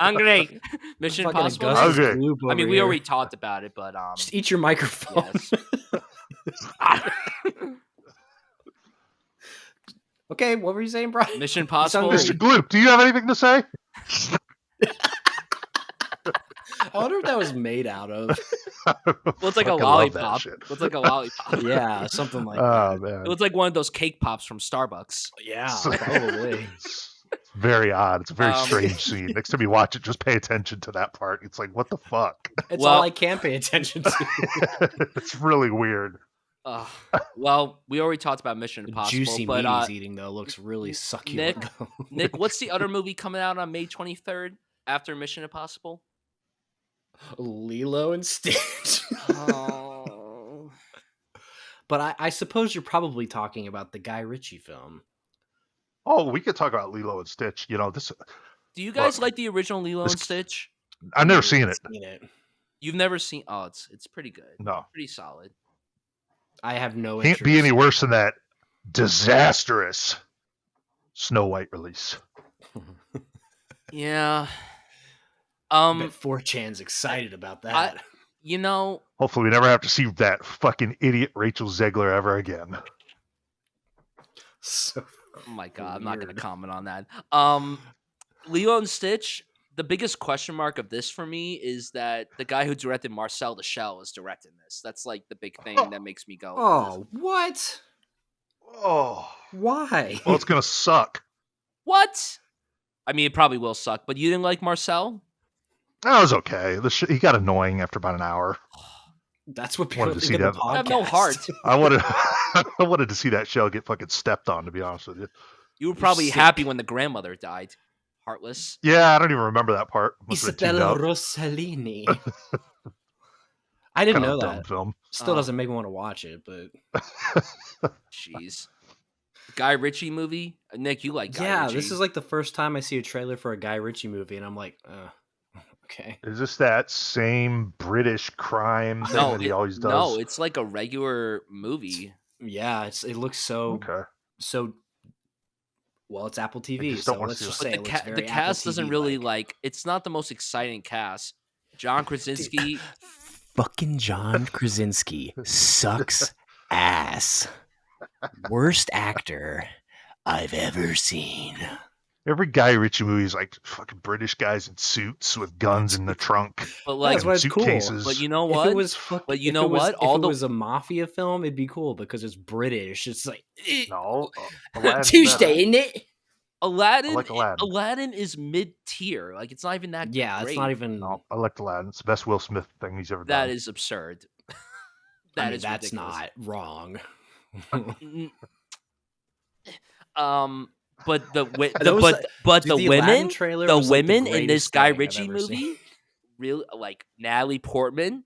Hungry. Mission Fucking Impossible. Augustus Hungry. Gloop I over mean, we here. already talked about it, but Just eat your microphone. yes. Okay, what were you saying, Bryan? Mission Impossible. hungry. Mr. Gloop, do you have anything to say? I wonder what that was made out of. Well, it's like a Fucking love that lollipop. shit. It's like a lollipop. Yeah, something like Oh that. man, It was like one of those cake pops from Starbucks. Yeah, probably. It's very odd. It's a very Um, strange scene. Next time you watch it, just pay attention to that part. It's like, what the fuck? It's Well- all I can pay attention to. It's really weird. Well, we already talked about Mission The Impossible, juicy but meat he's eating, though, looks really succulent. Nick, what's the other movie coming out on May 23rd after Mission Impossible? Lilo and Stitch. Oh. But I suppose you're probably talking about the Guy Ritchie film. Oh, we could talk about Lilo and Stitch. You know, this. Do you guys Look, like the original Lilo and this- Stitch? I've never seen it. Seen it. You've never seen? Oh, it's pretty good. No, Pretty solid. I have no can't interest. be any worse than that disastrous Snow White release. Yeah. I bet 4chan's excited about that. You know, Hopefully, we never have to see that fucking idiot Rachel Zegler ever again. So oh my god, I'm not going weird. to comment on that. Lilo and Stitch, the biggest question mark of this for me is that the guy who directed Marcel the Shell is directing this. That's like the big thing that makes me go, Oh, what? Oh, Why? well, it's gonna suck. what? I mean, it probably will suck, but you didn't like Marcel? That was okay. He got annoying after about an hour. That's what people Wanted to think see of the that. I have no podcast. heart. I wanted, I wanted to see that shell get fucking stepped on. To be honest with you. You were probably sick. happy when the grandmother died. Heartless. Yeah, I don't even remember that part. Must have been tuned Isabella out. Rossellini. I didn't Kind of know a dumb that. film. Still Oh. doesn't make me want to watch it, but Jeez. Guy Ritchie movie? Nick, you like Guy yeah, Ritchie. this is like the first time I see a trailer for a Guy Ritchie movie, and I'm like, okay. Is this that same British crime thing that he always does? No, it's like a regular movie. Yeah, it looks so okay. well. It's Apple TV, just don't so wanna let's see just it. say But it the, looks the very cast Apple doesn't TV really -like. like. It's not the most exciting cast. John Krasinski. Fucking John Krasinski sucks ass. Worst actor I've ever seen. Every Guy Ritchie movie is like fucking British guys in suits with guns in the trunk. But Yeah, like, that's why it's cool. suitcases. but you know If what? it was But you if know it was, what? If All it the was a mafia film, it'd be cool because it's British. It's like No, Aladdin's Tuesday, isn't it? Aladdin. I like Aladdin. Aladdin is mid tier. Like it's not even that. yeah, great. it's not even. better. No, I like Aladdin. It's the best Will Smith thing he's ever That done. is absurd. I That mean, is that's ridiculous. not wrong. Mm, but the wi- the Those- but Dude, the Aladdin women trailer the was, like, women in this greatest Guy thing I've Ritchie ever seen. movie, really like Natalie Portman,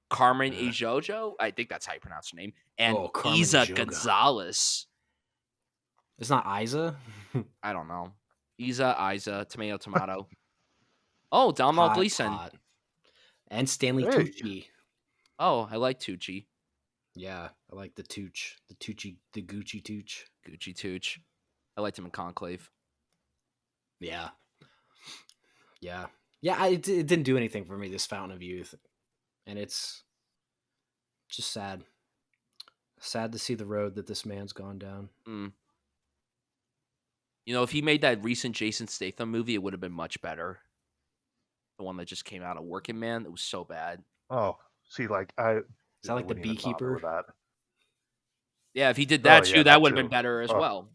Carmen Yeah. Ejojo, I think that's how you pronounce her name, and Oh, Carmen Isa Ejogo. Gonzalez. It's not Isa. I don't know. Isa, tomato. Oh, Domhnall Hot, Gleeson. hot. And Stanley Hey. Tucci. Oh, I like Tucci. Yeah, I like the Tooch, the Gucci Tooch. Gucci Tooch. I liked him in Conclave. Yeah, yeah, yeah. It didn't do anything for me. This Fountain of Youth, and it's just sad. Sad to see the road that this man's gone down. Mm. You know, if he made that recent Jason Statham movie, it would have been much better. The one that just came out of Working Man, it was so bad. Oh, see, like Is that like the wouldn't even bother Beekeeper? with that. Yeah, if he did that yeah, too, that that would have been too. better as Oh. well.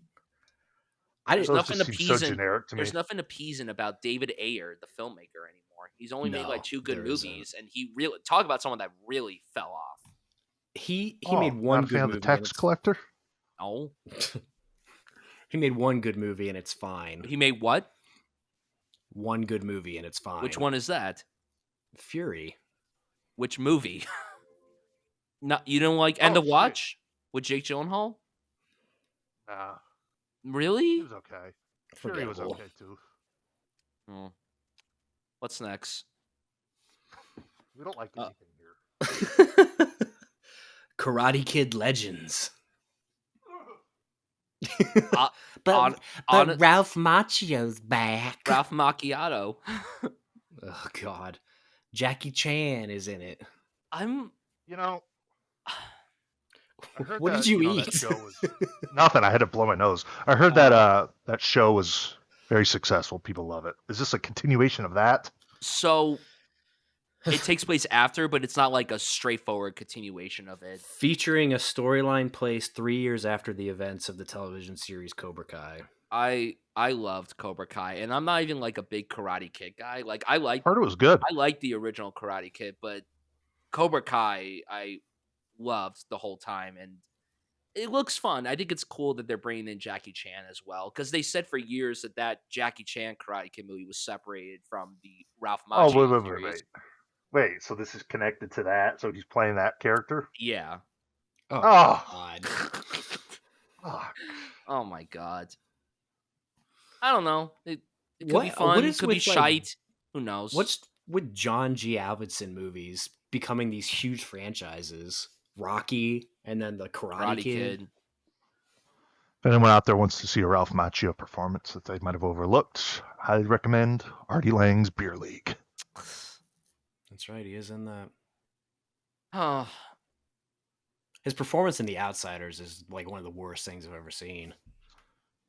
I There's didn't. Those nothing just seem so appeasing- generic to me. There's nothing appeasing about David Ayer, the filmmaker, anymore. He's only made No, like 2 good there isn't. movies, and he really talk about someone that really fell off. He Oh, made one not a good fan movie. of the tax collector. No, He made one good movie and it's fine. he made what? One good movie and it's fine. Which one is that? Fury. Which movie? Not you don't like End Oh, of shit. Watch with Jake Gyllenhaal? Nah, he Really? was okay. Fury was Forgettable. okay too. Hmm. What's next? We don't like Uh, anything here. Karate Kid Legends. Uh, But on- on- Ralph Macchio's back. Ralph Macchiato. Oh God, Jackie Chan is in it. I'm. You know, I heard What that, did you That eat? show was nothing. I had to blow my nose. I heard that show was very successful. People love it. Is this a continuation of that? So it takes place after, but it's not like a straightforward continuation of it. Featuring a storyline placed 3 years after the events of the television series Cobra Kai. I loved Cobra Kai, and I'm not even like a big Karate Kid guy. Like I Heard it was good. like the original Karate Kid, but Cobra Kai I loved the whole time, and it looks fun. I think it's cool that they're bringing in Jackie Chan as well, because they said for years that Jackie Chan Karate Kid movie was separated from the Ralph Oh, Macchio series. wait. So this is connected to that? So he's playing that character? Yeah. Oh, Oh. God. Fuck. Oh my god. I don't know. It could What- be what fun. is Could be with, like, shite. Who knows? What's with John G. Avildsen movies becoming these huge franchises? Rocky and then the Karate, Kid. If anyone out there wants to see a Ralph Macchio performance that they might have overlooked, highly recommend Artie Lang's Beer League. That's right, he is in that. Oh, His performance in The Outsiders is like one of the worst things I've ever seen.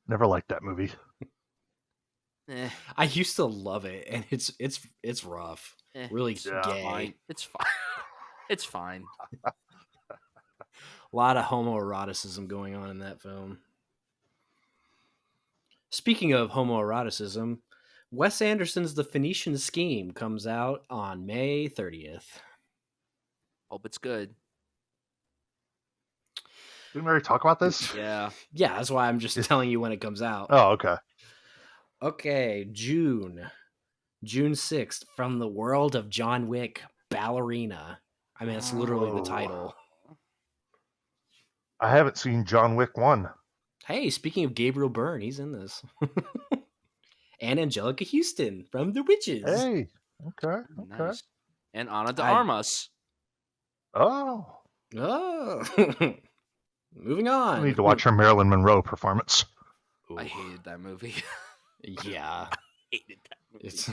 Never liked that movie. I used to love it, and it's rough, really Yeah, gay. fine. It's fine. It's fine. A lot of homoeroticism going on in that film. Speaking of homoeroticism, Wes Anderson's The Phoenician Scheme comes out on May 30th. Hope it's good. Didn't we already talk about this? Yeah. Yeah, that's why I'm just telling you when it comes out. Oh, okay. Okay, June 6th, From the World of John Wick, Ballerina. I mean, that's literally the Oh. title. I haven't seen John Wick 1. Hey, speaking of Gabriel Byrne, he's in this. And Angelica Houston from The Witches. Hey. Okay. Nice. And Ana de I- Armas. Oh. Oh. Moving I on. need to watch her Marilyn Monroe performance. I Ooh, hated that movie. yeah. hated that movie. It's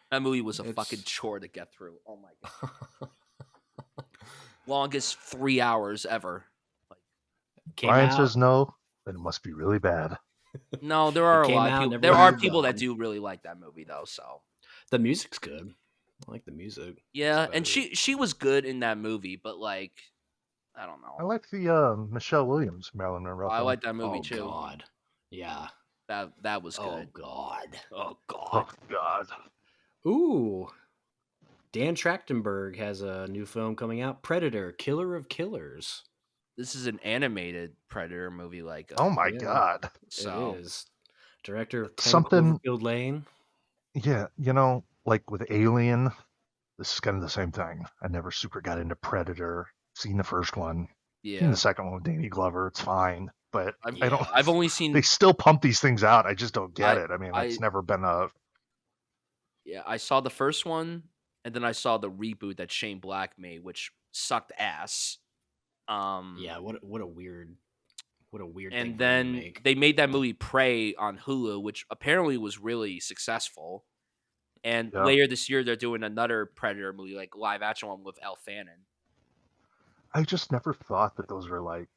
That movie was a It's- fucking chore to get through. Oh my god. Longest 3 hours ever. came Bryan out. says no, then it must be really bad. No, there are a came lot of out, people. never There are moved people that on. do really like that movie though. So The music's good. I like the music. yeah, That's and about it. she was good in that movie, but like I don't know. I like the Michelle Williams Marilyn Monroe. I film. like that movie Oh too. God. Yeah. That was Oh good. God. Oh god. Oh God. Ooh. Dan Trachtenberg has a new film coming out, Predator, Killer of Killers. This is an animated Predator movie, like Oh my Yeah. God. so. It is. Director of 10 Something- Cloverfield Lane. Yeah, like with Alien, this is kind of the same thing. I never super got into Predator. Seen the first one. Seen Yeah, the second one with Danny Glover. It's fine, but I've, I don't. I've only seen They still pump these things out. I just don't get I- it. I mean, I- it's never been a. yeah, I saw the first one, and then I saw the reboot that Shane Black made, which sucked ass. Yeah, what a weird thing and for them to then make. they made that movie Prey on Hulu, which apparently was really successful. And Yeah. later this year, they're doing another Predator movie, like live action one with Elle Fanning. I just never thought that those were like.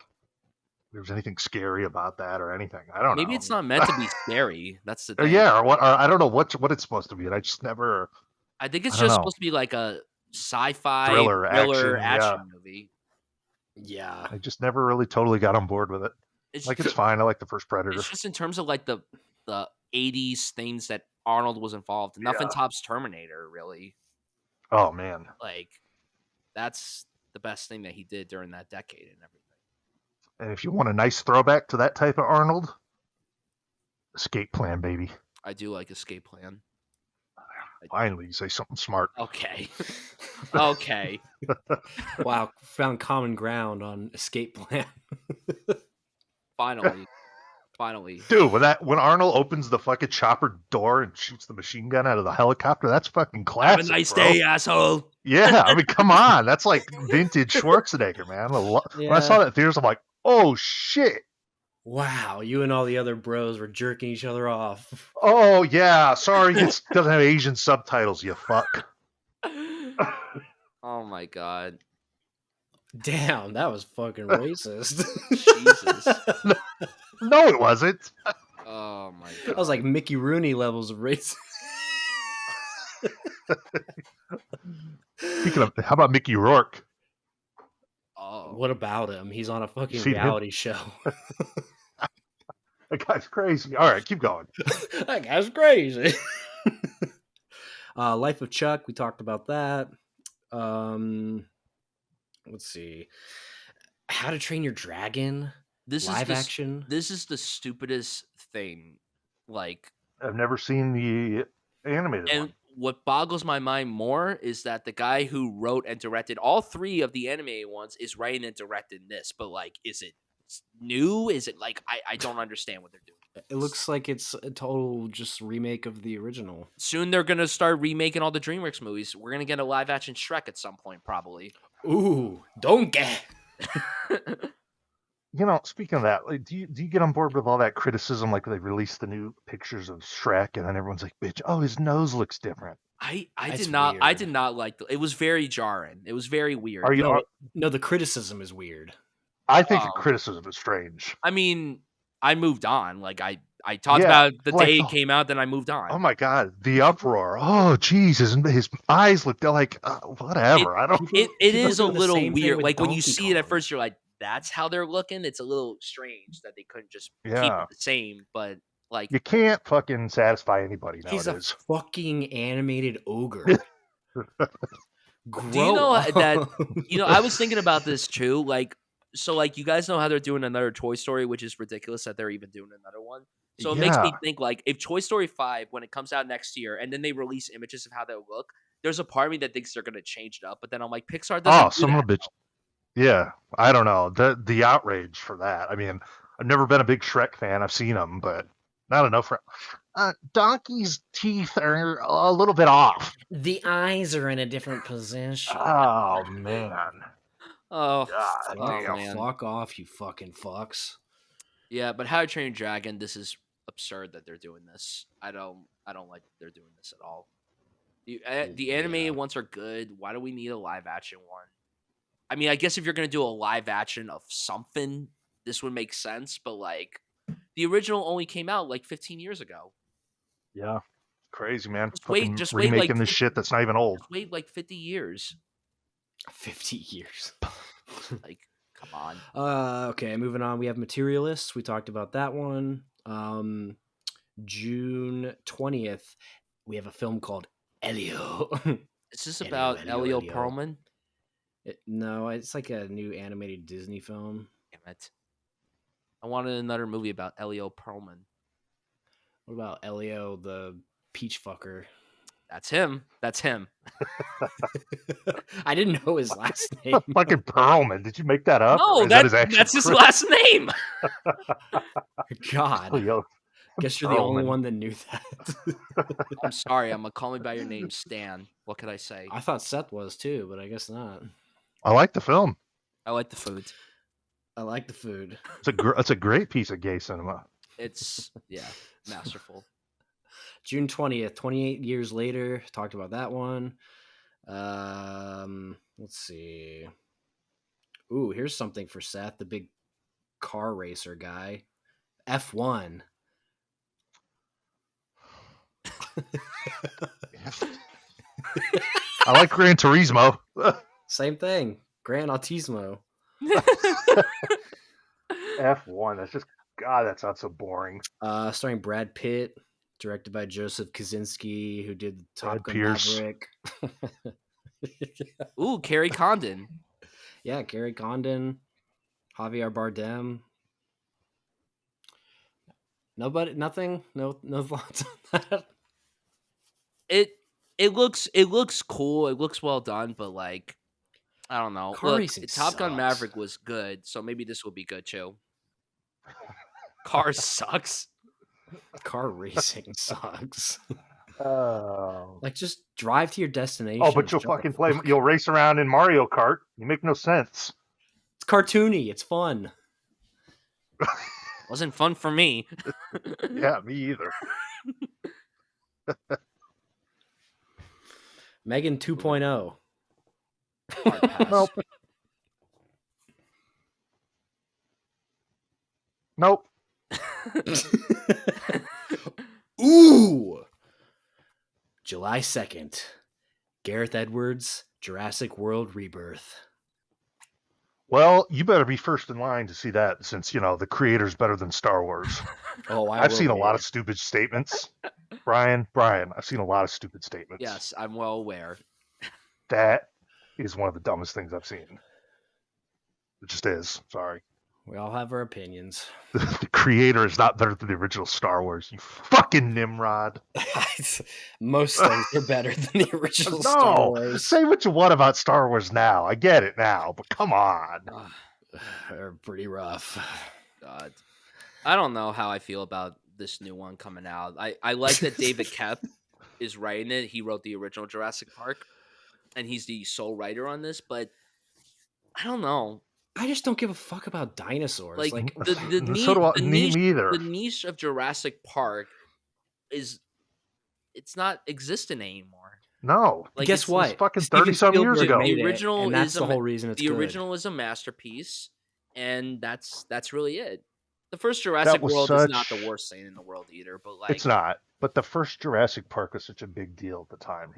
There was anything scary about that or anything. I don't know. Maybe it's not meant to be scary. That's the Or thing. yeah, or what? Or I don't know what it's supposed to be. And I just never. I think it's I don't just know. supposed to be like a sci-fi Thriller, action, action movie. Yeah. I just never really totally got on board with it. It's Like it's fine. I like the first Predator. It's just in terms of like the 80s things that Arnold was involved in. Nothing Yeah. tops Terminator, really. Oh man. Like that's the best thing that he did during that decade and everything. And if you want a nice throwback to that type of Arnold, Escape Plan, baby. I do like Escape Plan. Finally, you say something smart. Okay. Okay. Wow, found common ground on Escape Plan. Finally. Finally. Dude, when Arnold opens the fucking chopper door and shoots the machine gun out of the helicopter, that's fucking classic. Have a nice bro. day, asshole. Yeah, I mean, come on, that's like vintage Schwarzenegger, man. When I saw that in theaters, I'm like, oh shit. Wow, you and all the other bros were jerking each other off. Oh yeah, sorry, it doesn't have Asian subtitles. You fuck. Oh my god. Damn, that was fucking racist. Jesus. No, it wasn't. Oh my god. That was like Mickey Rooney levels of racist. Speaking of, how about Mickey Rourke? Oh. What about him? He's on a fucking Seen him? reality show. That guy's crazy. All right, keep going. That guy's crazy. Life of Chuck, we talked about that. Let's see. How to Train Your Dragon. Live action. This is the stupidest thing. Like, I've never seen the animated and one. what boggles my mind more is that the guy who wrote and directed all 3 of the animated ones is writing and directing this. But like, is it new? Is it like I don't understand what they're doing. It looks like it's a total just remake of the original. Soon they're gonna start remaking all the DreamWorks movies. We're gonna get a live action Shrek at some point, probably. Ooh, donkey. You know, speaking of that, like, do you get on board with all that criticism? Like they released the new pictures of Shrek, and then everyone's like, "Bitch, oh, his nose looks different." I That's did not weird. like it was very jarring. It was very weird. Are you? No, the criticism is weird. I think the criticism is strange. I mean, I moved on. Like I talked Yeah, about the like day the- it came out, then I moved on. Oh my god, the uproar! Oh Jesus, his eyes look like whatever. I don't. It People is a doing the little same thing weird. with Like when you Donkey see it at Kong. first, you're like, "That's how they're looking." It's a little strange that they couldn't just keep Yeah. it the same. But like, You can't fucking satisfy anybody He's a nowadays. fucking animated ogre. do you know that? up. You know, I was thinking about this too. Like, so like you guys know how they're doing another Toy Story, which is ridiculous that they're even doing another one. So it makes me Yeah. think like if Toy Story 5, when it comes out next year, and then they release images of how they'll look, there's a part of me that thinks they're gonna change it up. But then I'm like, Pixar doesn't. Oh, do some that. of the bitch. Yeah, I don't know the outrage for that. I mean, I've never been a big Shrek fan. I've seen them, but not enough for. Donkey's teeth are a little bit off. The eyes are in a different position. Oh man. Oh, God oh, damn. man. Fuck off, you fucking fucks. Yeah, but How to Train Your Dragon, this is absurd that they're doing this. I don't like that they're doing this at all. The animated ones are good. Why do we need a live action one? I mean, I guess if you're gonna do a live action of something, this would make sense. But like, the original only came out like 15 years ago. Yeah, crazy man. Just wait, Fucking just wait, like, remaking this shit that's not even old. Just wait like 50 years. 50 years. Like, come on. Okay, moving on. We have Materialists. We talked about that one. June 20th, we have a film called Elio. Is this Elio, about Elio, Elio Elio. Perlman? No, it's like a new animated Disney film. Damn it. I wanted another movie about Elio Perlman. What about Elio the peach fucker? That's him. That's him. I didn't know his last name. Fucking Perlman. Did you make that up? No, Or is that his actual that's his credit? last name. God. Elio Guess you're the only Perlman. one that knew that. I'm sorry. I'm gonna call me by your name, Stan. What could I say? I thought Seth was too, but I guess not. I like the film. I like the food. I like the food. It's a great piece of gay cinema. It's masterful. June 20th, 28 years later, talked about that one. Let's see. Ooh, here's something for Seth, the big car racer guy. F1. I like Gran Turismo. Same thing. Gran Autismo. F1. That's just God. That sounds so boring. Starring Brad Pitt, directed by Joseph Kaczynski, who did Top Brad Gun Pierce. Maverick. Ooh, Carrie Condon. Yeah, Gary Condon, Javier Bardem. Nobody, nothing, no thoughts on that. It looks cool. It looks well done, but like, I don't know. Car Look, racing Top Gun sucks. Maverick was good, so maybe this will be good too. Cars sucks. Car racing sucks. Oh. Like, just drive to your destination. Oh, but you'll fucking play. You'll race around in Mario Kart. You make no sense. It's cartoony. It's fun. Wasn't fun for me. Yeah, me either. Megan 2.0. Hard pass. Nope. Nope. Ooh! July 2nd. Gareth Edwards, Jurassic World Rebirth. Well, you better be first in line to see that, since the creator's better than Star Wars. Oh, I've seen a lot of stupid statements. Brian, I've seen a lot of stupid statements. Yes, I'm well aware. That is one of the dumbest things I've seen. It just is. Sorry. We all have our opinions. The creator is not better than the original Star Wars. You fucking Nimrod. Most things are better than the original No, Star Wars. say what you want about Star Wars now. I get it now, but come on. They're pretty rough. God. I don't know how I feel about this new one coming out. I like that David Koepp is writing it. He wrote the original Jurassic Park, and he's the sole writer on this, but I don't know. I just don't give a fuck about dinosaurs. Like So do I, me either. The niche of Jurassic Park it's not existent anymore. No. Like, guess what? It's fucking Steven 30-some years Spielberg ago. made The it, original and that's is the a whole reason it's the good. original is a masterpiece, and that's really it. The first Jurassic was World is not the such- worst thing in the world either, but like It's not. But the first Jurassic Park was such a big deal at the time.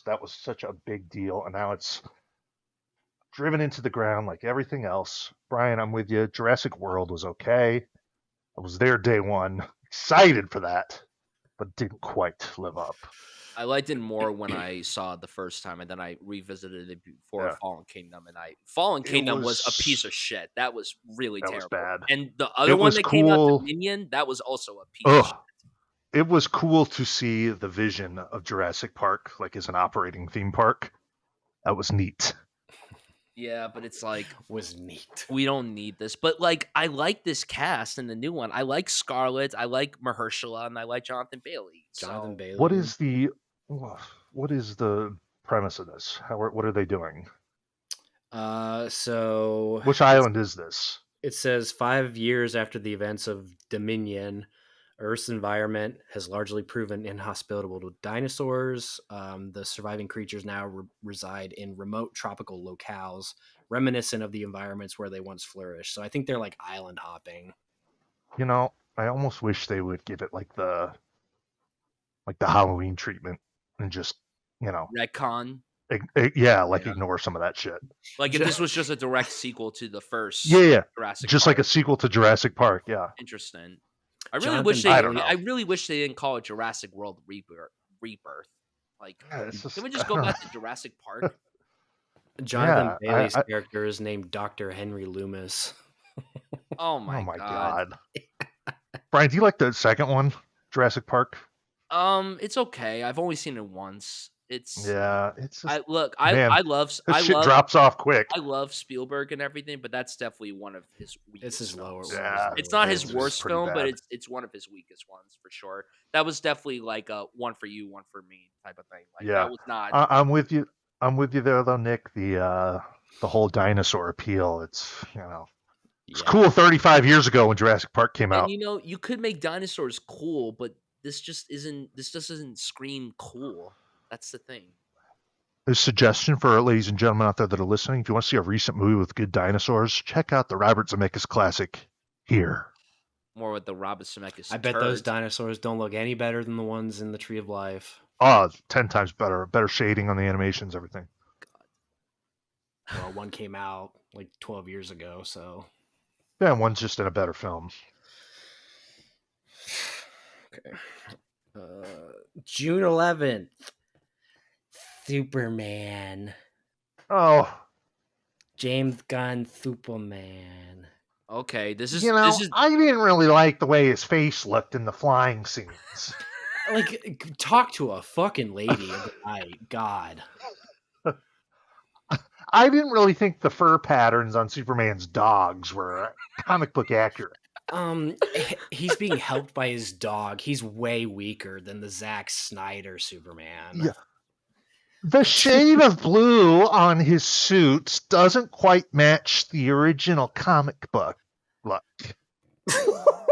That was such a big deal, and now it's driven into the ground like everything else. Brian, I'm with you. Jurassic World was okay. I was there day one, excited for that, but didn't quite live up. I liked it more when I saw it the first time, and then I revisited it before Yeah. Fallen Kingdom, and Fallen It Kingdom was a was- piece of shit. That was really That was terrible. bad. And the other It one was that came out, cool. Dominion, that was also a piece of Ugh. shit. It was cool to see the vision of Jurassic Park, like as an operating theme park. That was neat. Yeah, but it's like Was neat. we don't need this. But like, I like this cast in the new one. I like Scarlett, I like Mahershala, and I like Jonathan Bailey. Jonathan So, Bailey. What is the premise of this? What are they doing? So Which island is this? it says 5 years after the events of Dominion, Earth's environment has largely proven inhospitable to dinosaurs. The surviving creatures now reside in remote tropical locales, reminiscent of the environments where they once flourished. So I think they're like island hopping. I almost wish they would give it like the Halloween treatment and just retcon. ignore some of that shit. Like if this was just a direct sequel to the first Yeah, Jurassic just Park. like a sequel to Jurassic Park. Yeah. Interesting. I really Jonathan wish they. I don't know. I really wish they didn't call it Jurassic World Rebirth. Like, Yeah, it's just- can we just go back to Jurassic Park? Jonathan Yeah, Bailey's I- character is named Dr. Henry Loomis. Oh my, oh my god. Brian, do you like the second one, Jurassic Park? It's okay. I've only seen it once. It's Yeah, it's just, man, I love this shit drops off quick. I love Spielberg and everything, but that's definitely one of his weakest. It's his lower. films. Yeah, It's not his it's worst pretty film, but bad. it's one of his weakest ones for sure. That was definitely like a one for you, one for me type of thing. Like Yeah. that was not. I'm with you. I'm with you there, though, Nick. The whole dinosaur appeal. It's it's cool 35 years ago when Jurassic Park came out. And you could make dinosaurs cool, but this just doesn't scream cool. That's the thing. A suggestion for ladies and gentlemen out there that are listening: if you want to see a recent movie with good dinosaurs, check out the Robert Zemeckis classic Here. More with the Robert Zemeckis. I bet those turd. dinosaurs don't look any better than the ones in the Tree of Life. Oh, 10 times better. Better shading on the animations, everything. Well, one came out like 12 years ago, so. Yeah, one's just in a better film. Okay. June 11th. Superman. Oh, James Gunn Superman. Okay, this is I didn't really like the way his face looked in the flying scenes. Like, talk to a fucking lady in the night. God. I didn't really think the fur patterns on Superman's dogs were comic book accurate. He's being helped by his dog. He's way weaker than the Zack Snyder Superman. Yeah. The shade of blue on his suits doesn't quite match the original comic book look.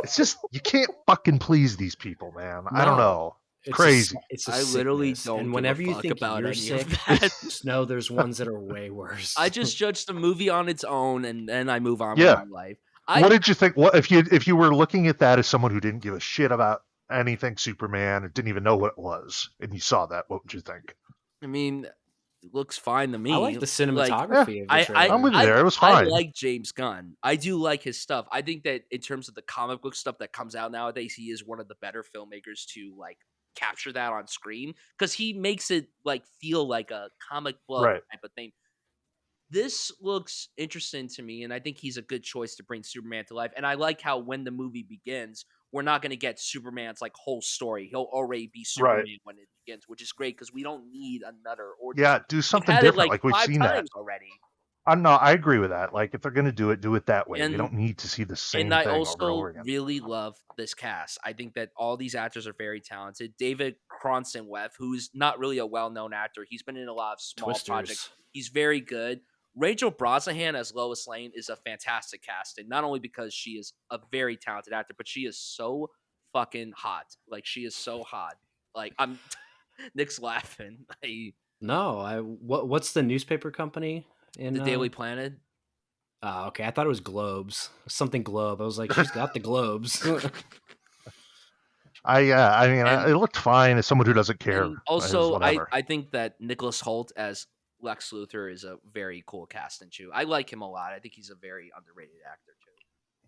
It's just, you can't fucking please these people, man. I don't No. know. It's Crazy. It's a I literally sickness. don't And give whenever a you fuck think about you're any sick, of that. just know there's ones that are way worse. I just judge the movie on its own, and then I move on Yeah. with my life. What did you think? What if you were looking at that as someone who didn't give a shit about anything Superman or didn't even know what it was, and you saw that? What would you think? I mean, it looks fine to me. I like the Like, cinematography of the I trailer. I'm with you there. It was fine. like James Gunn. I do like his stuff. I think that in terms of the comic book stuff that comes out nowadays, he is one of the better filmmakers to like capture that on screen because he makes it like feel like a comic book Right. type of thing. This looks interesting to me, and I think he's a good choice to bring Superman to life. And I like how when the movie begins, we're not going to get Superman's like whole story. He'll already be Superman when it begins, which is great because we don't need another origin. Yeah, do We've something had it different. Like we've 5 seen that. times already. No, I agree with that. Like if they're gonna do it that way. We And don't need to see the same and I thing over and over also again. really love this cast. I think that all these actors are very talented. David Cronenweth, who's not really a well-known actor, he's been in a lot of small projects. He's very good. Rachel Brosnahan as Lois Lane is a fantastic casting, not only because she is a very talented actor, but she is so fucking hot. Like she is so hot. Like I'm Nick's laughing. No, what's the newspaper company in The Daily Planet. Oh, okay. I thought it was Globes. Something Globe. I was like, she's got the Globes. It looked fine as someone who doesn't care. And also, whatever. I think that Nicholas Hoult as Lex Luthor is a very cool casting too. I like him a lot. I think he's a very underrated actor too.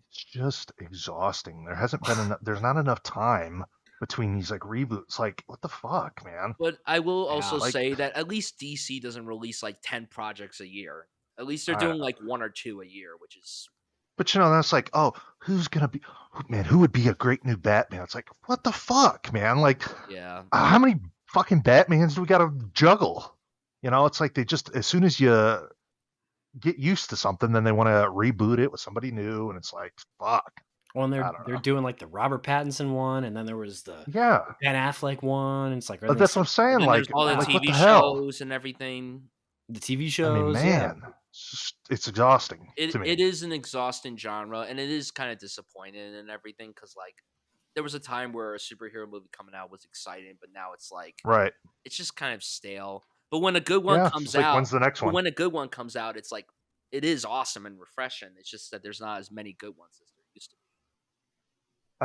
It's just exhausting. There hasn't been there's not enough time between these like reboots. Like what the fuck, man? But I will also like- say that at least DC doesn't release like 10 projects a year. At least they're doing like 1 or 2 a year, which is. But that's like, oh, who's gonna be? Man, who would be a great new Batman? It's like, what the fuck, man? Like, yeah, how many fucking Batmans do we gotta juggle? It's like they just as soon as you get used to something, then they want to reboot it with somebody new, and it's like, fuck. Well, and they're doing like the Robert Pattinson one, and then there was the Ben Affleck one. And it's like, but that's what I'm saying. Like all the like, TV what the hell? shows and everything. The TV shows. I mean, man, it's exhausting. to me. It is an exhausting genre, and it is kind of disappointing and everything because like there was a time where a superhero movie coming out was exciting, but now it's like it's just kind of stale. But when a good one comes out, when's the next one? When a good one comes out, it's like it is awesome and refreshing. It's just that there's not as many good ones as there used to be.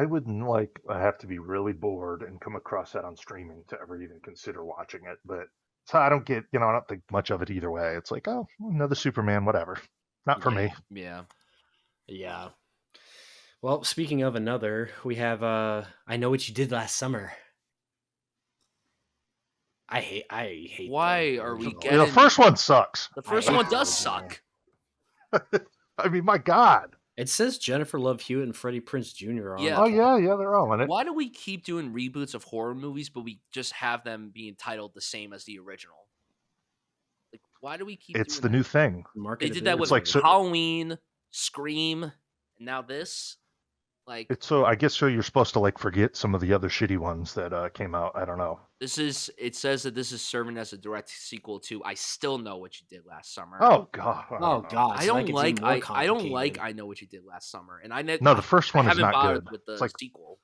I wouldn't have to be really bored and come across that on streaming to ever even consider watching it. But so I don't get, I don't think much of it either way. It's like, oh, another Superman, whatever. Not for me. Yeah. Yeah. Well, speaking of another, we have I Know What You Did Last Summer. I hate. Why are we getting? The first one sucks. The first one does suck. I mean, my God. It says Jennifer Love Hewitt and Freddie Prinze Jr. on. Yeah. Oh yeah, they're all in it. Why do we keep doing reboots of horror movies, but we just have them being titled the same as the original? Like, why do we keep? It's doing the that? new thing. They did that with Halloween, Scream, and now this. Like, it's so I guess so you're supposed to forget some of the other shitty ones that came out. I don't know. it says that this is serving as a direct sequel to I Still Know What You Did Last Summer. Oh God. God. I don't like I Know What You Did Last Summer, and No, the first one is not good. With the sequel.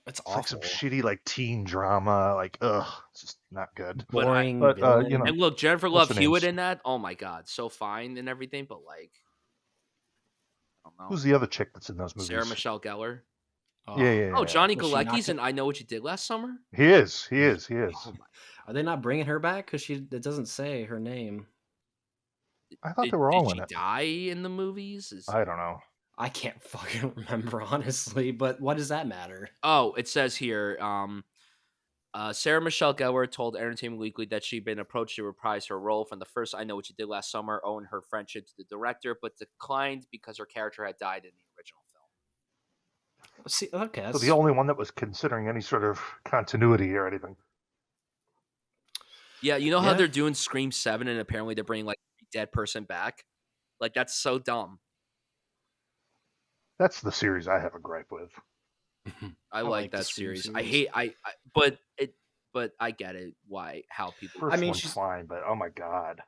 It's awful. Like some shitty teen drama. It's just not good. Boring. But and look, Jennifer Love Hewitt in that. Oh my God, so fine and everything, but I don't know. Who's the other chick that's in those movies? Sarah Michelle Gellar. Yeah. Oh, Johnny Galecki's in I Know What You Did Last Summer? He is. Oh Are they not bringing her back? Because it doesn't say her name. I thought they were all in Did it. she die in the movies? I don't know. I can't fucking remember, honestly, but what does that matter? Oh, it says here, Sarah Michelle Gellar told Entertainment Weekly that she'd been approached to reprise her role from the first I Know What You Did Last Summer, owing her friendship to the director, but declined because her character had died in the original film. See, okay. So the only one that was considering any sort of continuity or anything. Yeah, you know how they're doing Scream 7 and apparently they're bringing a dead person back? That's so dumb. That's the series I have a gripe with. I like the that Scream series. I hate but I get it how people. First mean, one's she's- fine, but oh my god.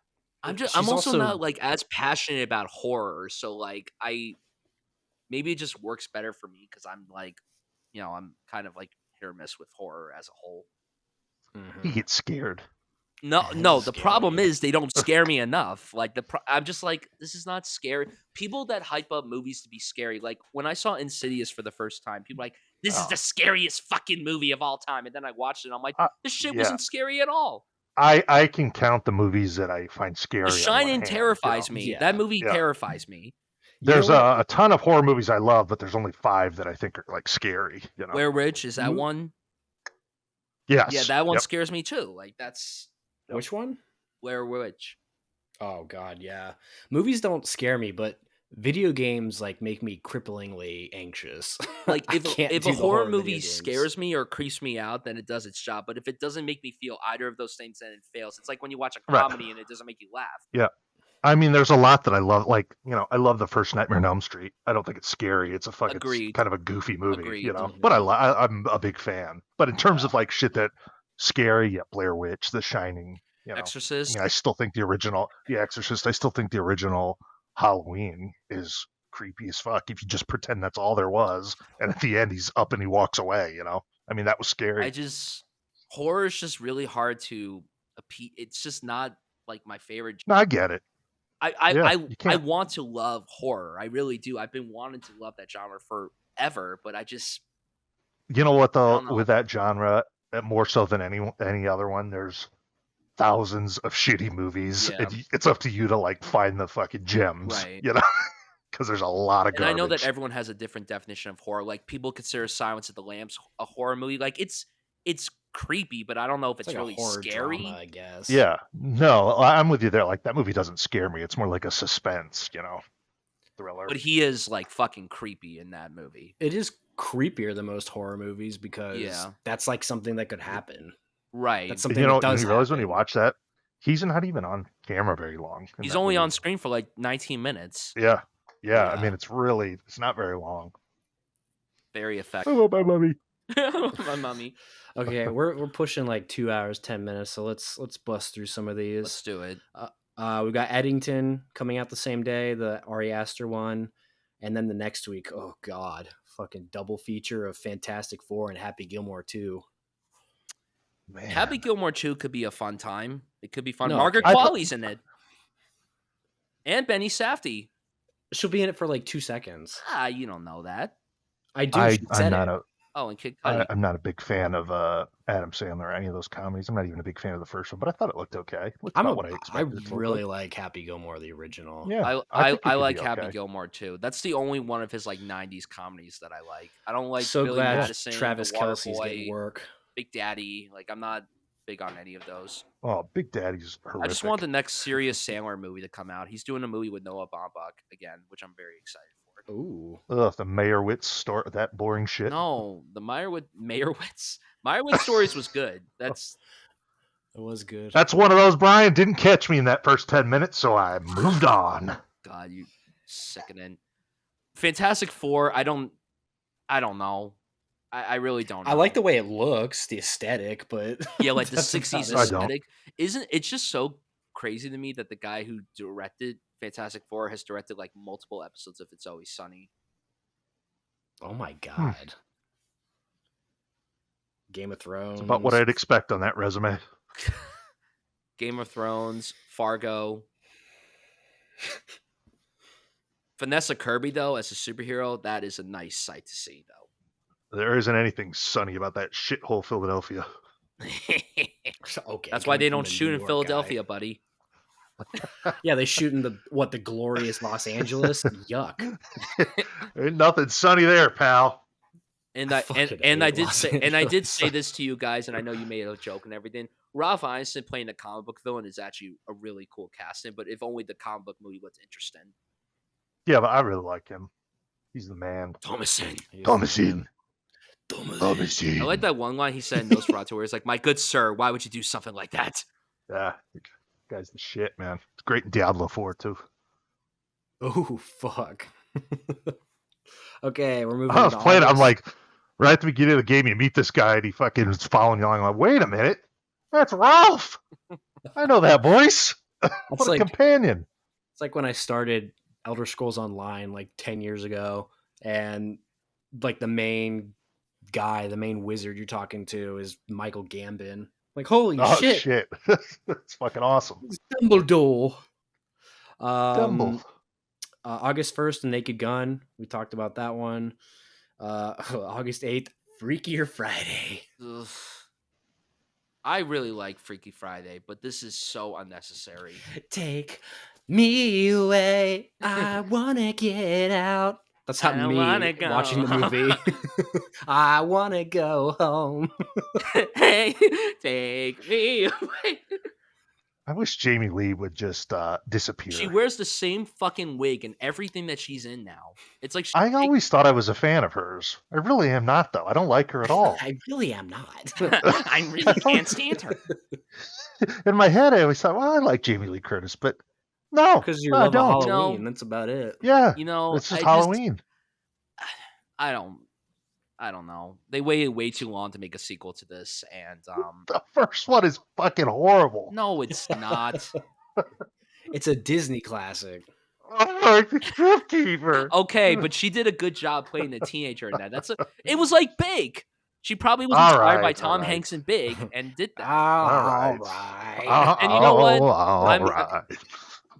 I'm she's also also- not like as passionate about horror, so like maybe it just works better for me because I'm like, I'm kind of like hit or miss with horror as a whole. He gets scared. No, the problem Scary. is they don't scare me enough. Like I'm just like, this is not scary. People that hype up movies to be scary, like when I saw Insidious for the first time, people were like, this is the scariest fucking movie of all time. And then I watched it and I'm like, this shit yeah. wasn't scary at all. I can count the movies that I find scary. The on Shining one hand, terrifies me. Yeah. That movie Yeah. terrifies me. There's a ton of horror movies I love, but there's only 5 that I think are like scary. Blair Witch, is that one? Yes. Yeah, that one Yep. scares me too. Like that's Which one? Blair Witch. Oh god, yeah. Movies don't scare me, but video games like make me cripplingly anxious. Like I can't if do a the horror video movie games. scares me or creeps me out, then it does its job. But if it doesn't make me feel either of those things, then it fails. It's like when you watch a Right. comedy and it doesn't make you laugh. Yeah. I mean, there's a lot that I love. Like, I love the first Nightmare on Elm Street. I don't think it's scary. It's Agreed. kind of a goofy movie, Agreed. But I'm a big fan. But in terms of like shit that scary, yeah, Blair Witch, The Shining, Exorcist. I mean, I still think the original, The Exorcist. I still think the original Halloween is creepy as fuck. If you just pretend that's all there was, and at the end he's up and he walks away. I mean, that was scary. Horror is just really hard to appease. It's just not like my favorite. No, I get it. I want to love horror. I really do. I've been wanting to love that genre forever, but I just. You know what though, know. with that genre, more so than any other one, there's thousands of shitty movies, Yeah. and it's up to you to like find the fucking gems, Right. because there's a lot of And garbage. I know that everyone has a different definition of horror. Like people consider Silence of the Lambs a horror movie. Like it's creepy, but I don't know if it's like really a horror scary. drama, I guess. Yeah, no, I'm with you there. Like that movie doesn't scare me. It's more like a suspense, thriller. But he is like fucking creepy in that movie. It is creepier than most horror movies because Yeah. that's like something that could happen. Right. That's something you that does realize when you happen. watch that, he's not even on camera very long. in He's that only movie. on screen for like 19 minutes. Yeah. I Yeah. mean, it's not very long. Very I effective. love my mummy. My mommy. Okay, we're pushing like 2 hours, 10 minutes, so let's bust through some of these. Let's do it. We've got Eddington coming out the same day, the Ari Aster one, and then the next week, oh god, fucking double feature of Fantastic Four and Happy Gilmore 2. Man. Happy Gilmore 2 could be a fun time. It could be fun. No, Margaret I thought- Qualley's in it. And Benny Safdie. She'll be in it for like 2 seconds. You don't know that. I do. She said it. Oh, and Kid Cudi. I'm not a big fan of Adam Sandler or any of those comedies. I'm not even a big fan of the first one, but I thought it looked okay. It looked about what I I expected. it to look really like. like Happy Gilmore, the original. Yeah, I think it could like be Happy okay. Gilmore too. That's the only one of his like 90s comedies that I like. I don't like So Billy glad Madison, Travis The Kelce's Waterboy, getting work. Big Daddy. Like I'm not big on any of those. Oh, Big Daddy's horrific. I just want the next serious Sandler movie to come out. He's doing a movie with Noah Baumbach again, which I'm very excited for. Ooh. Ugh, the Meyerowitz story, that boring shit. No, the Meyerowitz stories was good. That's It was good. That's one of those, Bryan. Didn't catch me in that first 10 minutes, so I moved on. God, you sickening. Fantastic Four. I don't know. I really don't know. I like the way it looks, the aesthetic, but Yeah, like the that's 60s about it. I don't. aesthetic. It's just so crazy to me that the guy who directed Fantastic Four has directed like multiple episodes of It's Always Sunny. Oh my god. Game of Thrones. It's about what I'd expect on that resume. Game of Thrones, Fargo. Vanessa Kirby, though, as a superhero, that is a nice sight to see, though. There isn't anything sunny about that shithole Philadelphia. Okay. That's why coming they from don't the shoot New in York Philadelphia, guy. buddy. Yeah, they shoot in the glorious Los Angeles. Yuck. Ain't nothing sunny there, pal. And I fucking and I hate did Los say and I did Angeles. say this to you guys, and I know you made a joke and everything. Ralph Ineson playing the comic book villain is actually a really cool casting, but if only the comic book movie was interesting. Yeah, but I really like him. He's the man. Thomason. Thomason. I like that one line he said in Nosferatu where he's like, "My good sir, why would you do something like that?" Yeah, the guy's the shit, man. It's great in Diablo 4, too. Oh fuck. Okay, we're moving I was into playing. I'm August. like, right at the beginning of the game, you meet this guy, and he fucking is following you along. I'm like, wait a minute, that's Ralph. I know that voice. It's What a like companion. it's like when I started Elder Scrolls Online like 10 years ago, and like the main guy, the main wizard you're talking to is Michael Gambon. Like, holy Oh shit, shit, that's fucking awesome. Dumbledore. Dumble. August 1st, Naked Gun. We talked about that one. August 8th, Freakier Friday. Ugh. I really like Freaky Friday, but this is so unnecessary. Take me away. I wanna get out. That's I not don't me wanna go watching the movie. I wanna go home. Hey, take me away. I wish Jamie Lee would just disappear. She wears the same fucking wig and everything that she's in now. It's like I always thought I was a fan of hers. I really am not, though. I don't like her at all. I really am not. I really can't stand her. In my head, I always thought, well, I like Jamie Lee Curtis, but no, Because you I love don't. Halloween. No. That's about it. Yeah, You know, it's just I Halloween. I don't know. They waited way too long to make a sequel to this, and The first one is fucking horrible. no, it's not. It's a Disney classic. I like the Crypt Keeper. Okay, but she did a good job playing the teenager in that. It was like Big. She probably was All inspired by right, Tom all right. Hanks in Big and did that. All right. right. And you know what? All right.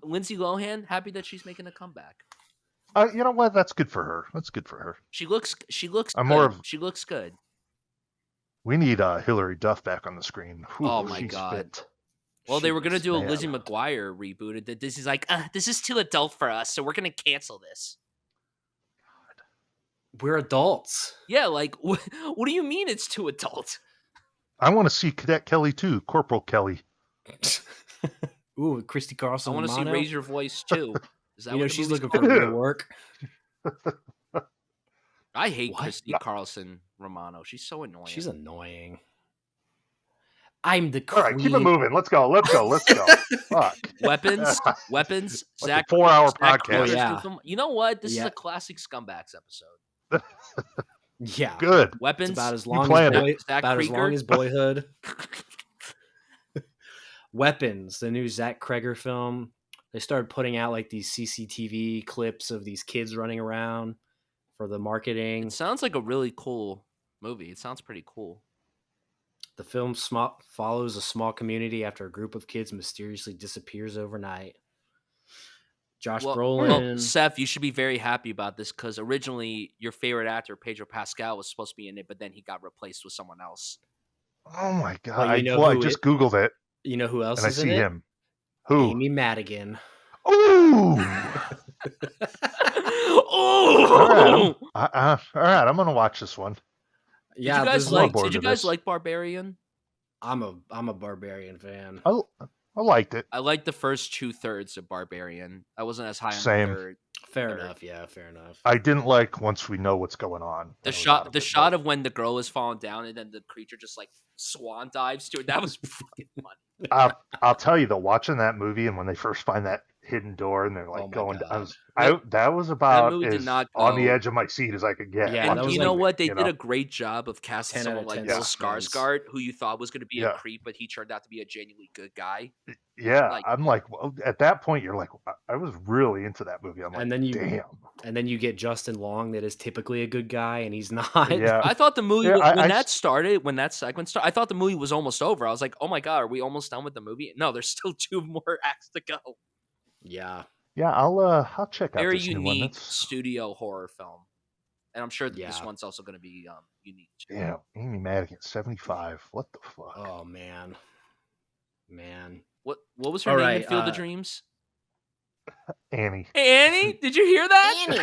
Lindsay Lohan, happy that she's making a comeback. You know what? That's good for her. That's good for her. She looks I'm good. more of- She looks good. We need Hillary Duff back on the screen. Whew, Oh my she's God. fit. Well, they were gonna do a Man. Lizzie McGuire reboot, and Disney's like, this is too adult for us, so we're gonna cancel this. We're adults. Yeah, like what do you mean it's too adult? I want to see Cadet Kelly too, Corporal Kelly. Ooh, Christy Carlson. I want to see Romano. Raise Your Voice too. Is that You know what the she's movie's looking called? for real work. I hate What? Christy No. Carlson Romano. She's so annoying. She's annoying. I'm the All queen. right, keep it moving. Let's go. Fuck. Weapons. Like Zach. a 4-hour Zach podcast. Cregger's Oh, yeah. new film. You know what? This is Yeah. a classic Scumbags episode. Yeah. Good. Weapons. It's about as long planned as it. Zach about as Krieger. long as Boyhood. Weapons, the new Zach Kreger film. They started putting out like these CCTV clips of these kids running around for the marketing. It sounds like a really cool movie. It sounds pretty cool. The film follows a small community after a group of kids mysteriously disappears overnight. Josh Brolin. Seth, you should be very happy about this because originally your favorite actor, Pedro Pascal, was supposed to be in it, but then he got replaced with someone else. Oh my God. Well, you know I who just Googled it You know who else and I is in see it? him. Who? Amy Madigan. Ooh. Oh! All right. I'm gonna watch this one. Yeah, did you guys there's like- like Did you to guys this. like Barbarian? I'm a Barbarian fan. I liked it. I liked the first 2/3 of Barbarian. I wasn't as high on Same. the third. Fair Better. enough. Yeah, fair enough. I didn't like once we know what's going on. The That was out shot, it, shot but of when the girl is falling down and then the creature just like swan dives to it. That was fucking funny. I'll tell you though, watching that movie and when they first find that hidden door and they're like Oh my going, God. that was about movie did as not on the go- edge of my seat as I could get. Yeah, And that was you know like- what? They you did know? a great job of casting 10 out someone of like 10 Bill suspense. Skarsgård, who you thought was going to be Yeah. a creep, but he turned out to be a genuinely good guy. Yeah, Like- I'm like, well, at that point, you're like, I was really into that movie. I'm like, And then you- damn. And then you get Justin Long, that is typically a good guy, and he's not. Yeah, I thought the movie Yeah, when I that started, when that segment started, I thought the movie was almost over. I was like, "Oh my god, are we almost done with the movie?" No, there's still 2 more acts to go. Yeah. yeah. I'll check out Very this new one. unique That's, studio horror film, and I'm sure that this Yeah. one's also going to be unique. Too. yeah, Amy Madigan, 75. What the fuck? Oh man. What was her All name right, in Field of Dreams? Annie. Hey Annie, did you hear that? Annie.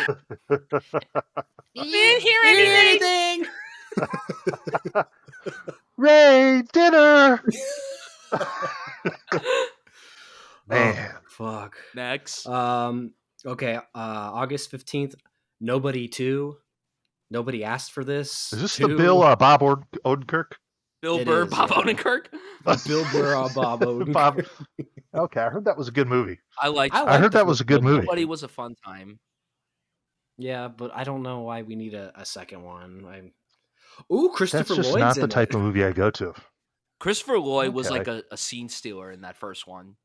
I didn't hear anything. Ray, dinner. Man, Fuck. Next, Okay. August 15th. Nobody 2. Nobody asked for this. is this 2. the Bill Bob Odenkirk? Bill it Burr, is, Bob yeah. Odenkirk. Bill Burr, Bob Odenkirk. Bob. Okay, I heard that was a good movie. I liked. I I like heard the that was a good movie. Nobody was a fun time. Yeah, but I don't know why we need a second one. Ooh, That's Christopher just Lloyd's not the in type it. of movie I go to. Christopher Lloyd was like Okay. a scene stealer in that first one.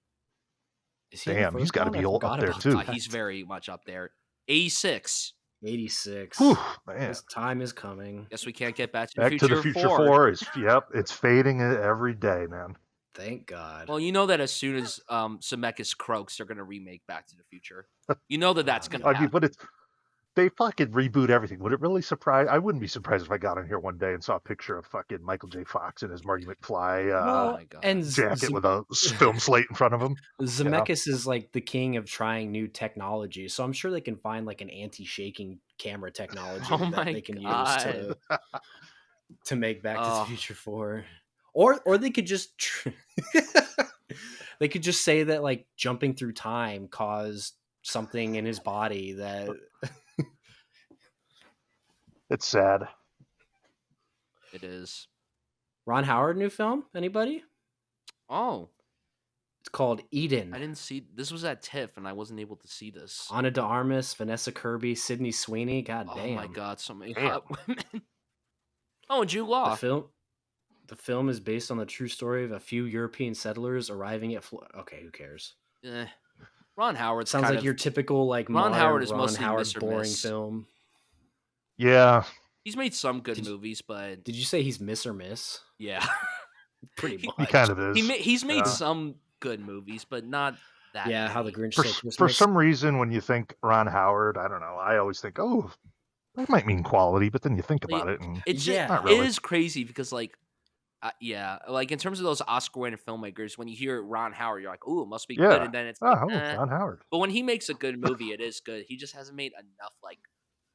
Is he in the Damn, he's first got to one? I be up forgot there about too. that. He's very much up there. 86. 86. Whew, man. This time is coming. Guess we can't get Back to the Back to the Future Future 4. 4 is, yep, it's fading every day, man. Thank God. Well, you know that as soon as Zemeckis croaks, they're going to remake Back to the Future. You know that that's going to I mean, happen. but they fucking reboot everything. Would it really surprise? I wouldn't be surprised if I got on here one day and saw a picture of fucking Michael J. Fox in his Marty McFly Oh my God. and jacket with a film slate in front of him. Zemeckis is like the king of trying new technology, so I'm sure they can find like an anti-shaking camera technology Oh that my they can use God. to make Back to Oh. the Future 4. Or they could just they could just say that like jumping through time caused something in his body that It's sad. It is. Ron Howard new film? Anybody? Oh, It's called Eden. I didn't see. This was at TIFF, and I wasn't able to see this. Ana de Armas, Vanessa Kirby, Sydney Sweeney. God Oh damn. my God, so many Damn. hot women. Oh, and Jude Law. The film is based on the true story of a few European settlers arriving at okay, who cares? Ron Howard Sounds like your typical like Ron modern Howard is Ron mostly Howard miss or boring miss. film. Yeah. He's made some good movies, but Did you say he's miss or miss? yeah, Pretty He much. He kind of is. he's made Yeah. some good movies, but not that. Yeah, How the many. Grinch Stole For Christmas. some reason, when you think Ron Howard, I don't know, I always think, oh, that might mean quality, but then you think about it, and It's Yeah. not it really. is crazy because like. Yeah, like in terms of those Oscar-winning filmmakers, when you hear Ron Howard, you're like, "Ooh, it must be good," Yeah. and then it's Oh, like, eh. Ron Howard. But when he makes a good movie, it is good. He just hasn't made enough. Like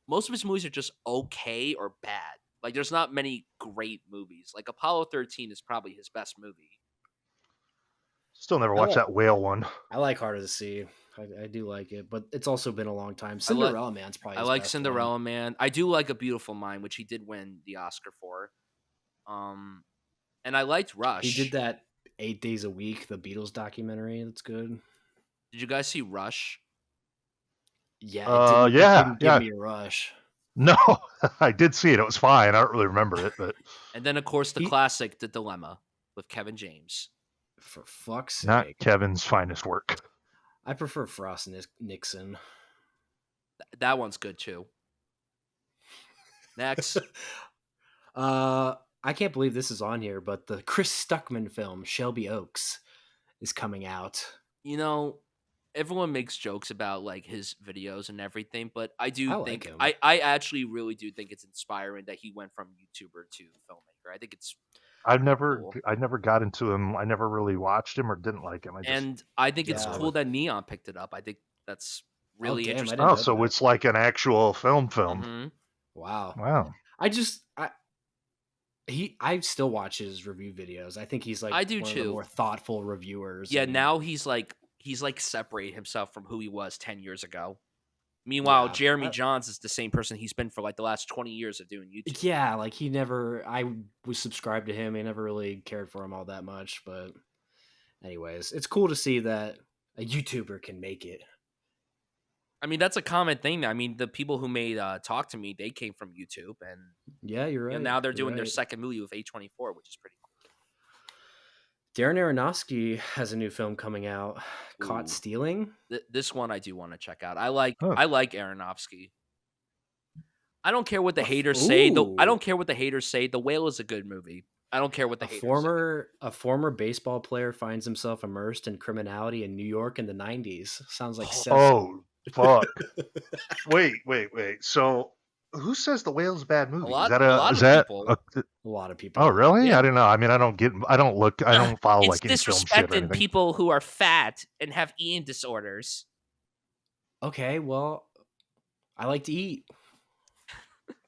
most of his movies are just okay or bad. Like there's not many great movies. Like Apollo 13 is probably his best movie. Still never watched that whale one. I like Heart of the Sea. I do like it, but it's also been a long time. Cinderella Man's probably. I his like best Cinderella one. Man. I do like A Beautiful Mind, which he did win the Oscar for. And I liked Rush. He did that 8 Days a Week, the Beatles documentary. That's good. Did you guys see Rush? Yeah, it didn't give me a rush. No, I did see it. It was fine. I don't really remember it, but And then of course the classic, The Dilemma, with Kevin James. For fuck's sake. not Kevin's finest work. I prefer Frost Nixon. That one's good too. Next. I can't believe this is on here, but the Chris Stuckman film Shelby Oaks is coming out. You know, everyone makes jokes about like his videos and everything, but I think him. I actually really do think it's inspiring that he went from YouTuber to filmmaker. I think it's I never cool. got into him. I never really watched him or didn't like him. I think it's cool that Neon picked it up. I think that's really interesting. Oh, so it's like an actual film. Mm-hmm. Wow. I still watch his review videos. I think he's like I do one too. of the more thoughtful reviewers. Yeah, now he's like separated himself from who he was 10 years ago. Meanwhile, Jeremy Johns is the same person he's been for like the last 20 years of doing YouTube. Yeah, like I was subscribed to him. I never really cared for him all that much, but anyways, it's cool to see that a YouTuber can make it. I mean, that's a common thing. I mean, the people who made Talk to Me, they came from YouTube, and yeah, you're right. And now they're doing their second movie with A24, which is pretty cool. Darren Aronofsky has a new film coming out, Caught Stealing. This one I do want to check out. I like Aronofsky. I don't care what the haters say. I don't care what the haters say. The Whale is a good movie. I don't care what the haters say. A former baseball player finds himself immersed in criminality in New York in the 90s. Sounds like Seth. Oh, fuck. Wait. So, who says The Whale's a bad movie? A lot of people. Oh, really? Yeah. I don't know. I mean, I don't follow like any film shit or disrespecting anything. people who are fat and have eating disorders. Okay, well, I like to eat.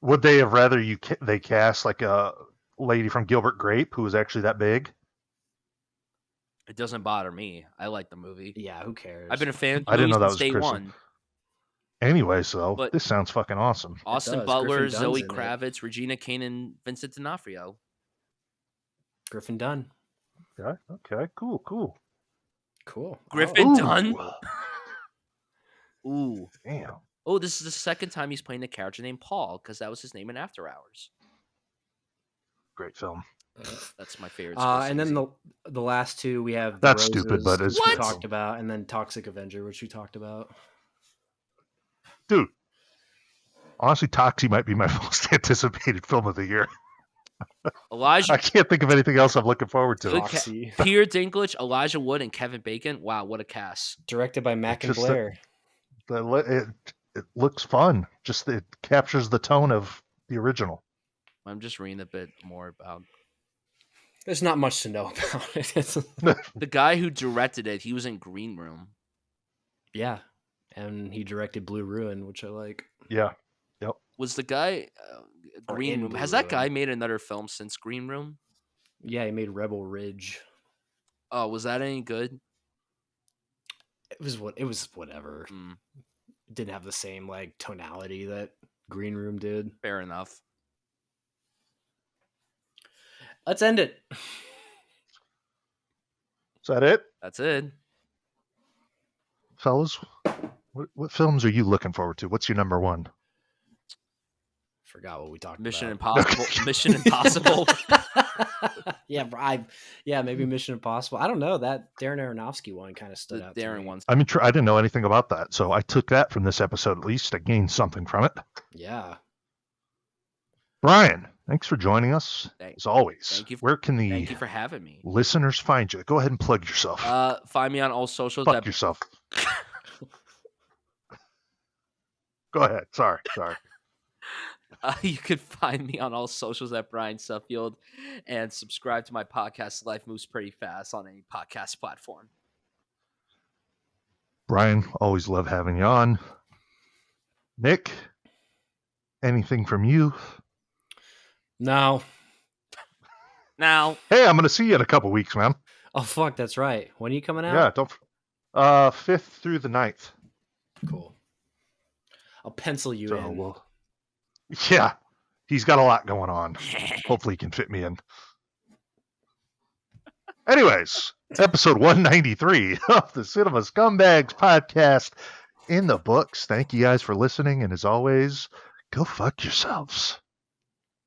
Would they have rather they cast like a lady from Gilbert Grape who was actually that big? It doesn't bother me. I like the movie. Yeah, who cares? I've been a fan of I didn't know that was day Kristen. one. Anyway, so this sounds fucking awesome. Austin Butler, Zoe Kravitz, Regina King, and Vincent D'Onofrio. Griffin Dunn. Okay, cool. Griffin Dunn? Ooh. Damn. Oh, this is the second time he's playing a character named Paul, because that was his name in After Hours. Great film. That's my favorite. And then Scorsese. the last two we have. The That's Roses, stupid, but it's which a we great talked film. about, and then Toxic Avenger, which we talked about. Dude, honestly, Toxie might be my most anticipated film of the year. I Elijah can't think of anything else I'm looking forward to. Good Toxie. Peter Dinklage, Elijah Wood, and Kevin Bacon. Wow, what a cast! Directed by Mac and just Blair. It looks fun. Just it captures the tone of the original. I'm just reading a bit more about There's not much to know about it. the guy who directed it. He was in Green Room. Yeah, and he directed Blue Ruin, which I like. Yeah. Was the guy Or Green in Room? Blue Has that Ruin. guy made another film since Green Room? Yeah, he made Rebel Ridge. Oh, was that any good? It was whatever. Hmm, It didn't have the same like tonality that Green Room did. fair enough. Let's end it. Is that it, That's it. fellas? What films are you looking forward to? What's your number one? Forgot what we talked Mission about. Impossible. Mission Impossible. Yeah, maybe Mission Impossible. I don't know. That Darren Aronofsky one kind of stood The out. to Darren me. ones. I didn't know anything about that, so I took that from this episode at least. I gained something from it. Yeah. Brian, thanks for joining us. As always. Thank you. Where can the Thank you for having me. listeners find you? Go ahead and plug yourself. Find me on all socials. Fuck yourself. Go ahead. Sorry. You can find me on all socials at Bryan Suffield, and subscribe to my podcast, Life Moves Pretty Fast, on any podcast platform. Brian, always love having you on. Nick, anything from you? No. Now, Hey, I'm going to see you in a couple weeks, man. Oh fuck, that's right. When are you coming out? Yeah, don't. 5th through the 9th. Cool. I'll pencil you So, in. well, yeah, he's got a lot going on. Hopefully, he can fit me in. Anyways, episode 193 of the Cinema Scumbags podcast in the books. Thank you guys for listening, and as always, go fuck yourselves.